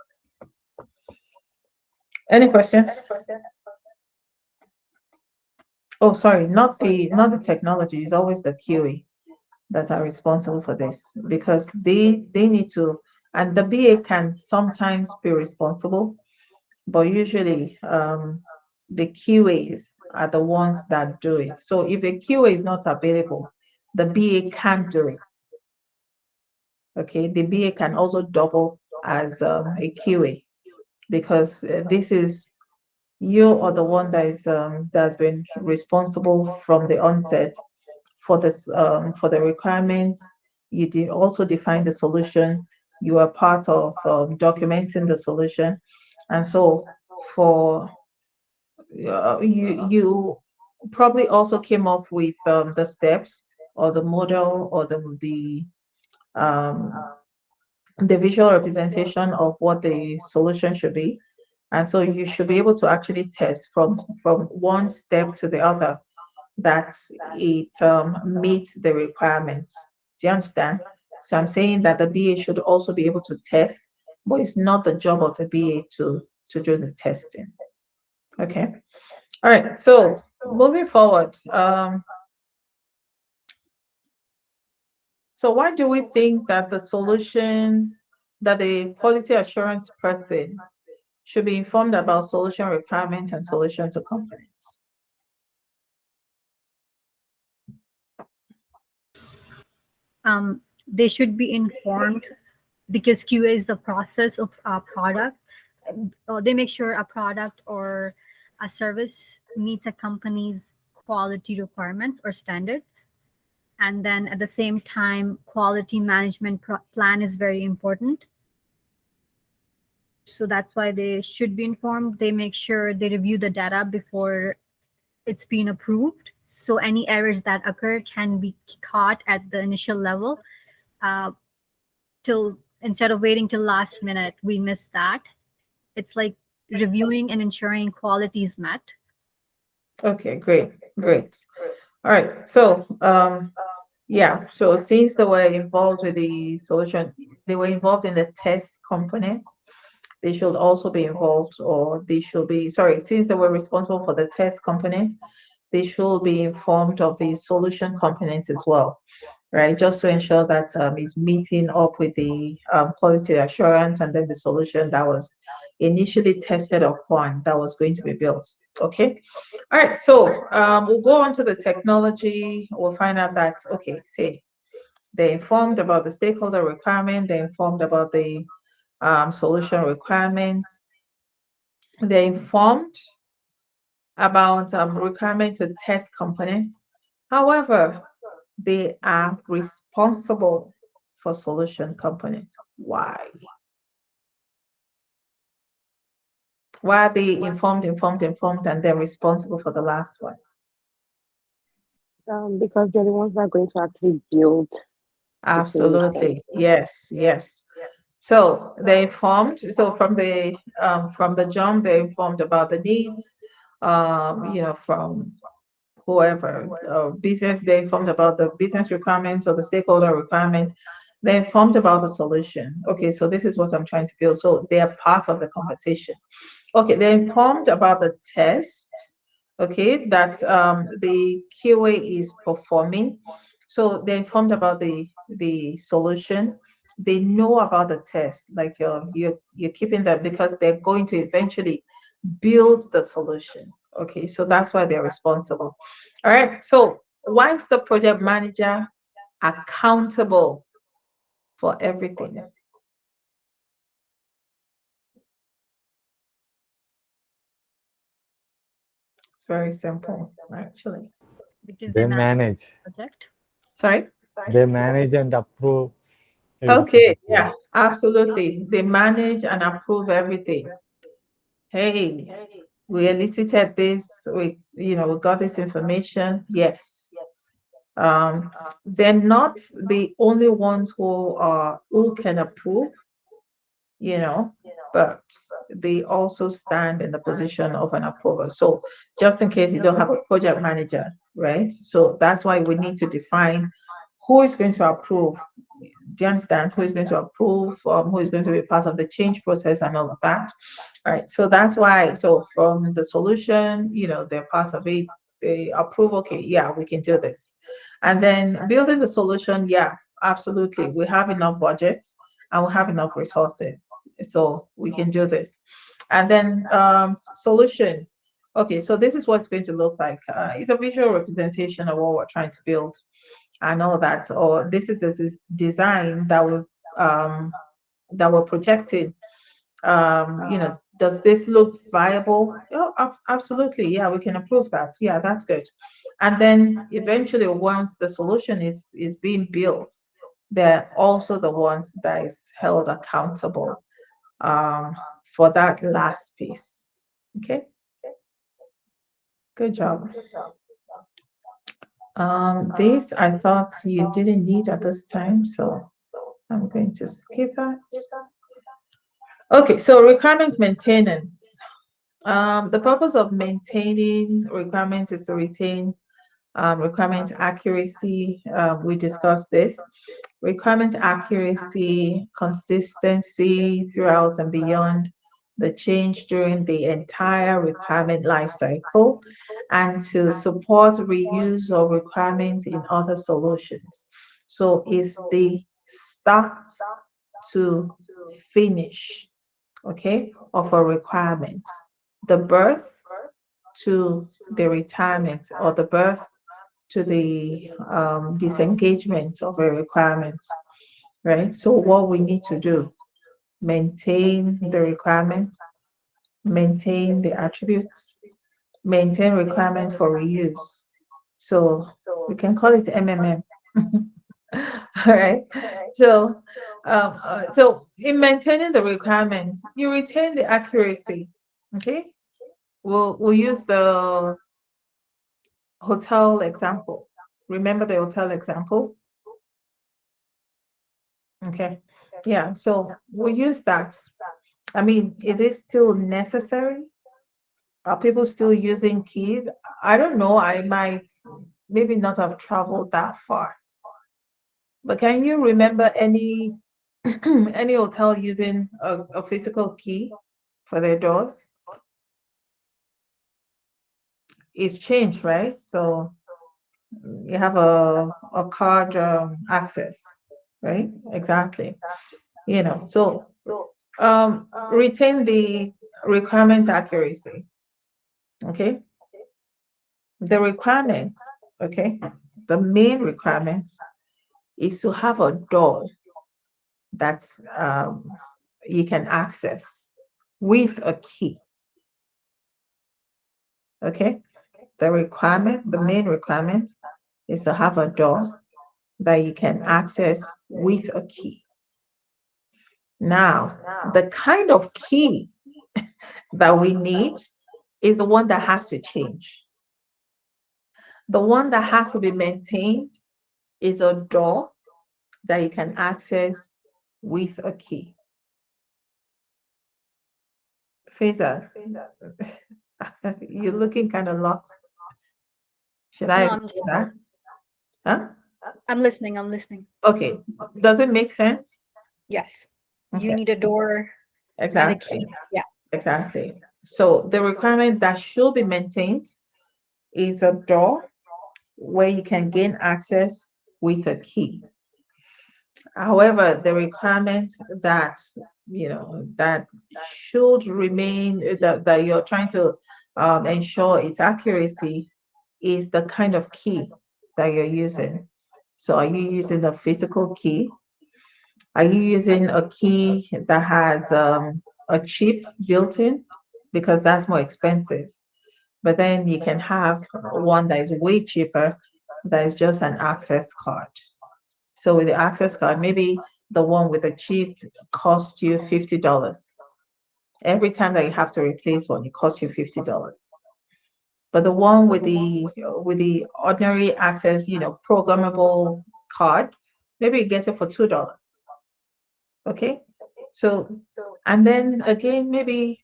B: Any questions? Oh, sorry, not the technology. It's always the QA that are responsible for this because they need to, and the BA can sometimes be responsible, but usually the QAs are the ones that do it. So if a QA is not available, the BA can't do it. Okay, the BA can also double as a QA because this is you are the one that is that's been responsible from the onset for this for the requirements. You did also define the solution. You are part of documenting the solution, and so for you probably also came up with the steps or the model or um, the visual representation of what the solution should be. And so you should be able to actually test from one step to the other that it meets the requirements. Do you understand? So I'm saying that the BA should also be able to test, but it's not the job of the BA to do the testing. Okay. All right. So moving forward, so why do we think that the quality assurance person should be informed about solution requirements and solution to components?
E: They should be informed because QA is the process of a product. They make sure a product or a service meets a company's quality requirements or standards. And then at the same time, quality management plan is very important. So that's why they should be informed. They make sure they review the data before it's been approved. So any errors that occur can be caught at the initial level. Uh, till instead of waiting till last minute, we miss that. It's like reviewing and ensuring quality is met.
B: Okay, great, great. All right. So yeah, so since they were involved with the solution, they were involved in the test component, they should also be involved, or they should be, sorry, since they were responsible for the test component, they should be informed of the solution component as well, right? Just to ensure that it's meeting up with the quality assurance and then the solution that was initially tested upon that was going to be built. Okay. All right. So we'll go on to the technology. We'll find out that, okay, say they're informed about the stakeholder requirement, they're informed about the solution requirements. They're informed about requirement to test components. However, they are responsible for solution components. Why? Why are they informed, and they're responsible for the last one?
C: Because they're the ones that are going to actually build the solution.
B: Absolutely. Yes, yes. So they informed. So from the jump, they informed about the needs. From whoever business, they informed about the business requirements or the stakeholder requirement. They informed about the solution. Okay, so this is what I'm trying to build. So they are part of the conversation. Okay, they're informed about the test, okay, that the QA is performing. So they're informed about the solution. They know about the test, like you're keeping that because they're going to eventually build the solution. Okay, so that's why they're responsible. All right, so why is the project manager accountable for everything? It's very simple, actually.
E: because they
D: They
E: manage
D: manage.
E: the project.
B: Sorry?
D: They manage and approve everything.
B: Okay, yeah, absolutely. They manage and approve everything. Hey, we elicited this, we got this information. Yes. They're not the only ones who can approve, you know, but they also stand in the position of an approver. So just in case you don't have a project manager, right? So that's why we need to define who is going to approve. Do you understand? Who is going to approve? Who is going to be part of the change process and all of that? All right. So that's why. So from the solution, they're part of it. They approve. Okay, yeah, we can do this. And then building the solution, yeah, absolutely. We have enough budget and we have enough resources, so we can do this. And then solution. Okay, so this is what it's going to look like. It's a visual representation of what we're trying to build and all that. Or this is this design um, that we're projecting. Does this look viable? Oh, absolutely. Yeah, we can approve that. Yeah, that's good. And then eventually, once the solution is being built, they're also the ones that is held accountable um, for that last piece. Okay, good job. This I thought you didn't need at this time, so I'm going to skip that. Okay, so requirement maintenance. The purpose of maintaining requirements is to retain requirement accuracy. We discussed this. Requirement accuracy, consistency throughout and beyond the change during the entire requirement lifecycle, and to support reuse of requirements in other solutions. So it's the start to finish, okay, of a requirement. The birth to the retirement, or the birth to the disengagement of a requirement, right? So what we need to do, maintain the requirements, maintain the attributes, maintain requirements for reuse. So we can call it MMM. All right. So, so in maintaining the requirements, you retain the accuracy. Okay. We'll use the hotel example. Remember the hotel example? Okay. Yeah. So we use that. I mean, is it still necessary? Are people still using keys? I don't know. I might maybe not have traveled that far. But can you remember any any hotel using a physical key for their doors? It's changed, right? So you have a card access, right? Exactly. So retain the requirement accuracy. Okay. The requirements, okay, the main requirements is to have a door that's you can access with a key. Okay, the main requirement is to have a door that you can access with a key. Now, the kind of key that we need is the one that has to change. The one that has to be maintained is a door that you can access with a key. Faisal, you're looking kind of lost. Should I
A: No,
B: explain that? Huh?
A: I'm listening. I'm listening.
B: Okay. Does it make sense?
A: Yes. You
B: Okay.
A: need a door and a
B: Exactly.
A: key. Yeah.
B: Exactly. So the requirement that should be maintained is a door where you can gain access with a key. However, the requirement that that should remain that you're trying to ensure its accuracy is the kind of key that you're using. So are you using a physical key? Are you using a key that has a chip built in? Because that's more expensive. But then you can have one that is way cheaper, that is just an access card. So with the access card, maybe the one with the chip costs you $50. Every time that you have to replace one, it costs you $50. But the one with the ordinary access, programmable card, maybe you get it for $2. Okay. So, and then again, maybe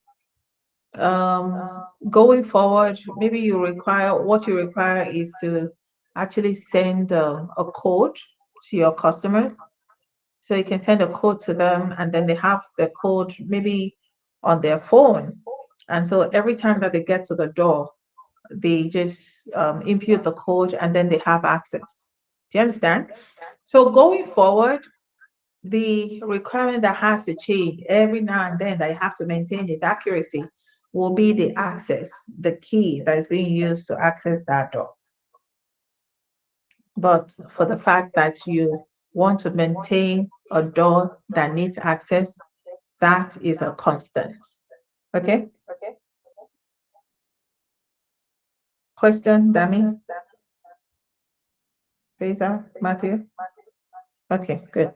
B: going forward, maybe what you require is to actually send a code to your customers. So you can send a code to them, and then they have the code maybe on their phone. And so every time that they get to the door, they just input the code and then they have access. Do you understand? So going forward, the requirement that has to change every now and then that you have to maintain its accuracy will be the access, the key that is being used to access that door. But for the fact that you want to maintain a door that needs access, that is a constant. Okay? Question, Dami, Lisa, Matthew? Okay, good.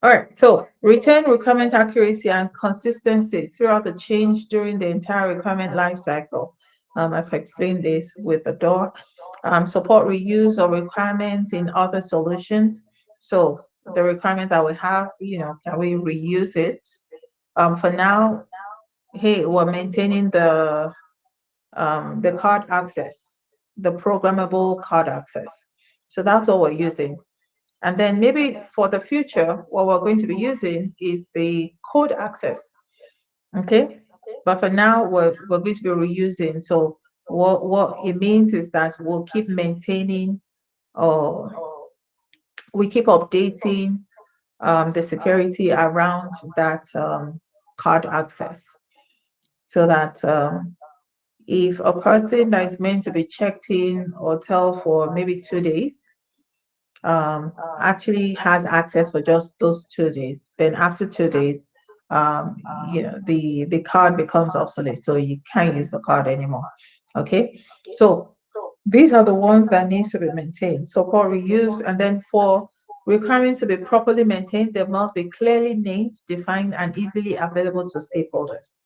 B: All right, so return requirement accuracy and consistency throughout the change during the entire requirement life cycle. I've explained this with the door. Support reuse of requirements in other solutions. So the requirement that we have, can we reuse it? For now, hey, we're maintaining the card access, the programmable card access. So that's what we're using. And then maybe for the future, what we're going to be using is the code access. Okay. But for now, we're going to be reusing. So what it means is that we'll keep maintaining or we keep updating the security around that card access so that if a person that is meant to be checked in hotel for maybe 2 days actually has access for just those 2 days. Then after 2 days, the card becomes obsolete, so you can't use the card anymore. Okay, so these are the ones that needs to be maintained. So for reuse, and then for requirements to be properly maintained, they must be clearly named, defined, and easily available to stakeholders.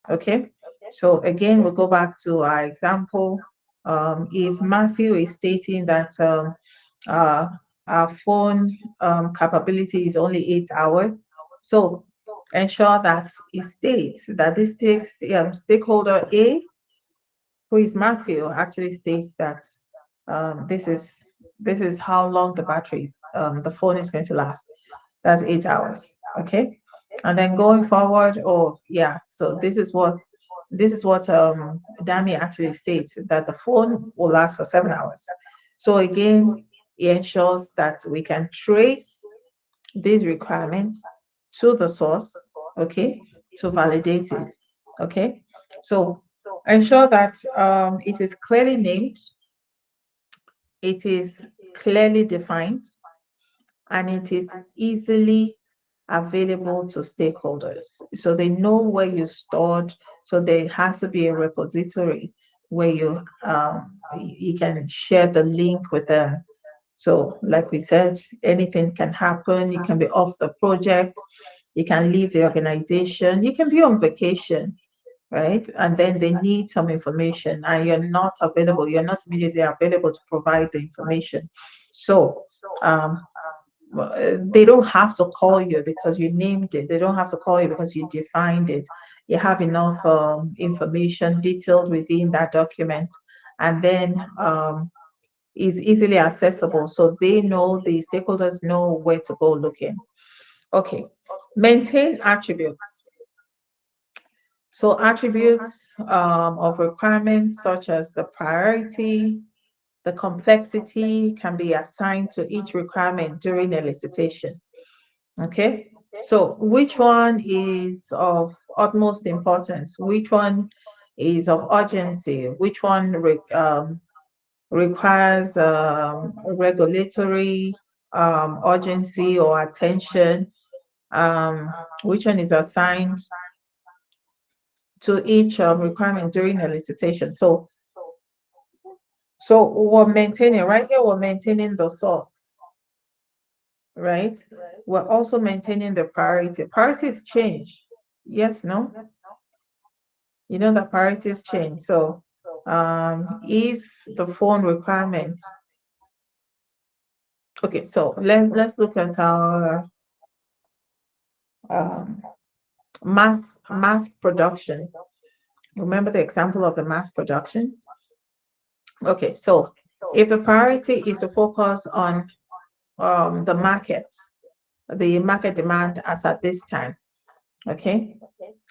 B: Okay, so again, we'll go back to our example. If Matthew is stating that uh, our phone capability is only 8 hours. So ensure that it states that this takes stakeholder A, who is Matthew, actually states that this is how long the battery the phone is going to last. That's 8 hours. Okay. And then going forward, oh yeah, so this is what Dami actually states that the phone will last for 7 hours. So again, it ensures that we can trace these requirements to the source, okay, to validate it, okay. So ensure that it is clearly named, it is clearly defined, and it is easily available to stakeholders. So they know where you stored. So there has to be a repository where you can share the link with them. So, like we said, anything can happen. You can be off the project, you can leave the organization, you can be on vacation, right? And then they need some information and you're not immediately available to provide the information. So, um, they don't have to call you because you named it. They don't have to call you because you defined it. You have enough information detailed within that document, and then is easily accessible. So they know, the stakeholders know where to go looking. Okay, maintain attributes. So attributes of requirements such as the priority, the complexity can be assigned to each requirement during elicitation. Okay, so which one is of utmost importance? Which one is of urgency? Which one requires regulatory urgency or attention? Which one is assigned to each requirement during elicitation? So we're maintaining, right here, we're maintaining the source, right? We're also maintaining the priority. Priorities change. Yes, no? You know that priorities change. So if the phone requirements, okay, so let's look at our um, mass production. Remember the example of the mass production? Okay, so if the priority is to focus on the market demand as at this time, okay,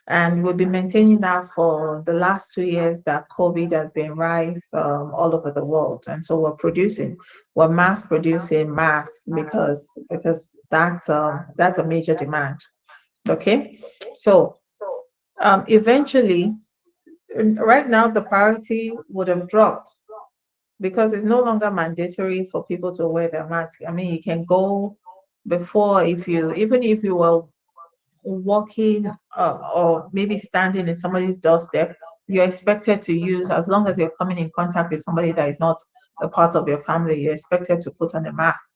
B: and we'll be maintaining that for the last 2 years that COVID has been rife all over the world, and so we're mass producing mass because that's a major demand. Okay, so eventually, right now the priority would have dropped because it's no longer mandatory for people to wear their mask. I mean, you can go before, if you even if you were walking or maybe standing in somebody's doorstep, you're expected to use, as long as you're coming in contact with somebody that is not a part of your family, you're expected to put on a mask.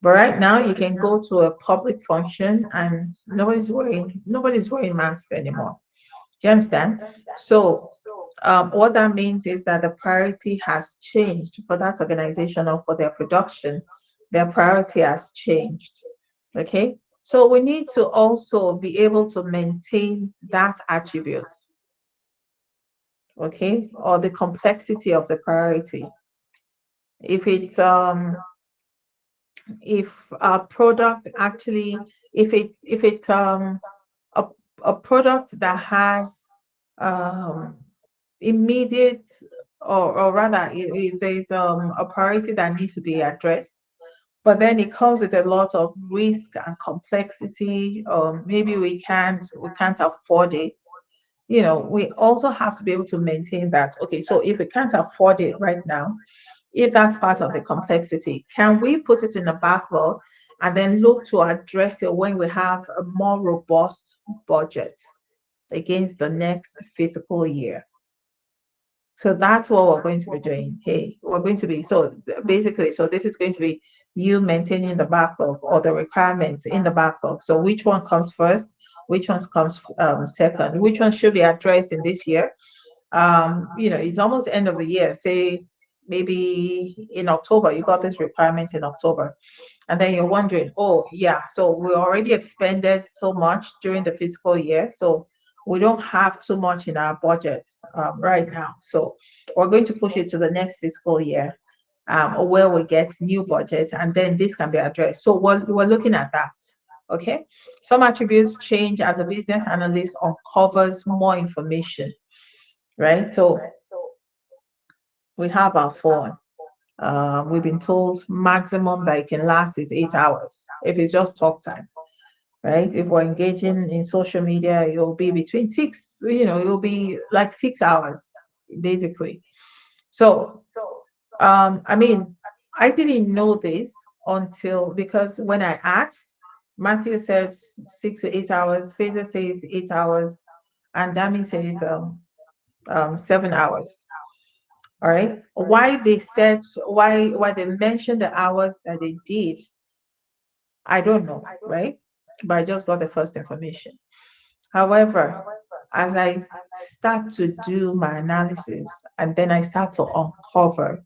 B: But right now, you can go to a public function and nobody's wearing masks anymore. Do you understand? So what that means is that the priority has changed for that organization or for their production. Their priority has changed. Okay. So we need to also be able to maintain that attribute, okay, or the complexity of the priority. If it's if a product actually, if it's a, a product that has um immediate, or rather, if there's a priority that needs to be addressed, but then it comes with a lot of risk and complexity, or maybe we can't afford it. We also have to be able to maintain that. Okay, so if we can't afford it right now, if that's part of the complexity, can we put it in the backlog and then look to address it when we have a more robust budget against the next fiscal year? So that's what we're going to be doing. Hey, we're going to be, so basically, so this is going to be you maintaining the backlog or the requirements in the backlog. So which one comes first? Which one comes second? Which one should be addressed in this year? It's almost end of the year. Say maybe in October, you got this requirement in October. And then you're wondering, oh yeah, so we already expended so much during the fiscal year. So we don't have too much in our budgets right now. So we're going to push it to the next fiscal year, where we get new budget, and then this can be addressed. So we're looking at that. Okay. Some attributes change as a business analyst uncovers more information, right? So we have our phone. We've been told maximum that it can last is 8 hours if it's just talk time, right? If we're engaging in social media, it'll be between it'll be like 6 hours basically. So, I mean, I didn't know this until, because when I asked, Matthew says 6 to 8 hours. Fraser says 8 hours, and Dami says 7 hours. All right. Why they mentioned the hours that they did, I don't know, right? But I just got the first information. However, as I start to do my analysis and then I start to uncover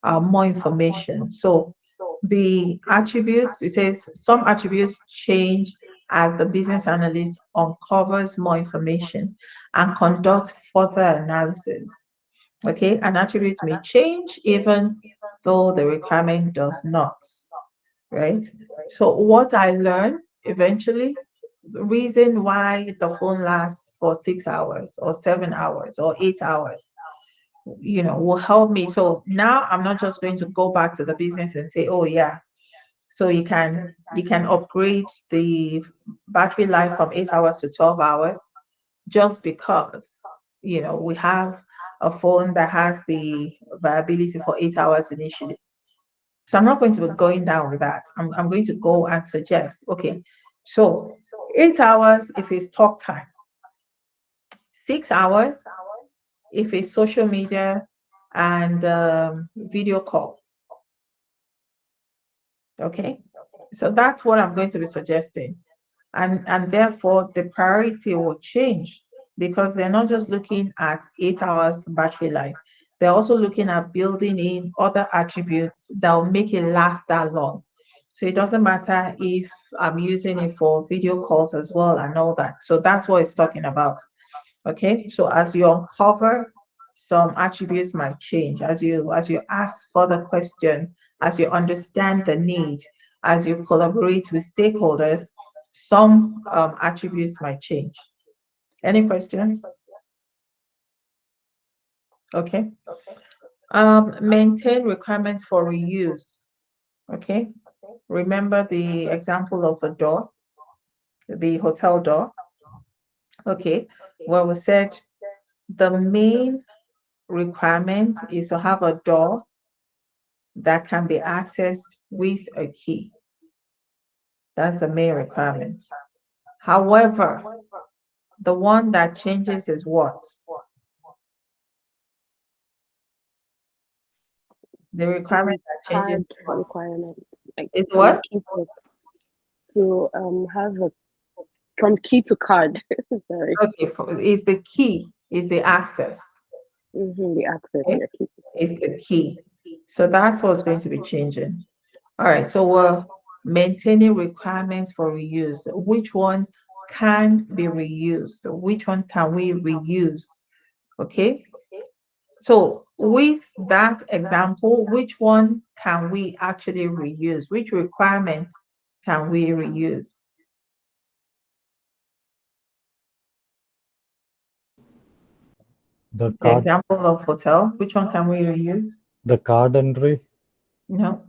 B: more information. So the attributes, it says some attributes change as the business analyst uncovers more information and conduct further analysis. Okay, an attribute may change even though the requirement does not, right? So what I learned eventually, the reason why the phone lasts for 6 hours or 7 hours or 8 hours, will help me. So now I'm not just going to go back to the business and say, oh yeah, so you can upgrade the battery life from 8 hours to 12 hours just because we have a phone that has the viability for 8 hours initially. So I'm not going to be going down with that. I'm going to go and suggest, okay, so 8 hours if it's talk time, 6 hours if it's social media and video call. Okay, so that's what I'm going to be suggesting. And therefore the priority will change because they're not just looking at 8 hours battery life. They're also looking at building in other attributes that will make it last that long. So it doesn't matter if I'm using it for video calls as well and all that. So that's what it's talking about. Okay, so as you uncover, some attributes might change as you ask further question, as you understand the need, as you collaborate with stakeholders, some attributes might change. Any questions? Okay. Maintain requirements for reuse. Okay. Remember the example of the door, the hotel door. Okay. Well, we said the main requirement is to have a door that can be accessed with a key. That's the main requirement. However, the one that changes is what? The requirement that changes
C: Card requirement, like
B: is
C: from
B: what?
C: key to have a from key to card. Sorry.
B: Okay, is the key, is the access.
C: The access,
B: Okay,
C: yeah, key to
B: is the key. So that's what's going to be changing. All right, so we're maintaining requirements for reuse. Which one can be reused? Which one can we reuse? Okay, so with that example, which one can we actually reuse? Which requirement can we reuse?
D: The
B: The
D: card,
B: example of hotel, which one can we reuse?
D: the card entry,
B: No.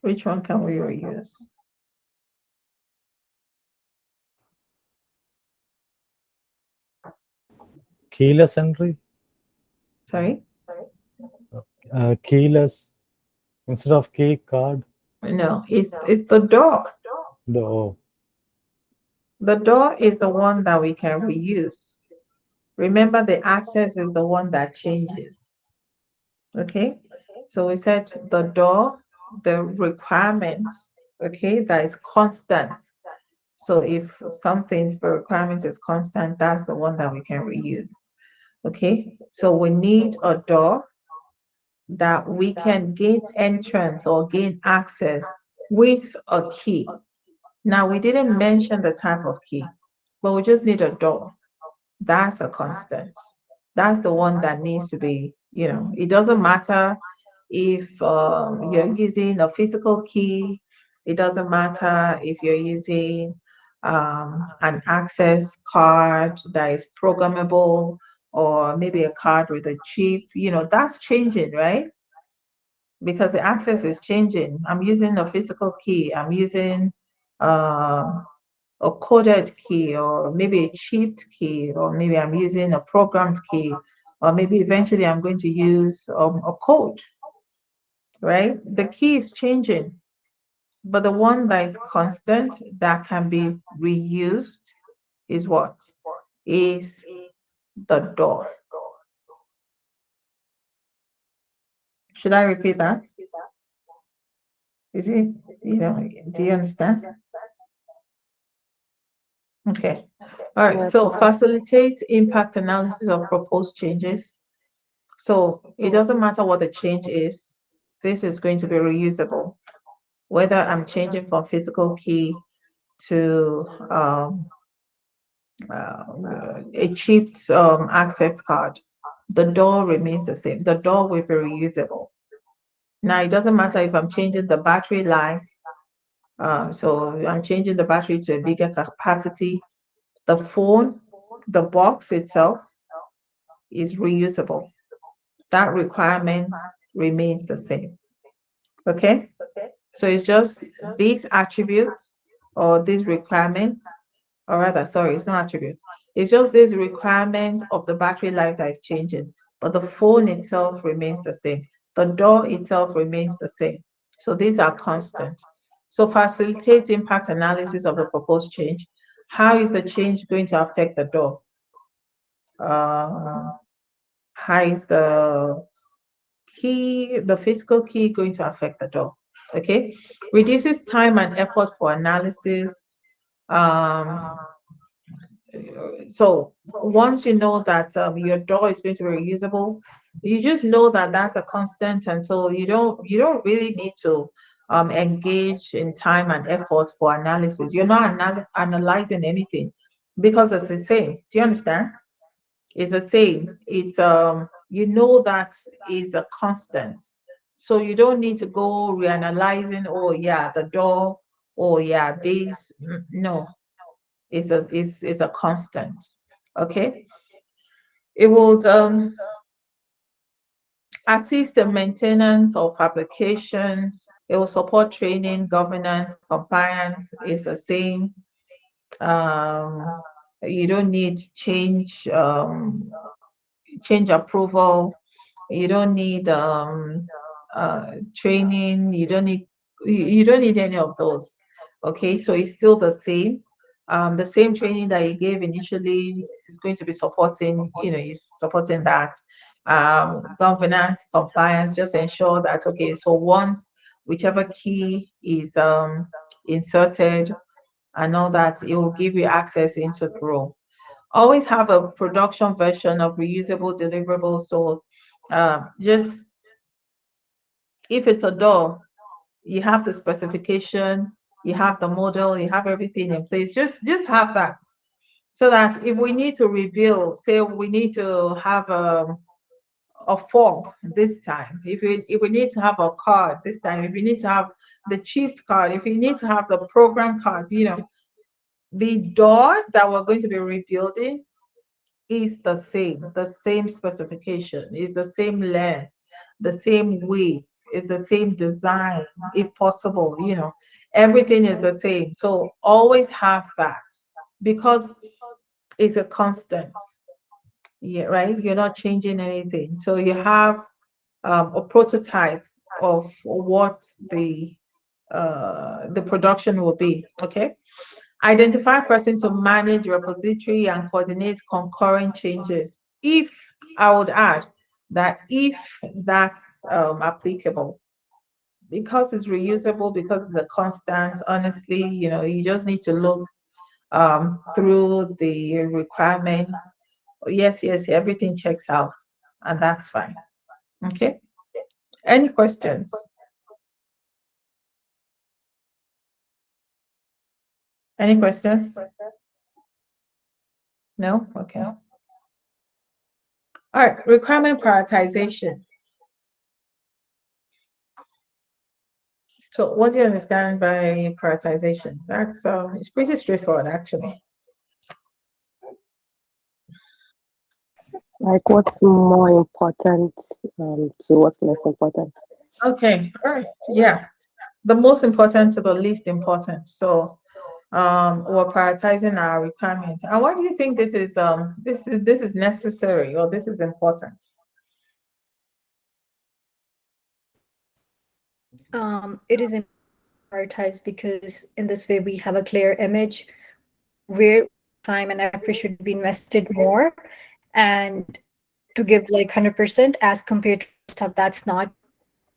B: Which one can we reuse?
D: keyless entry,
B: Sorry?
D: keyless instead of key card.
B: No, it's the door.
D: The oh,
B: The door is the one that we can reuse. Remember, the access is the one that changes. Okay, so we said the door, the requirements, okay, that is constant. So if something, the requirement is constant, that's the one that we can reuse. Okay, so we need a door that we can gain entrance or gain access with a key. Now, we didn't mention the type of key, but we just need a door. That's a constant. That's the one that needs to be, it doesn't matter if you're using a physical key, it doesn't matter if you're using an access card that is programmable or maybe a card with a chip, that's changing, right? Because the access is changing. I'm using a physical key, I'm using uh, a coded key or maybe a chipped key, or maybe I'm using a programmed key or maybe eventually I'm going to use a code, right? The key is changing, but the one that is constant that can be reused is what? Is the door. Should I repeat that? Is it, do you understand? Okay. All right.
C: Yeah,
B: So
C: perfect.
B: facilitate impact analysis of proposed changes. So it doesn't matter what the change is, this is going to be reusable. Whether I'm changing from physical key to a chipped access card, the door remains the same. The door will be reusable. Now, it doesn't matter if I'm changing the battery life. So I'm changing the battery to a bigger capacity. The phone, the box itself is reusable. That requirement remains the same. Okay? So it's just these attributes or these requirements, or rather, sorry, it's not attributes. It's just this requirement of the battery life that is changing, but the phone itself remains the same. The door itself remains the same. So these are constant. So facilitate impact analysis of the proposed change. How is the change going to affect the door? How is the physical key going to affect the door? Okay. Reduces time and effort for analysis. Um, so once you know that your door is going to be reusable, you just know that that's a constant, and so you don't really need to engage in time and effort for analysis. You're not analyzing anything because it's the same. Do you understand? It's the same. It's you know that is a constant. So you don't need to go reanalyzing, oh yeah, the door, oh yeah, this. No, it's a constant. Okay. It will assist the maintenance of applications. It will support training, governance, compliance is the same. You don't need change approval. You don't need training. You don't need any of those. Okay, so it's still the same. The same training that you gave initially is going to be supporting. You're supporting that. Governance, compliance. Just ensure that okay. So once whichever key is inserted and all that, it will give you access into the role. Always have a production version of reusable deliverables. So just if it's a door, you have the specification, you have the model, you have everything in place. Just have that so that if we need to rebuild, say we need to have a form this time, if we need to have a card this time, if we need to have the chipped card, if we need to have the program card, the door that we're going to be rebuilding is the same specification, is the same length, the same width, is the same design, if possible, everything is the same. So always have that because it's a constant. Yeah, right. You're not changing anything. So you have a prototype of what the production will be. Okay. Identify a person to manage repository and coordinate concurrent changes. If I would add that if that's applicable, because it's reusable, because it's a constant, honestly, you just need to look through the requirements. Yes, yes, everything checks out, and that's fine. Okay. Any questions? Any questions? No? Okay. All right, requirement prioritization. So what do you understand by prioritization? That's it's pretty straightforward actually.
C: Like what's more important to what's less important?
B: Okay, all right. Yeah. The most important to the least important. So We're prioritizing our requirements. And why do you think this is necessary or this is important?
A: It is prioritized because in this way we have a clear image where time and effort should be invested more, and to give like 100% as compared to stuff that's not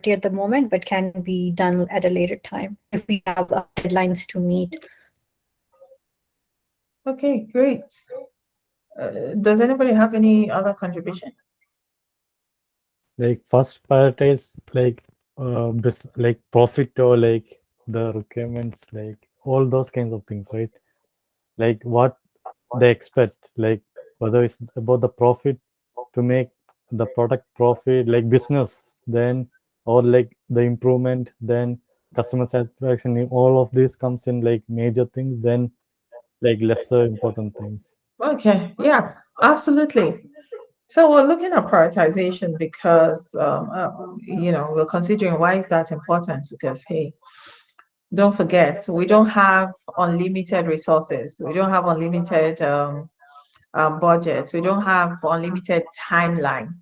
A: at the moment but can be done at a later time if we have deadlines to meet.
B: Okay, great. Does anybody have any other contribution?
D: Like first prioritize like this like profit or like the requirements, like all those kinds of things, right? Like what they expect, like whether it's about the profit to make the product profit, like business, then or like the improvement, then customer satisfaction. If all of this comes in like major things, then like lesser important things.
B: Okay, yeah, absolutely. So we're looking at prioritization because, we're considering why is that important? Because, hey, don't forget, we don't have unlimited resources. We don't have unlimited budgets. We don't have unlimited timeline.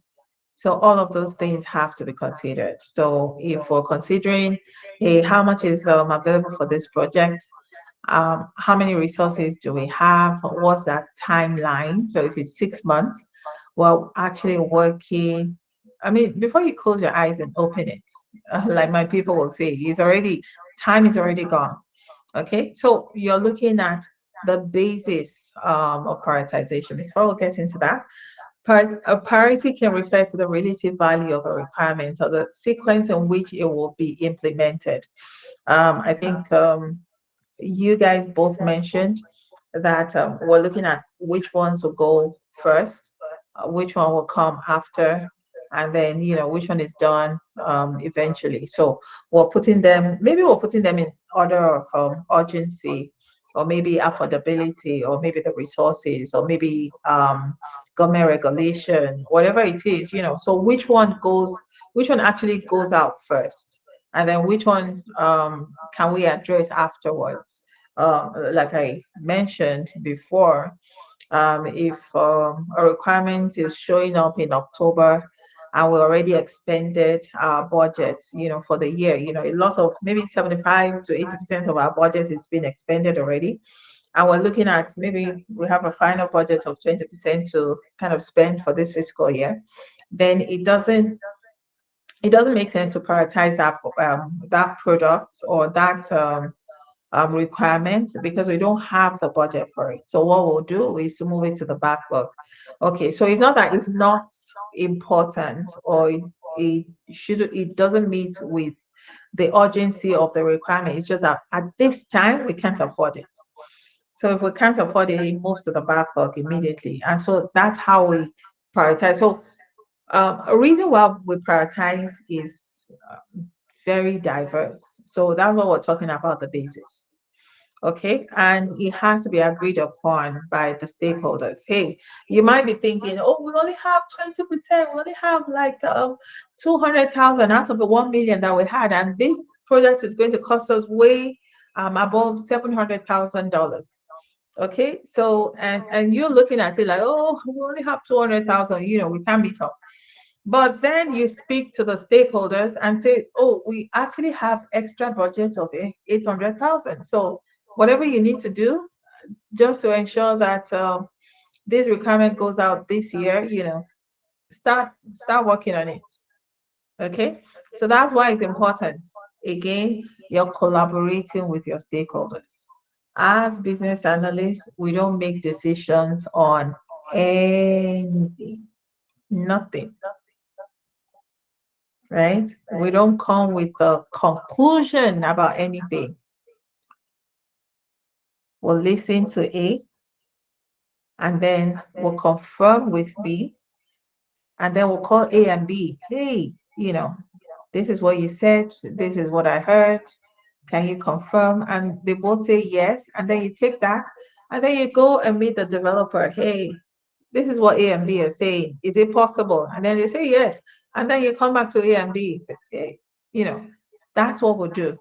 B: So all of those things have to be considered. So if we're considering, hey, how much is available for this project? How many resources do we have? What's that timeline? So if it's 6 months, well, actually working. I mean, before you close your eyes and open it, like my people will say, time is already gone. Okay, so you're looking at the basis of prioritization. Before we get into that, a priority can refer to the relative value of a requirement or the sequence in which it will be implemented. I think you guys both mentioned that we're looking at which ones will go first, which one will come after, and then which one is done eventually. So we're putting them in order of urgency, or maybe affordability, or maybe the resources, or maybe government regulation, whatever it is. So which one actually goes out first, and then which one can we address afterwards? Like I mentioned before, if a requirement is showing up in October and we already expended our budgets, for the year, a lot of maybe 75 to 80% of our budget is being expended already. And we're looking at maybe we have a final budget of 20% to kind of spend for this fiscal year, then it doesn't make sense to prioritize that product or that requirement because we don't have the budget for it. So what we'll do is to move it to the backlog. Okay, so it's not that it's not important, or it doesn't meet with the urgency of the requirement. It's just that at this time we can't afford it. So if we can't afford it, it moves to the backlog immediately. And so that's how we prioritize. So a reason why we prioritize is very diverse. So that's what we're talking about, the basis. Okay, and it has to be agreed upon by the stakeholders. Hey, you might be thinking, oh, we only have 20%, we only have like 200,000 out of the 1 million that we had, and this project is going to cost us way above $700,000. Okay, so and you're looking at it like, oh, we only have 200,000, we can't meet up. But then you speak to the stakeholders and say, oh, we actually have extra budget of 800,000. So whatever you need to do just to ensure that this requirement goes out this year, start working on it. Okay, so that's why it's important. Again, you're collaborating with your stakeholders. As business analysts, we don't make decisions on anything, nothing, right? We don't come with a conclusion about anything. We'll listen to A, and then we'll confirm with B, and then we'll call A and B. Hey, this is what you said, this is what I heard. Can you confirm? And they both say yes, and then you take that, and then you go and meet the developer. Hey, this is what A and B are saying. Is it possible? And then they say yes. And then you come back to A and B. Say, hey, that's what we'll do.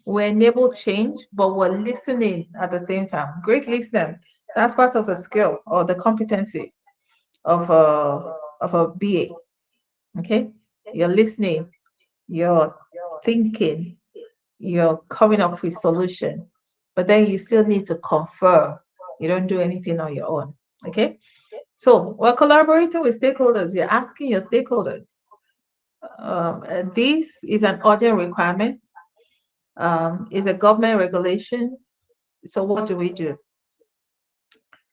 B: We enable change, but we're listening at the same time. Great listening. That's part of the skill or the competency of a BA. Okay, you're listening, you're thinking, you're coming up with solution, but then you still need to confirm. You don't do anything on your own. Okay, so we're collaborating with stakeholders. You're asking your stakeholders. This is an urgent requirement. Is a government regulation. So what do we do?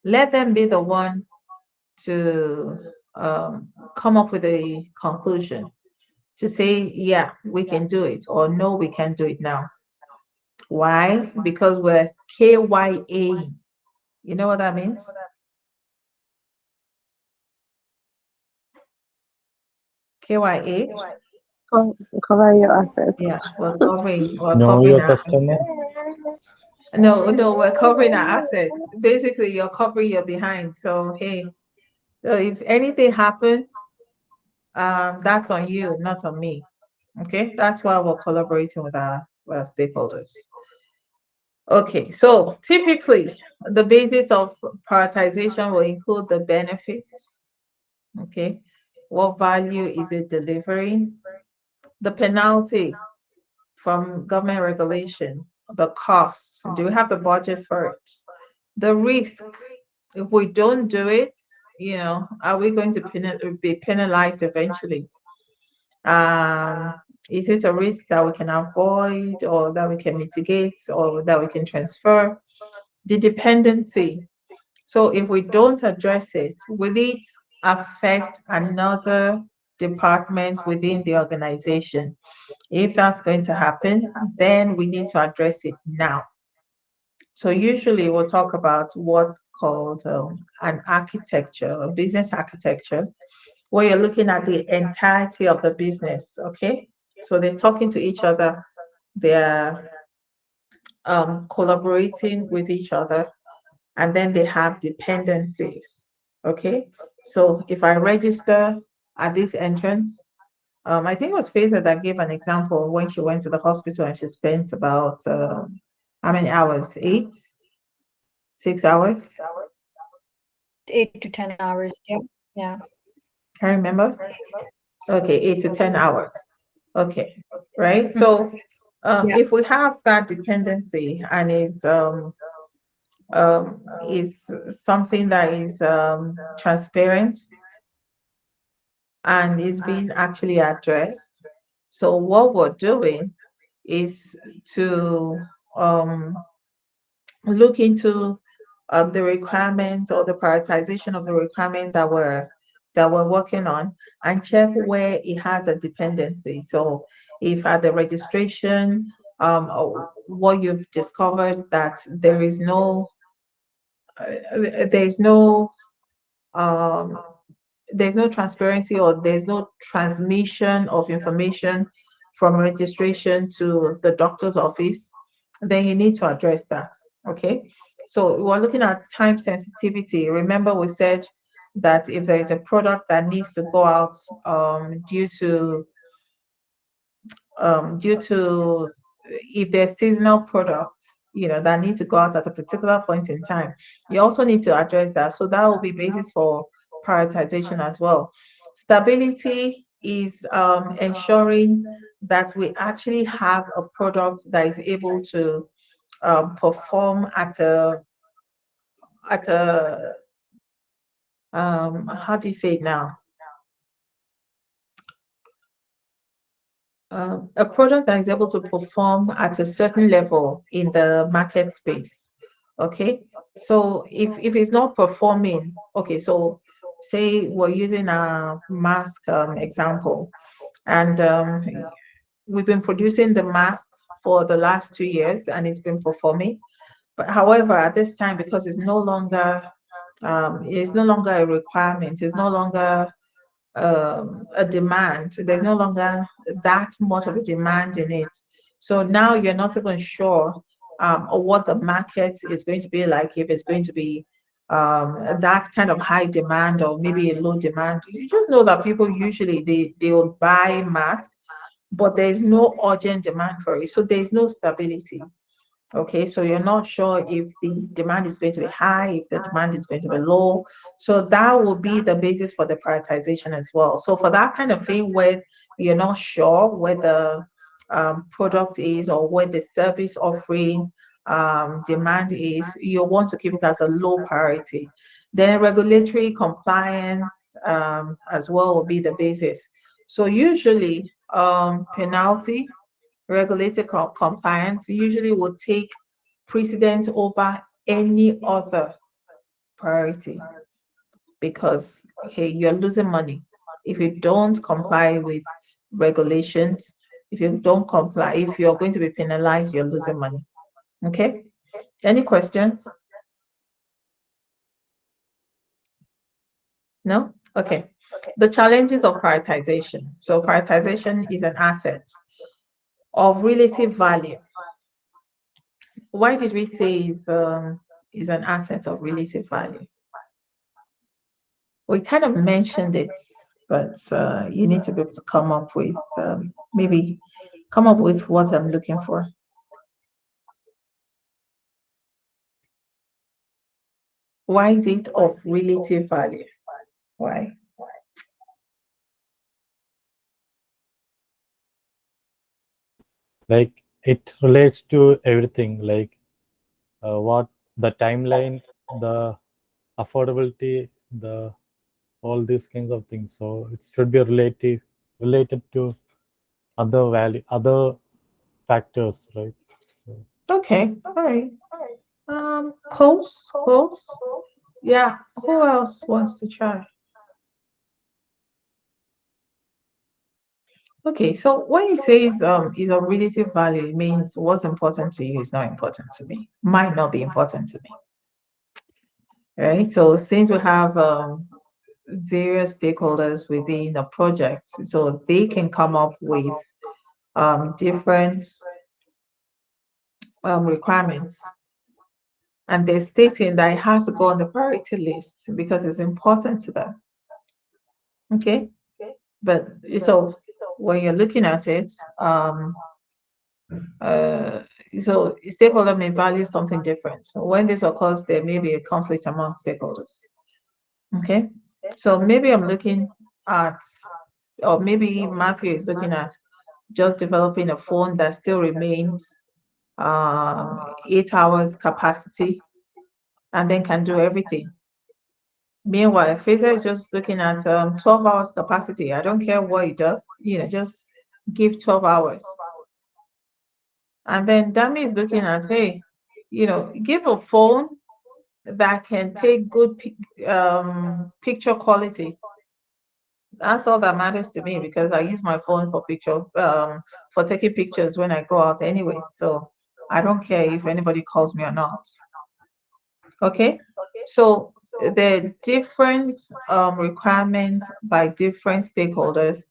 B: Let them be the one to come up with a conclusion to say, yeah, we can do it, or no, we can't do it now. Why? Because we're KYA. You know what that means? KYA.
C: Cover your assets.
B: Yeah, we're
D: Know
B: covering
D: your
B: our
D: customer.
B: no, we're covering our assets. Basically, you're covering your behind. So hey, so if anything happens, that's on you, not on me. Okay, that's why we're collaborating with our stakeholders. Okay, so typically the basis of prioritization will include the benefits. Okay, what value is it delivering? The penalty from government regulation, the cost. Do we have the budget for it? The risk, if we don't do it, are we going to be penalized eventually? Um, is it a risk that we can avoid or that we can mitigate or that we can transfer? The dependency. So if we don't address it, will it affect another department within the organization? If that's going to happen, then we need to address it now. So usually we'll talk about what's called an architecture, a business architecture, where you're looking at the entirety of the business, okay? So they're talking to each other, they're collaborating with each other, and then they have dependencies, okay? So if I register at this entrance, I think it was Faisal that gave an example when she went to the hospital and she spent about how many hours? 6 hours?
A: 8 to 10 hours. Yeah. Yeah.
B: Can't remember. Okay, 8 to 10 hours. Okay, right.
A: Mhm.
B: So
A: Yeah.
B: if we have that dependency and is something that is transparent and is being actually addressed. So what we're doing is to um, look into the requirements or the prioritization of the requirement that we're working on and check where it has a dependency. So if at the registration, what you've discovered that there's no um, there's no transparency or there's no transmission of information from registration to the doctor's office, then you need to address that. Okay. So we're looking at time sensitivity. Remember, we said that if there is a product that needs to go out due to if there's seasonal products, that need to go out at a particular point in time, you also need to address that. So that will be basis for prioritization as well. Stability is ensuring that we actually have a product that is able to perform at a how do you say it now? A product that is able to perform at a certain level in the market space. Okay, so if it's not performing, okay, so say we're using a mask example, and we've been producing the mask for the last 2 years, and it's been performing. But however, at this time, because it's no longer a requirement, it's no longer a demand. There's no longer that much of a demand in it. So now you're not even sure of what the market is going to be like, if it's going to be that kind of high demand or maybe a low demand. You just know that people usually they will buy masks but there is no urgent demand for it. So there is no stability. Okay, so you're not sure if the demand is going to be high, if the demand is going to be low. So that will be the basis for the prioritization as well. So for that kind of thing where you're not sure where the product is or where the service offering demand is, you want to keep it as a low priority. Then regulatory compliance as well will be the basis. So usually penalty regulated compliance usually will take precedence over any other priority because hey, you're losing money if you don't comply with regulations. If you don't comply, if you're going to be penalized, you're losing money. Okay, any questions? No. Okay, the challenges of prioritization. So prioritization is an asset of relative value. Why did we say is an asset of relative value? We kind of mentioned it, but you need to be able to come up with maybe come up with what I'm looking for. Why is it of relative value? Why?
D: Like it relates to everything, like what the timeline, the affordability, the all these kinds of things. So it should be related to other value, other factors, right? So
B: Okay, all right. Close. Yeah. Who else wants to try? Okay, so when you say is of relative value, it means what's important to you is not important to me, might not be important to me, right? So since we have various stakeholders within a project, so they can come up with different requirements, and they're stating that it has to go on the priority list because it's important to them. Okay, but so when you're looking at it, uh, so stakeholder may value something different. So when this occurs, there may be a conflict among stakeholders. Okay, so maybe I'm looking at, or maybe Matthew is looking at just developing a phone that still remains 8 hours capacity and then can do everything. Meanwhile, Fraser is just looking at 12 hours capacity. I don't care what he does, just give 12 hours. And then Dami is looking at, hey, give a phone that can take good picture quality. That's all that matters to me because I use my phone for taking pictures when I go out anyway. So I don't care if anybody calls me or not. Okay, so the different requirements by different stakeholders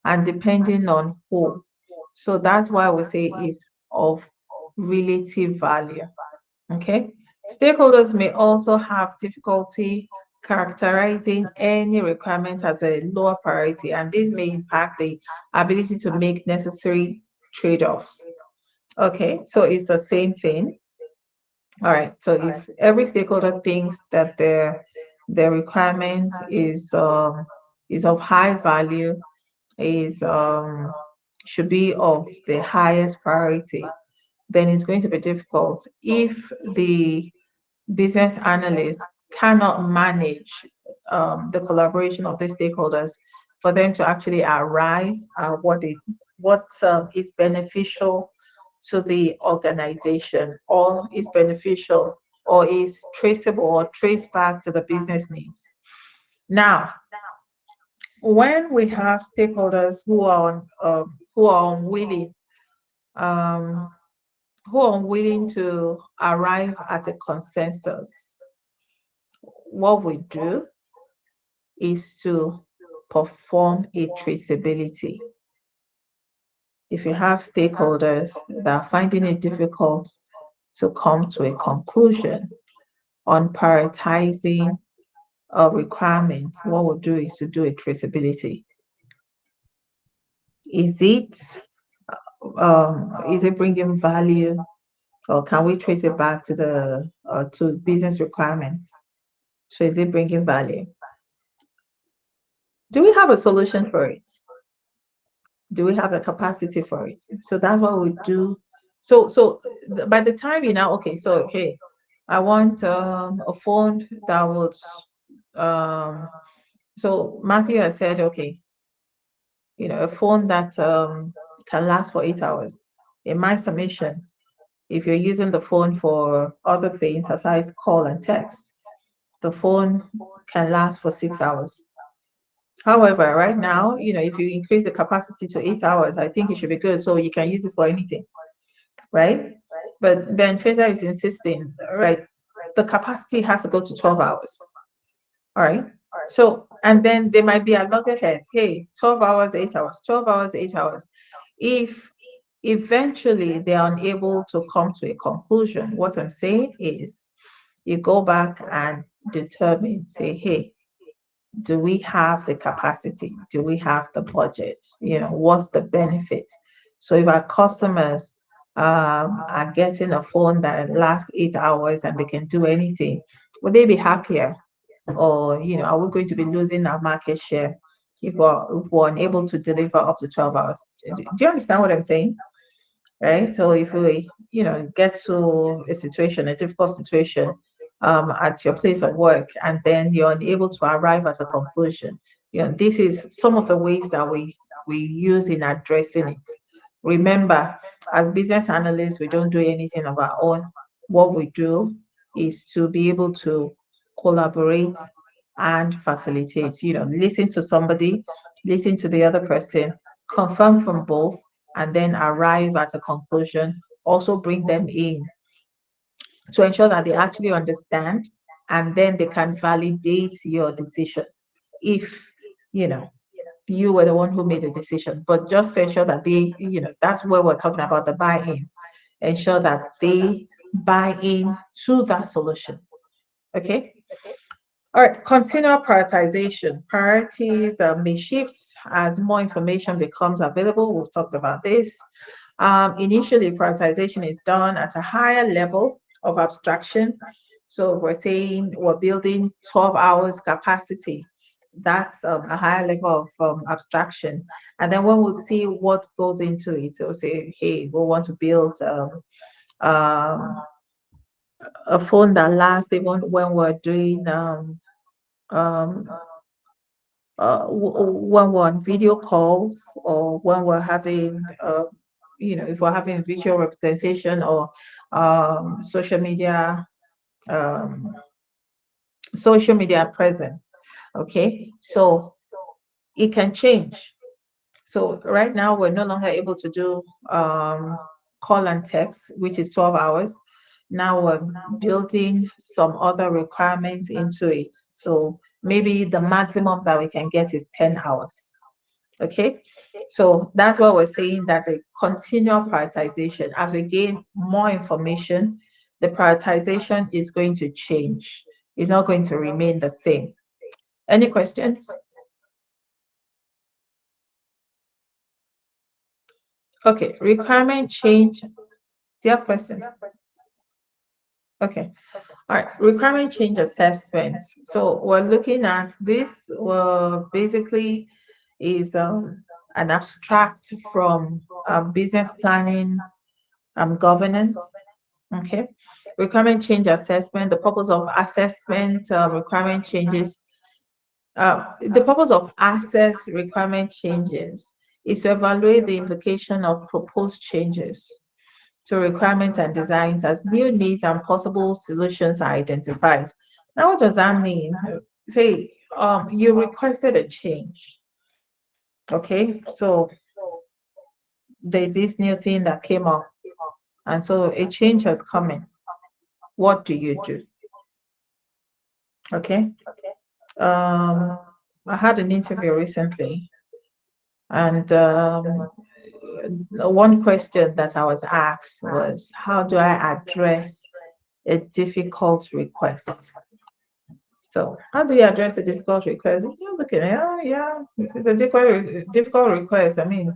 B: and depending on who. So that's why we say is of relative value. Okay, stakeholders may also have difficulty characterizing any requirement as a lower priority, and this may impact the ability to make necessary trade-offs. Okay, so it's the same thing. All right, so if every stakeholder thinks that their requirement is of high value, is should be of the highest priority, then it's going to be difficult if the business analyst cannot manage the collaboration of the stakeholders for them to actually arrive at what is beneficial to the organization or is beneficial or is traceable or traced back to the business needs. Now, when we have stakeholders who are unwilling um, who are willing to arrive at a consensus, what we do is to perform a traceability. If you have stakeholders that are finding it difficult to come to a conclusion on prioritizing a requirement, what we'll do is to do a traceability. Is it Is it bringing value, or can we trace it back to the to business requirements? So is it bringing value? Do we have a solution for it? Do we have the capacity for it? So that's what we do. By the time you now, okay, so hey, I want a phone that would um so Matthew has said, okay, a phone that can last for 8 hours. In my submission, if you're using the phone for other things aside call and text, the phone can last for 6 hours. However, right now, if you increase the capacity to 8 hours, I think it should be good. So you can use it for anything, right? But then Fraser is insisting, right? The capacity has to go to 12 hours. All right. So, and then they might be a loggerhead. Hey, 12 hours, 8 hours, 12 hours, 8 hours. If eventually they are unable to come to a conclusion, what I'm saying is you go back and determine, say, hey, do we have the capacity? Do we have the budget? What's the benefit? So if our customers are getting a phone that lasts 8 hours and they can do anything, would they be happier? Or, are we going to be losing our market share if we're unable to deliver up to 12 hours? Do you understand what I'm saying? Right? So if we, get to a situation, a difficult situation, at your place of work, and then you're unable to arrive at a conclusion, this is some of the ways that we use in addressing it. Remember, as business analysts, we don't do anything of our own. What we do is to be able to collaborate and facilitate, listen to somebody, listen to the other person, confirm from both, and then arrive at a conclusion. Also bring them in to ensure that they actually understand, and then they can validate your decision if you know you were the one who made the decision. But just to ensure that they, that's where we're talking about the buy-in. Ensure that they buy in to that solution. Okay. All right, continual prioritization. Priorities may shift as more information becomes available. We've talked about this. Initially, prioritization is done at a higher level of abstraction. So we're saying we're building 12 hours capacity. That's a higher level of abstraction. And then when we see what goes into it, we'll say, hey, we want to build um, a phone that lasts even when we're doing um, when we're on video calls, or when we're having, if we're having visual representation, or social media, um, presence. Okay, so it can change. So right now we're no longer able to do call and text, which is 12 hours. Now we're building some other requirements into it. So maybe the maximum that we can get is 10 hours. Okay, so that's why we're saying that the continual prioritization, as we gain more information, the prioritization is going to change. It's not going to remain the same. Any questions? Okay, requirement change. Do you have questions? Okay. All right, requirement change assessment. So we're looking at this. Well, basically, is an abstract from business planning governance. Okay, requirement change assessment. The purpose of assessment requirement changes. The purpose of assess requirement changes is to evaluate the implication of proposed changes to requirements and designs as new needs and possible solutions are identified. Now, what does that mean? Say, you requested a change. Okay, so there's this new thing that came up, and so a change has come in. What do you do? Okay. I had an interview recently, and one question that I was asked was, how do I address a difficult request? So how do you address a difficult request? You're looking at, oh yeah, if it's a difficult request, I mean,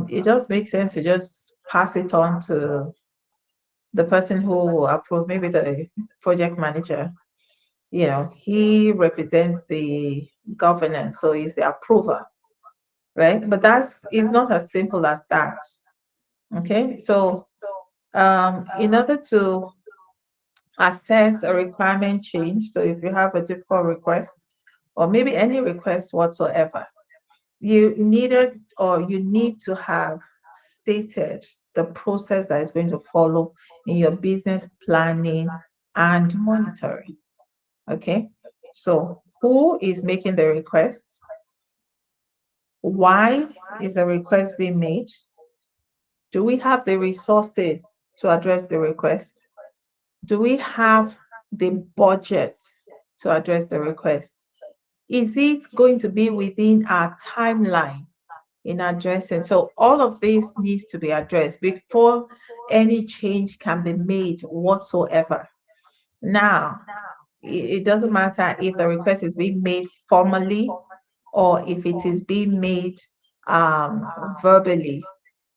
B: it just makes sense to just pass it on to the person who will approve, maybe the project manager. He represents the governance, so he's the approver, right? But that's is not as simple as that. Okay, so in order to assess a requirement change, so if you have a difficult request or maybe any request whatsoever, you need to have stated the process that is going to follow in your business planning and monitoring. Okay, so who is making the request? Why is the request being made? Do we have the resources to address the request? Do we have the budget to address the request? Is it going to be within our timeline in addressing? So all of this needs to be addressed before any change can be made whatsoever. Now, it doesn't matter if the request is being made formally or if it is being made verbally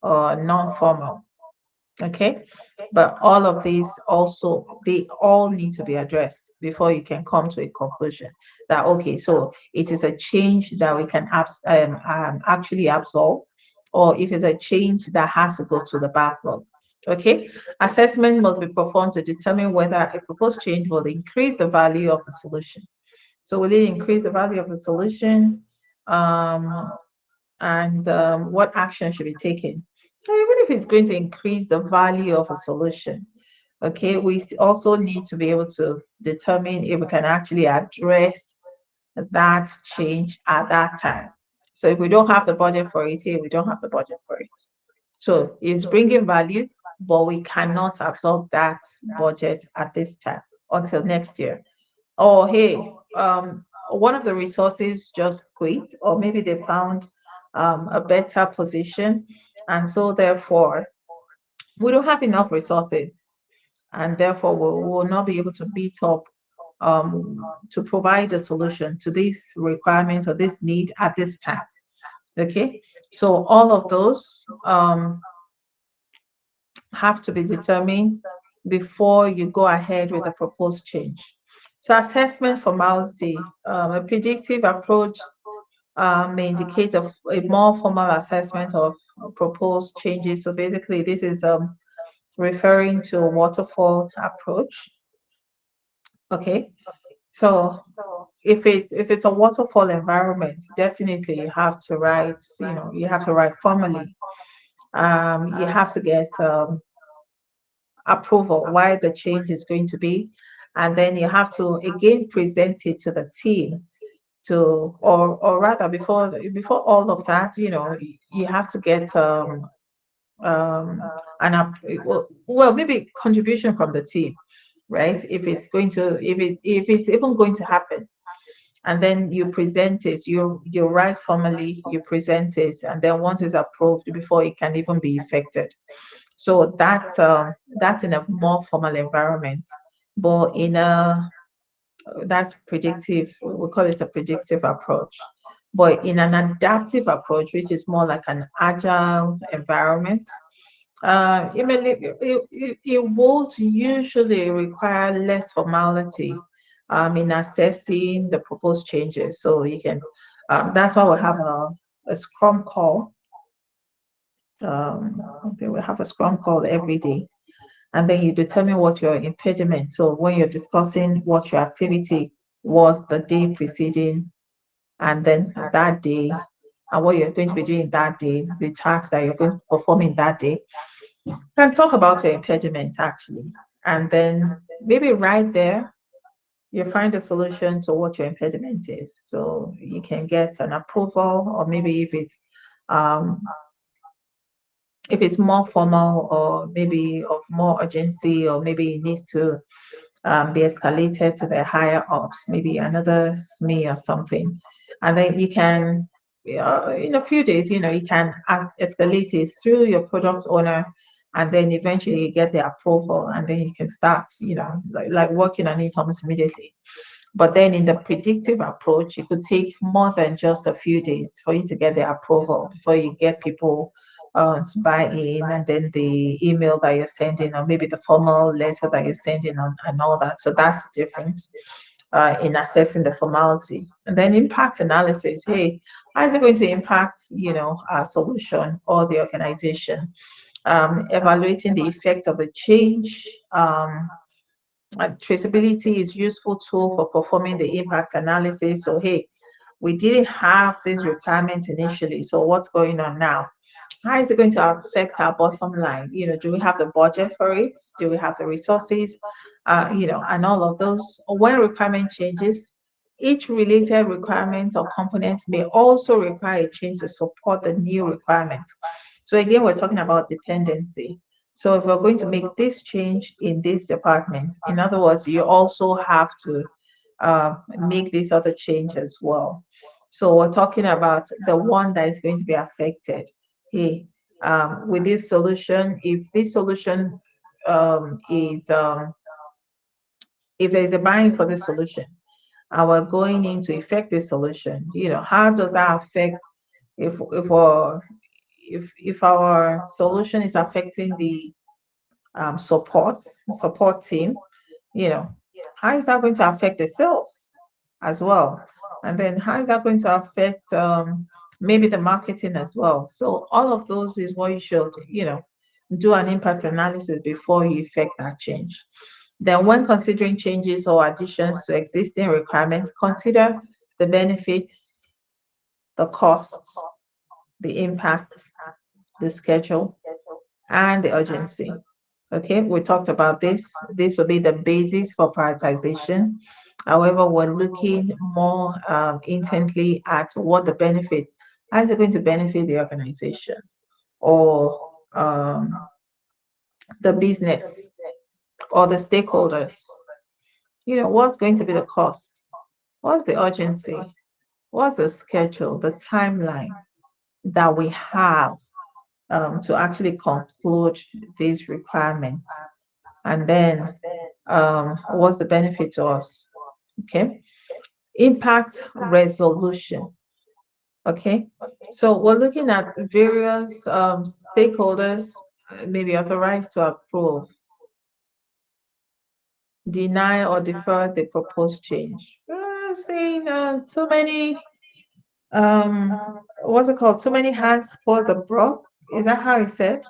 B: or non-formal. Okay, but all of these also, they all need to be addressed before you can come to a conclusion that okay, so it is a change that we can actually absorb, or if it's a change that has to go to the backlog. Okay, assessment must be performed to determine whether a proposed change will increase the value of the solution. So will it increase the value of the solution? And what action should be taken? So even if it's going to increase the value of a solution, okay, we also need to be able to determine if we can actually address that change at that time. So if we don't have the budget for it, here we don't have the budget for it. So it's bringing value, but we cannot absorb that budget at this time until next year. Or hey, one of the resources just quit, or maybe they found a better position, and so therefore we don't have enough resources, and therefore we will not be able to meet up to provide a solution to this requirement or this need at this time. Okay, so all of those have to be determined before you go ahead with a proposed change. So assessment formality, a predictive approach may indicate a more formal assessment of proposed changes. So basically, this is referring to a waterfall approach. Okay, so if it's a waterfall environment, definitely you have to write. You have to write formally. You have to get approval why the change is going to be, and then you have to again present it to the team to, or rather before all of that, you have to get um well, maybe contribution from the team, right? If it's even going to happen, and then you present it, you write formally, you present it, and then once it's approved before it can even be effected. So that's in a more formal environment, but in a that's predictive. We call it a predictive approach. But in an adaptive approach, which is more like an agile environment, it would usually require less formality in assessing the proposed changes. So you can, that's why we have a Scrum call. They will have a Scrum call every day, and then you determine what your impediment. So when you're discussing what your activity was the day preceding, and then that day, and what you're going to be doing that day, the tasks that you're going to perform in that day, can talk about your impediment actually. And then maybe right there, you find a solution to what your impediment is. So you can get an approval, or maybe um, if it's more formal, or maybe of more urgency, or maybe it needs to be escalated to the higher ups, maybe another SME or something. And then you can, in a few days, you can escalate it through your product owner, and then eventually you get the approval, and then you can start, like working on it almost immediately. But then in the predictive approach, it could take more than just a few days for you to get the approval before you get people to buy in, and then the email that you're sending, or maybe the formal letter that you're sending, and all that. So that's the difference in assessing the formality. And then impact analysis. Hey, how is it going to impact, our solution or the organization? Evaluating the effect of the change. Traceability is useful tool for performing the impact analysis. So, hey, we didn't have these requirements initially. So what's going on now? How is it going to affect our bottom line? Do we have the budget for it? Do we have the resources? And all of those. When requirement changes, each related requirement or component may also require a change to support the new requirement. So again, we're talking about dependency. So if we're going to make this change in this department, in other words, you also have to make this other change as well. So we're talking about the one that is going to be affected. Hey, with this solution, if this solution is if there's a buying for this solution and we're going in to effect this solution, how does that affect if our if our solution is affecting the support team, you know, how is that going to affect the sales as well? And then how is that going to affect maybe the marketing as well? So all of those is what you should, do an impact analysis before you effect that change. Then when considering changes or additions to existing requirements, consider the benefits, the costs, the impact, the schedule, and the urgency. Okay, we talked about this. This will be the basis for prioritization. However, we're looking more intently at what the benefits, how is it going to benefit the organization or the business or the stakeholders? What's going to be the cost? What's the urgency? What's the schedule, the timeline that we have to actually conclude these requirements? And then what's the benefit to us? Okay. Impact resolution. Okay. So we're looking at various stakeholders maybe authorized to approve, deny, or defer the proposed change. Saying too many, what's it called? Too many hands pour the broth. Is that how it said?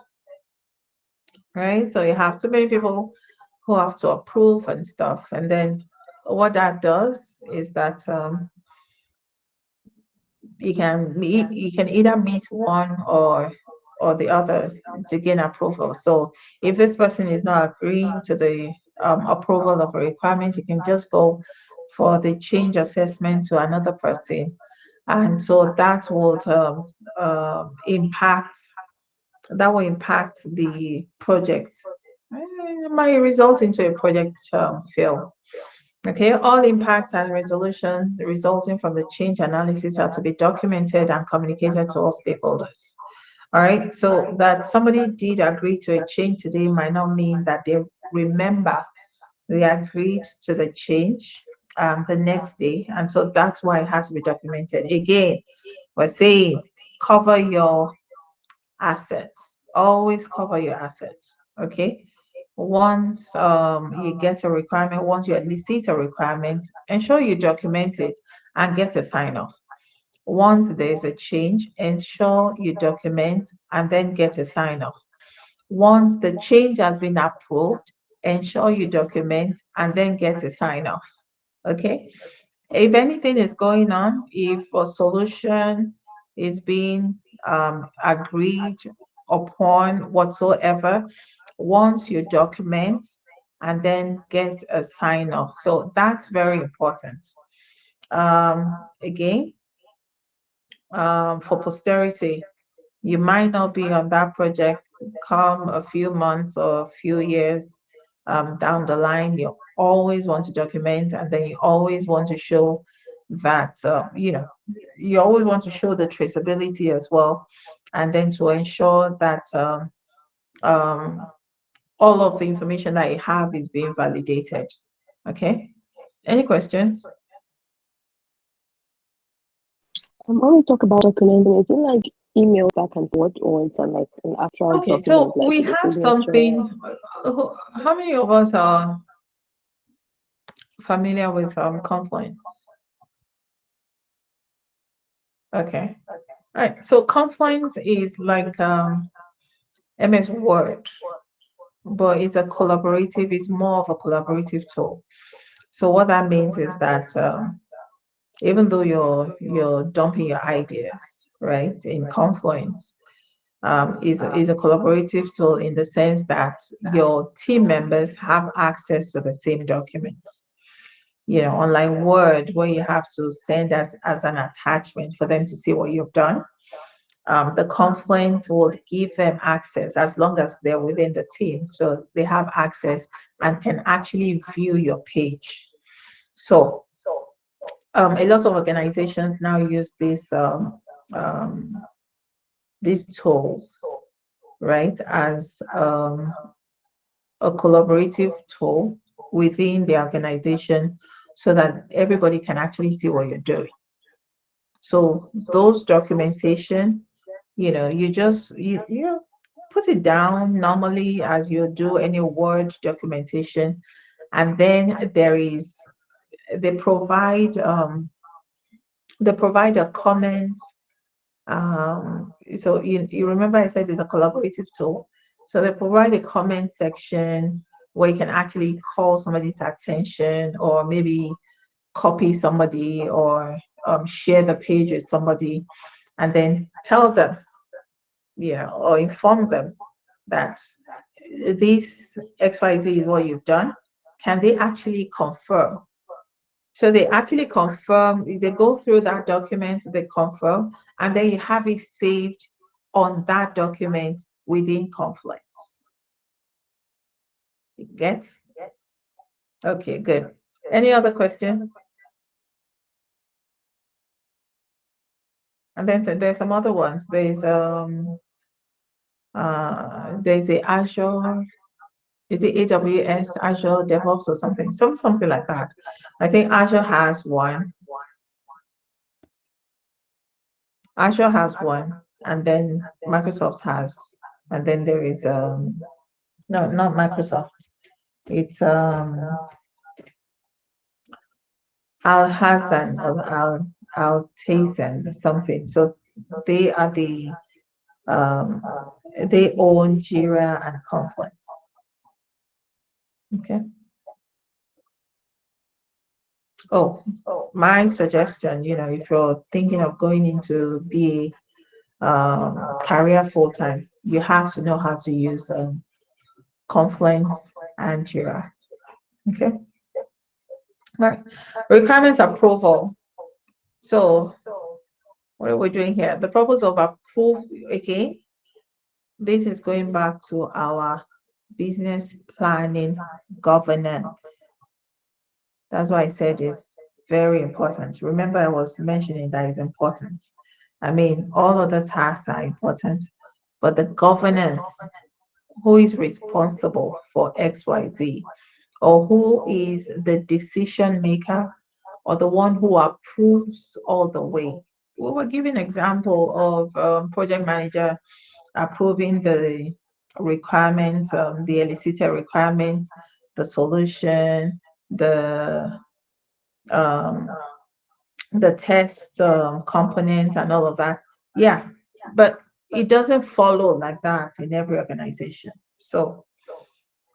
B: Right? So you have too many people who have to approve and stuff. And then what that does is that you can either meet one or the other to gain approval. So if this person is not agreeing to the approval of a requirement, you can just go for the change assessment to another person. And so that will impact the project. It might result into a project fail. Okay, all impact and resolution resulting from the change analysis are to be documented and communicated to all stakeholders. All right, so that somebody did agree to a change today might not mean that they remember they agreed to the change the next day. And so that's why it has to be documented. Again, we're saying cover your assets. Always cover your assets. Okay. Once you get a requirement, once you elicit a requirement, ensure you document it and get a sign off. Once there's a change, ensure you document and then get a sign off. Once the change has been approved, ensure you document and then get a sign off. Okay. If anything is going on, if a solution is being agreed upon whatsoever, once you document and then get a sign off. So that's very important. Again, for posterity, you might not be on that project come a few months or a few years down the line. You always want to document, and then you always want to show that you always want to show the traceability as well, and then to ensure that um, all of the information that you have is being validated. Okay. Any questions?
C: When we talk about documenting, is it like emails back and forth, or it's like an actual
B: Okay,
C: document,
B: so
C: like
B: we
C: with a
B: have
C: signature?
B: something. How many of us are familiar with Confluence? Okay. All right. So Confluence is like MS Word, but it's a collaborative, it's more of a collaborative tool. So what that means is that even though you're dumping your ideas, right, in Confluence, is a collaborative tool in the sense that your team members have access to the same documents. You know, unlike Word, where you have to send as an attachment for them to see what you've done. The Confluence would give them access as long as they're within the team. So they have access and can actually view your page. So a lot of organizations now use um, these tools, right, as a collaborative tool within the organization so that everybody can actually see what you're doing. So those documentation, you put it down normally as you do any Word documentation, and then they provide a comment. So you remember I said it's a collaborative tool. So they provide a comment section where you can actually call somebody's attention, or maybe copy somebody, or share the page with somebody, and then tell them, or inform them that this XYZ is what you've done. Can they actually confirm? So they actually confirm, they go through that document, they confirm, and then you have it saved on that document within Confluence. You get? Okay, good. Any other question? And then there's some other ones. There's the Azure, is it AWS, Azure DevOps or something like that. I think Azure has one. Azure has one, and then Microsoft has, and then there is no, not Microsoft. It's Al Hassan or Al Taysen something. So they are um they own Jira and Confluence. Okay. Oh, my suggestion, if you're thinking of going into BA career full time, you have to know how to use Confluence and Jira. Okay. All right. Requirements approval. So what are we doing here? The purpose of approve, again, this is going back to our business planning governance. That's why I said it's very important. Remember, I was mentioning that it's important. I mean, all other tasks are important, but the governance, who is responsible for XYZ, or who is the decision maker, or the one who approves all the way. We were giving example of project manager approving the requirements, the elicited requirements, the solution, um, the test component, and all of that. Yeah, but it doesn't follow like that in every organization. So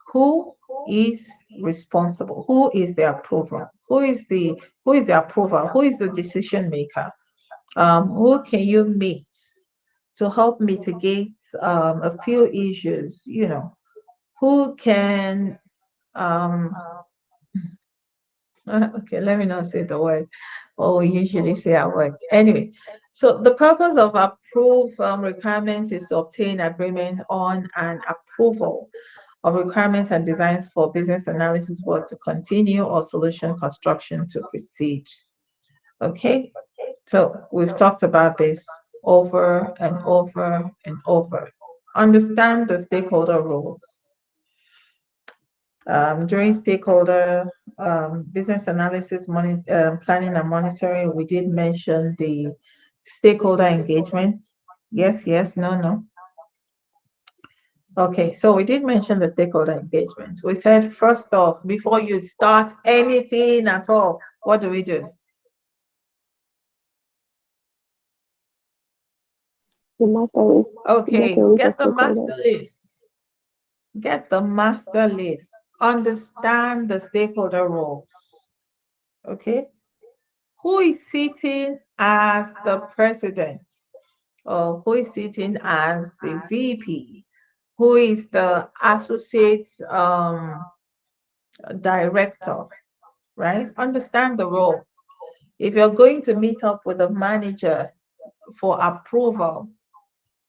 B: who is responsible? Who is the approver? Who is the approver? Who is the decision maker? Who can you meet to help mitigate a few issues? Who can um, okay, let me not say the word, or we usually say at work. Anyway, so the purpose of approved requirements is to obtain agreement on an approval of requirements and designs for business analysis work to continue, or solution construction to proceed. Okay, so we've talked about this over and over and over. Understand the stakeholder roles. During stakeholder business analysis, planning and monitoring, we did mention the stakeholder engagements. Yes, yes, no, no. Okay, so we did mention the stakeholder engagement. We said, first off, before you start anything at all, what do we do?
C: The master list.
B: Okay,
C: Get a list of
B: get the master
C: stakeholders.
B: list. Get the master list. Understand the stakeholder roles. Okay, who is sitting as the president? Or who is sitting as the VP? Who is the associate director? Right? Understand the role. If you're going to meet up with a manager for approval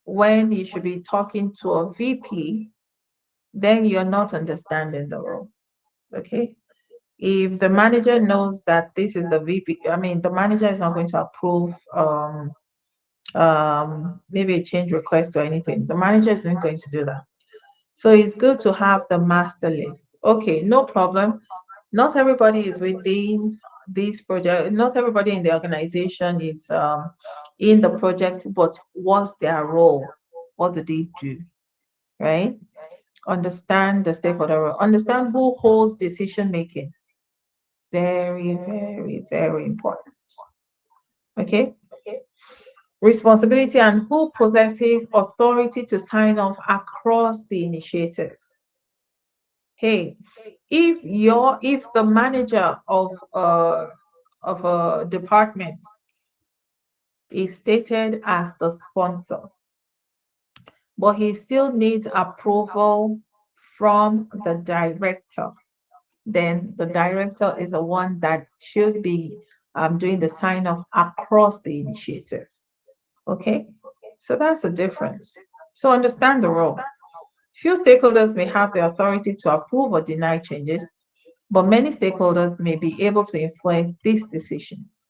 B: when you should be talking to a VP, then you're not understanding the role. Okay. If the manager knows that this is the VP, I mean, the manager is not going to approve maybe a change request or anything. The manager isn't going to do that. So it's good to have the master list. Okay, no problem. Not everybody is within this project. Not everybody in the organization is in the project, but what's their role? What do they do? Right? Understand the stakeholder role. Understand who holds decision making. Very, very, very important. Okay? Responsibility and who possesses authority to sign off across the initiative. Hey, if the manager of a department is stated as the sponsor, but he still needs approval from the director, then the director is the one that should be doing the sign off across the initiative. Okay, so that's the difference. So understand the role. Few stakeholders may have the authority to approve or deny changes, but many stakeholders may be able to influence these decisions.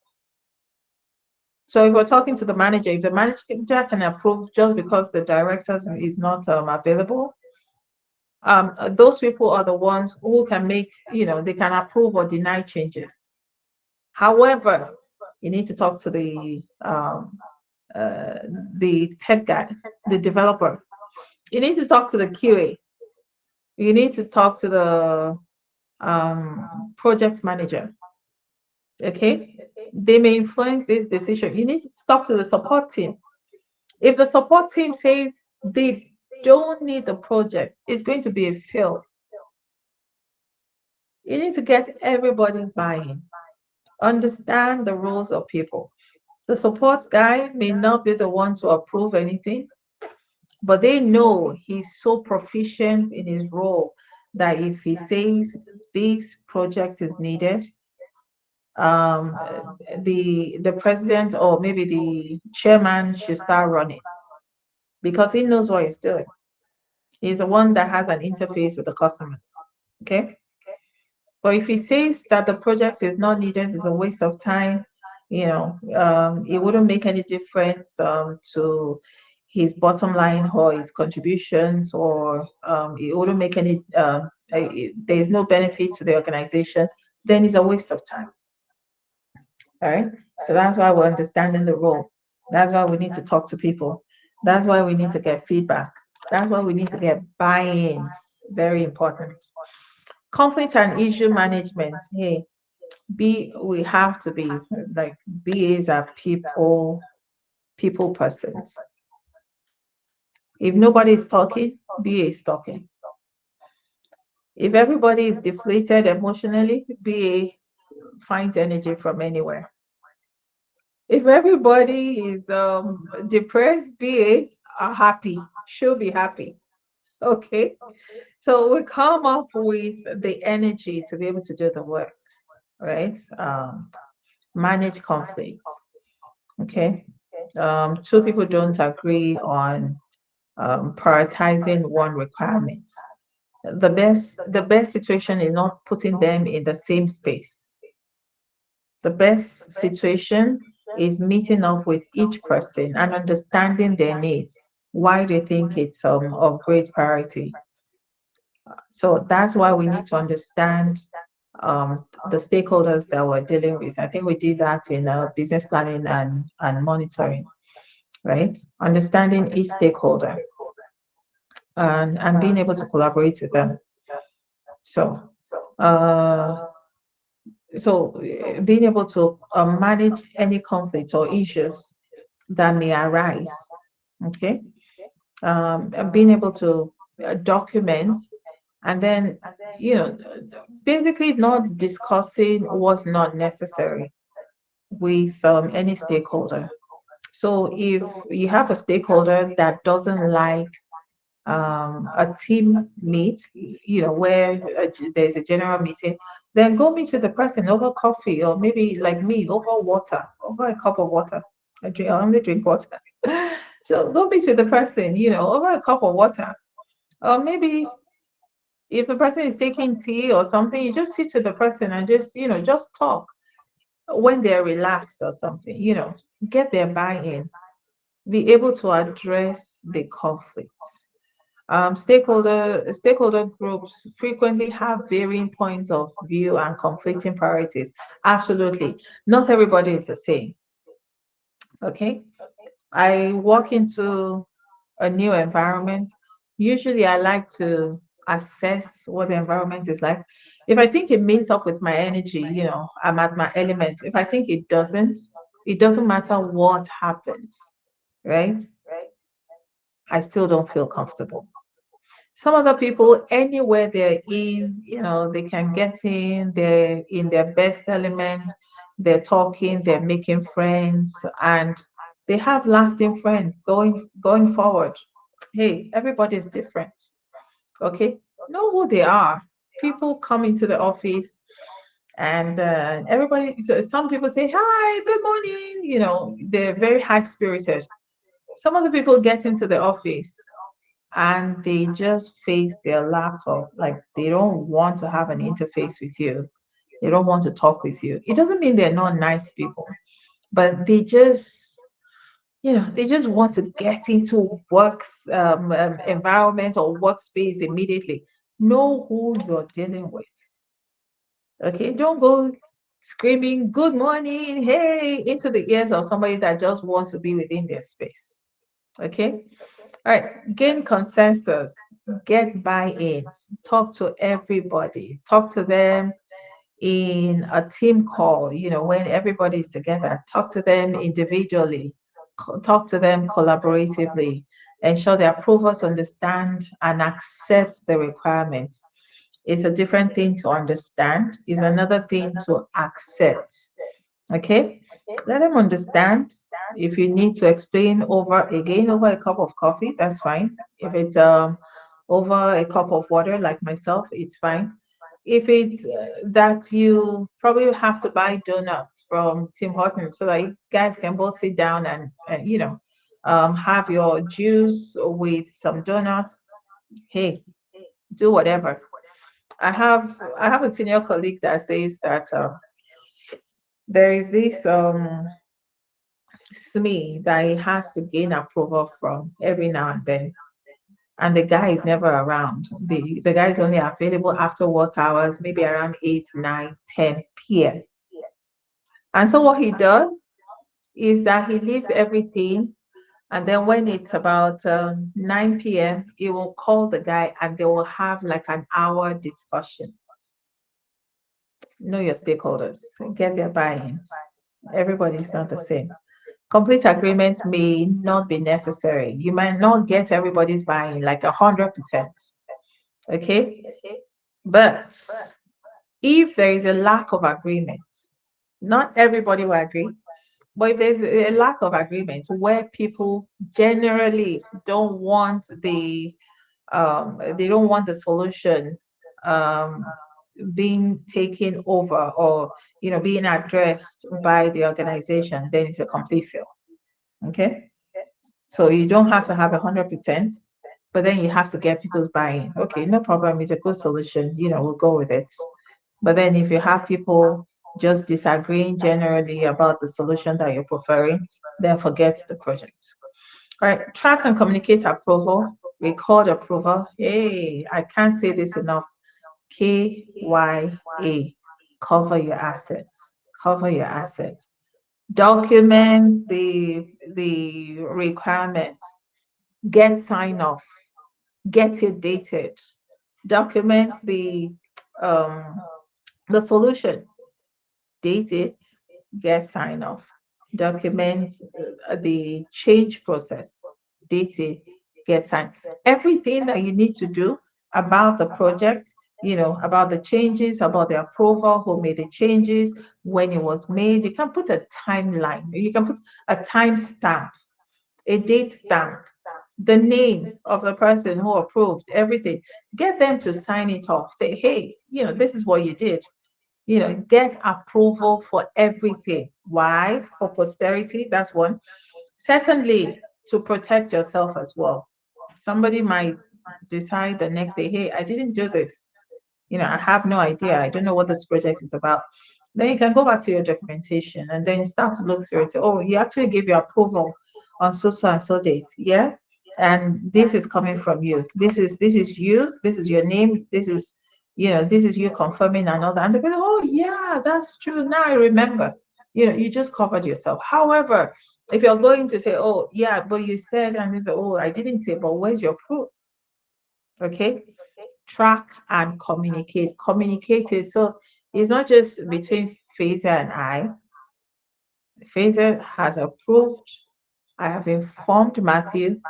B: So if we're talking to the manager, if the manager can approve just because the director is not available, those people are the ones who can make, they can approve or deny changes. However, you need to talk to the tech guy, the developer. You need to talk to the QA. You need to talk to the project manager. Okay, they may influence this decision. You need to talk to the support team. If the support team says they don't need the project, it's going to be a fail. You need to get everybody's buy-in. Understand the roles of people. The support guy may not be the one to approve anything, but they know he's so proficient in his role that if he says this project is needed, um, the president or maybe the chairman should start running because he knows what he's doing. He's the one that has an interface with the customers. Okay. But if he says that the project is not needed, it's a waste of time, it wouldn't make any difference to his bottom line or his contributions, or it wouldn't make any, there's no benefit to the organization, then it's a waste of time. All right. So that's why we're understanding the role. That's why we need to talk to people. That's why we need to get feedback. That's why we need to get buy-ins. Very important. Conflict and issue management. Hey, we have to be like BAs are people persons. If nobody is talking, BA is talking. If everybody is deflated emotionally, BA finds energy from anywhere. If everybody is depressed, BA are happy. She'll be happy. Okay. So we come up with the energy to be able to do the work, right? Manage conflicts. Okay. Two people don't agree on prioritizing one requirement. The best situation is not putting them in the same space. The best situation is meeting up with each person and understanding their needs, why they think it's of great priority. So that's why we need to understand the stakeholders that we're dealing with. I think we did that in business planning and monitoring, right? Understanding each stakeholder and being able to collaborate with them. So, uh, being able to manage any conflict or issues that may arise, okay? And being able to document and then, you know, basically not discussing what's not necessary with any stakeholder. So if you have a stakeholder that doesn't like a team meet, where there's a general meeting, then go meet with the person over coffee or maybe like me over water, over a cup of water. I only drink water. So go meet with the person, over a cup of water. Or maybe if the person is taking tea or something, you just sit with the person and just talk when they're relaxed or something, get their buy-in, be able to address the conflicts. Stakeholder groups frequently have varying points of view and conflicting priorities. Absolutely. Not everybody is the same. Okay. I walk into a new environment. Usually I like to assess what the environment is like. If I think it meets up with my energy, I'm at my element. If I think it doesn't matter what happens, right? I still don't feel comfortable. Some other people, anywhere they're in, they can get in, they're in their best element, they're talking, they're making friends, and they have lasting friends going forward. Hey, everybody's different. Okay, know who they are. People come into the office and everybody, so some people say, hi, good morning, they're very high spirited. Some other people get into the office and they just face their laptop like they don't want to have an interface with you, they don't want to talk with you. It doesn't mean they're not nice people, but they just want to get into works environment or workspace immediately. Know who you're dealing with. Okay, don't go screaming good morning, hey, into the ears of somebody that just wants to be within their space. Okay. All right, gain consensus, get buy-ins, talk to everybody, talk to them in a team call, when everybody is together, talk to them individually, talk to them collaboratively, ensure the approvers understand and accept the requirements. It's a different thing to understand, is another thing to accept. Okay, let them understand. If you need to explain over a cup of coffee, that's fine. If it's over a cup of water, like myself, it's fine. If it's that you probably have to buy donuts from Tim Hortons so that you guys can both sit down and have your juice with some donuts. Hey, do whatever. I have a senior colleague that says that there is this SME that he has to gain approval from every now and then. And the guy is never around. The guy is only available after work hours, maybe around 8, 9, 10 p.m. And so what he does is that he leaves everything. And then when it's about 9 p.m., he will call the guy and they will have like an hour discussion. Know your stakeholders, get their buy-ins. Everybody is not the same. Complete agreement may not be necessary. You might not get everybody's buying like 100%. Okay. But if there is a lack of agreement, not everybody will agree. But if there's a lack of agreement where people generally they don't want the solution um, being taken over or being addressed by the organization, then it's a complete fail. Okay. So you don't have to have 100%, but then you have to get people's buy-in. Okay, no problem. It's a good solution. We'll go with it. But then if you have people just disagreeing generally about the solution that you're preferring, then forget the project. All right. Track and communicate approval. record approval. Hey, I can't say this enough. KYA, cover your assets. Cover your assets. Document the requirements. Get sign off. Get it dated. Document um the solution. Date it. Get sign off. Document the change process. Date it. Get signed. Everything that you need to do about the project, about the changes, about the approval, who made the changes, when it was made. You can put a timeline. You can put a time stamp, a date stamp, the name of the person who approved everything. Get them to sign it off. Say, hey, this is what you did. Get approval for everything. Why? For posterity. That's one. Secondly, to protect yourself as well. Somebody might decide the next day, hey, I didn't do this. I have no idea. I don't know what this project is about. Then you can go back to your documentation and then start to look through it. Say, oh, you actually gave your approval on so and so dates. Yeah. And this is coming from you. This is you. This is your name. This is you confirming and all that. And they go, oh yeah, that's true. Now I remember. You just covered yourself. However, if you're going to say, oh yeah, but you said, and they say, oh, I didn't say, but where's your proof? Okay, track and communicate. Communicate it. So it's not just between Phaser and I. Phaser has approved. I have informed Matthew.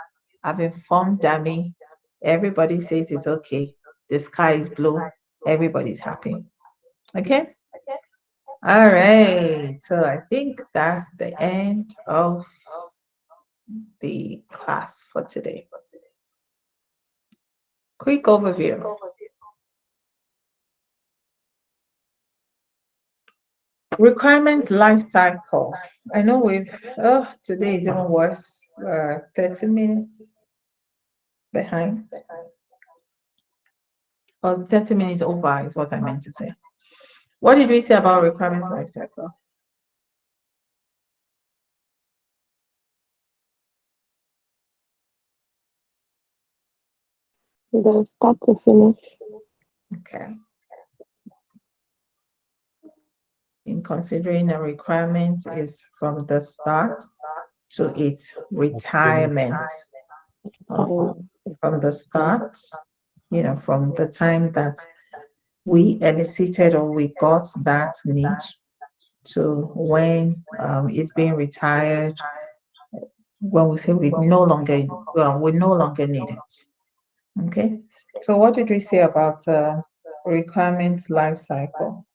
B: I've informed Dami. Everybody says it's okay. The sky is blue. Everybody's happy. Okay. All right. So I think that's the end of the class for today. Quick overview. Requirements life cycle. I know today is even worse. 30 minutes behind. Or 30 minutes over is what I meant to say. What did we say about requirements life cycle?
C: The start to finish.
B: Okay. In considering a requirement is from the start to its retirement. From the start, from the time that we elicited or we got that need to when it's being retired, when we say we no longer need it. Okay. So what did we say about requirement life cycle?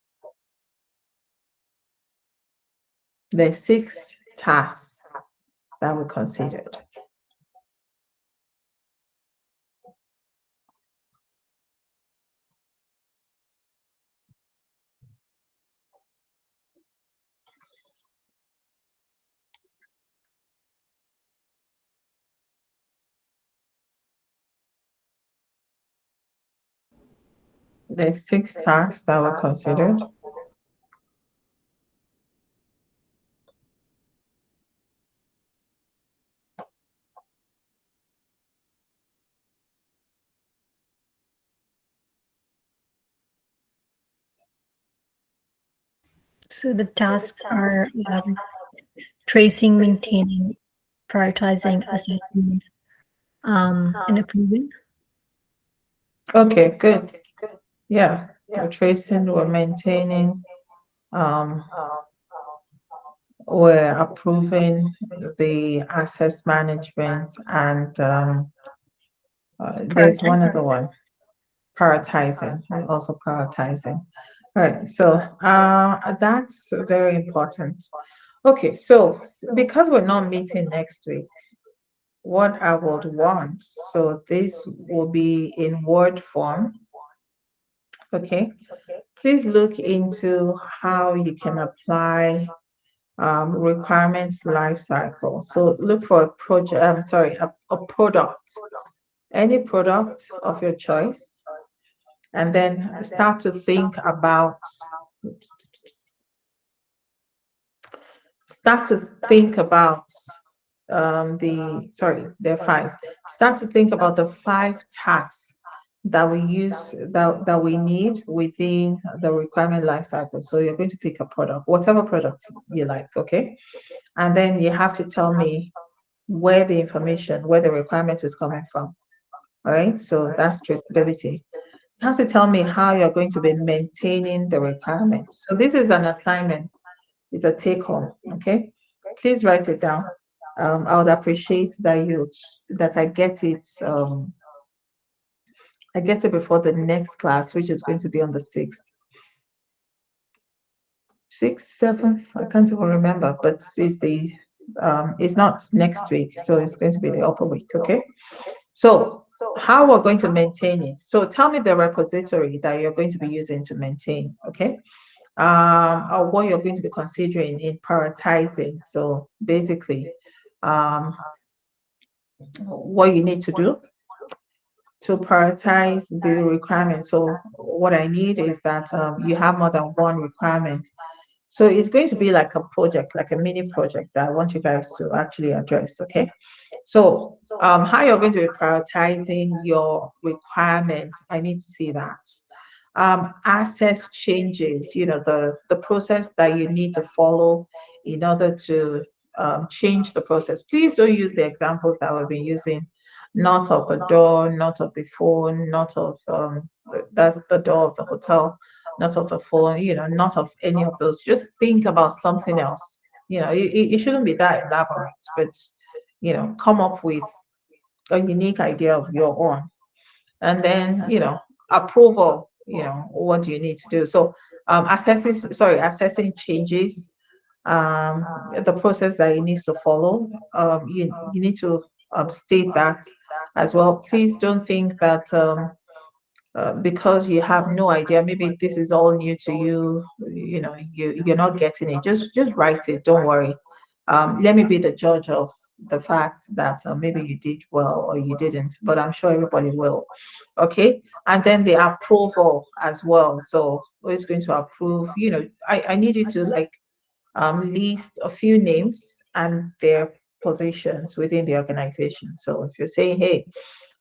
B: There's 6 tasks that we considered. There's 6 tasks that were considered.
E: So the tasks are tracing, maintaining, prioritizing, assessing, and approving.
B: Okay, good. Yeah, we're tracing, we're maintaining, um, we're approving the access management, and there's one other one, prioritizing. We're also prioritizing. All right, so that's very important. Okay, so because we're not meeting next week, what I would want, so this will be in Word form. Okay, please look into how you can apply requirements life cycle. So look for a project, a product, any product of your choice, and then start to think about, start to think about there are five. Start to think about the five tasks that we use that we need within the requirement life cycle. So you're going to pick a product, whatever product you like, okay? And then you have to tell me where the information, where the requirement is coming from. All right, so that's traceability. You have to tell me how you're going to be maintaining the requirements. So this is an assignment, it's a take home, okay? Please write it down. I would appreciate that I get it before the next class, which is going to be on the 6th. 6th, 7th, I can't even remember, but it's not next week, so it's going to be the upper week, okay? So how we're going to maintain it. So tell me the repository that you're going to be using to maintain, okay? Or what you're going to be considering in prioritizing. So basically, what you need to do to prioritize the requirements. So what I need is that you have more than one requirement. So it's going to be like a project, like a mini project that I want you guys to actually address, okay? So how you're going to be prioritizing your requirements, I need to see that. Access changes, the process that you need to follow in order to change the process. Please don't use the examples that we've been using, not of the door, not of the phone, not of, that's the door of the hotel, not of the phone, not of any of those. Just think about something else. It shouldn't be that elaborate, but, come up with a unique idea of your own. And then, approval, what do you need to do? So assessing changes, the process that it needs to follow. You need to state that as well. Please don't think that because you have no idea, maybe this is all new to you, you're not getting it. Just write it. Don't worry. Let me be the judge of the fact that maybe you did well or you didn't, but I'm sure everybody will. Okay, and then the approval as well. So who is going to approve? I need you to list a few names and their positions within the organization. So if you're saying, hey,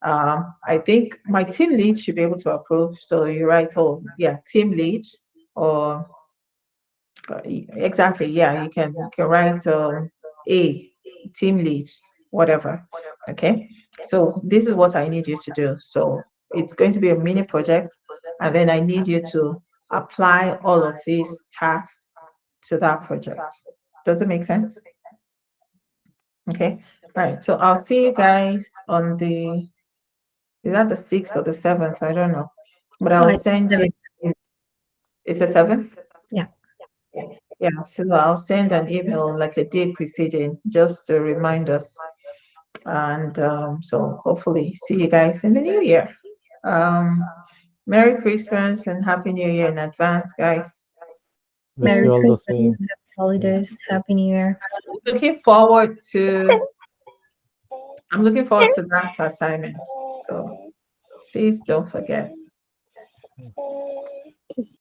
B: I think my team lead should be able to approve. So you write, oh, yeah, team lead, or exactly, yeah, you can write a team lead, whatever. Okay, so this is what I need you to do. So it's going to be a mini project, and then I need you to apply all of these tasks to that project. Does it make sense? Okay, all right. So I'll see you guys on is that the 6th or the 7th? I don't know. But I'll
E: It's
B: send you,
E: 7.
B: it's the 7th?
E: Yeah.
B: Yeah, so I'll send an email like a day preceding just to remind us. And so hopefully see you guys in the new year. Um, Merry Christmas and Happy New Year in advance, guys.
D: Wish
E: Merry
D: you all the
E: Christmas,
D: same.
E: Happy holidays, Happy New Year.
B: Looking forward to I'm looking forward to that assignment. So please don't forget.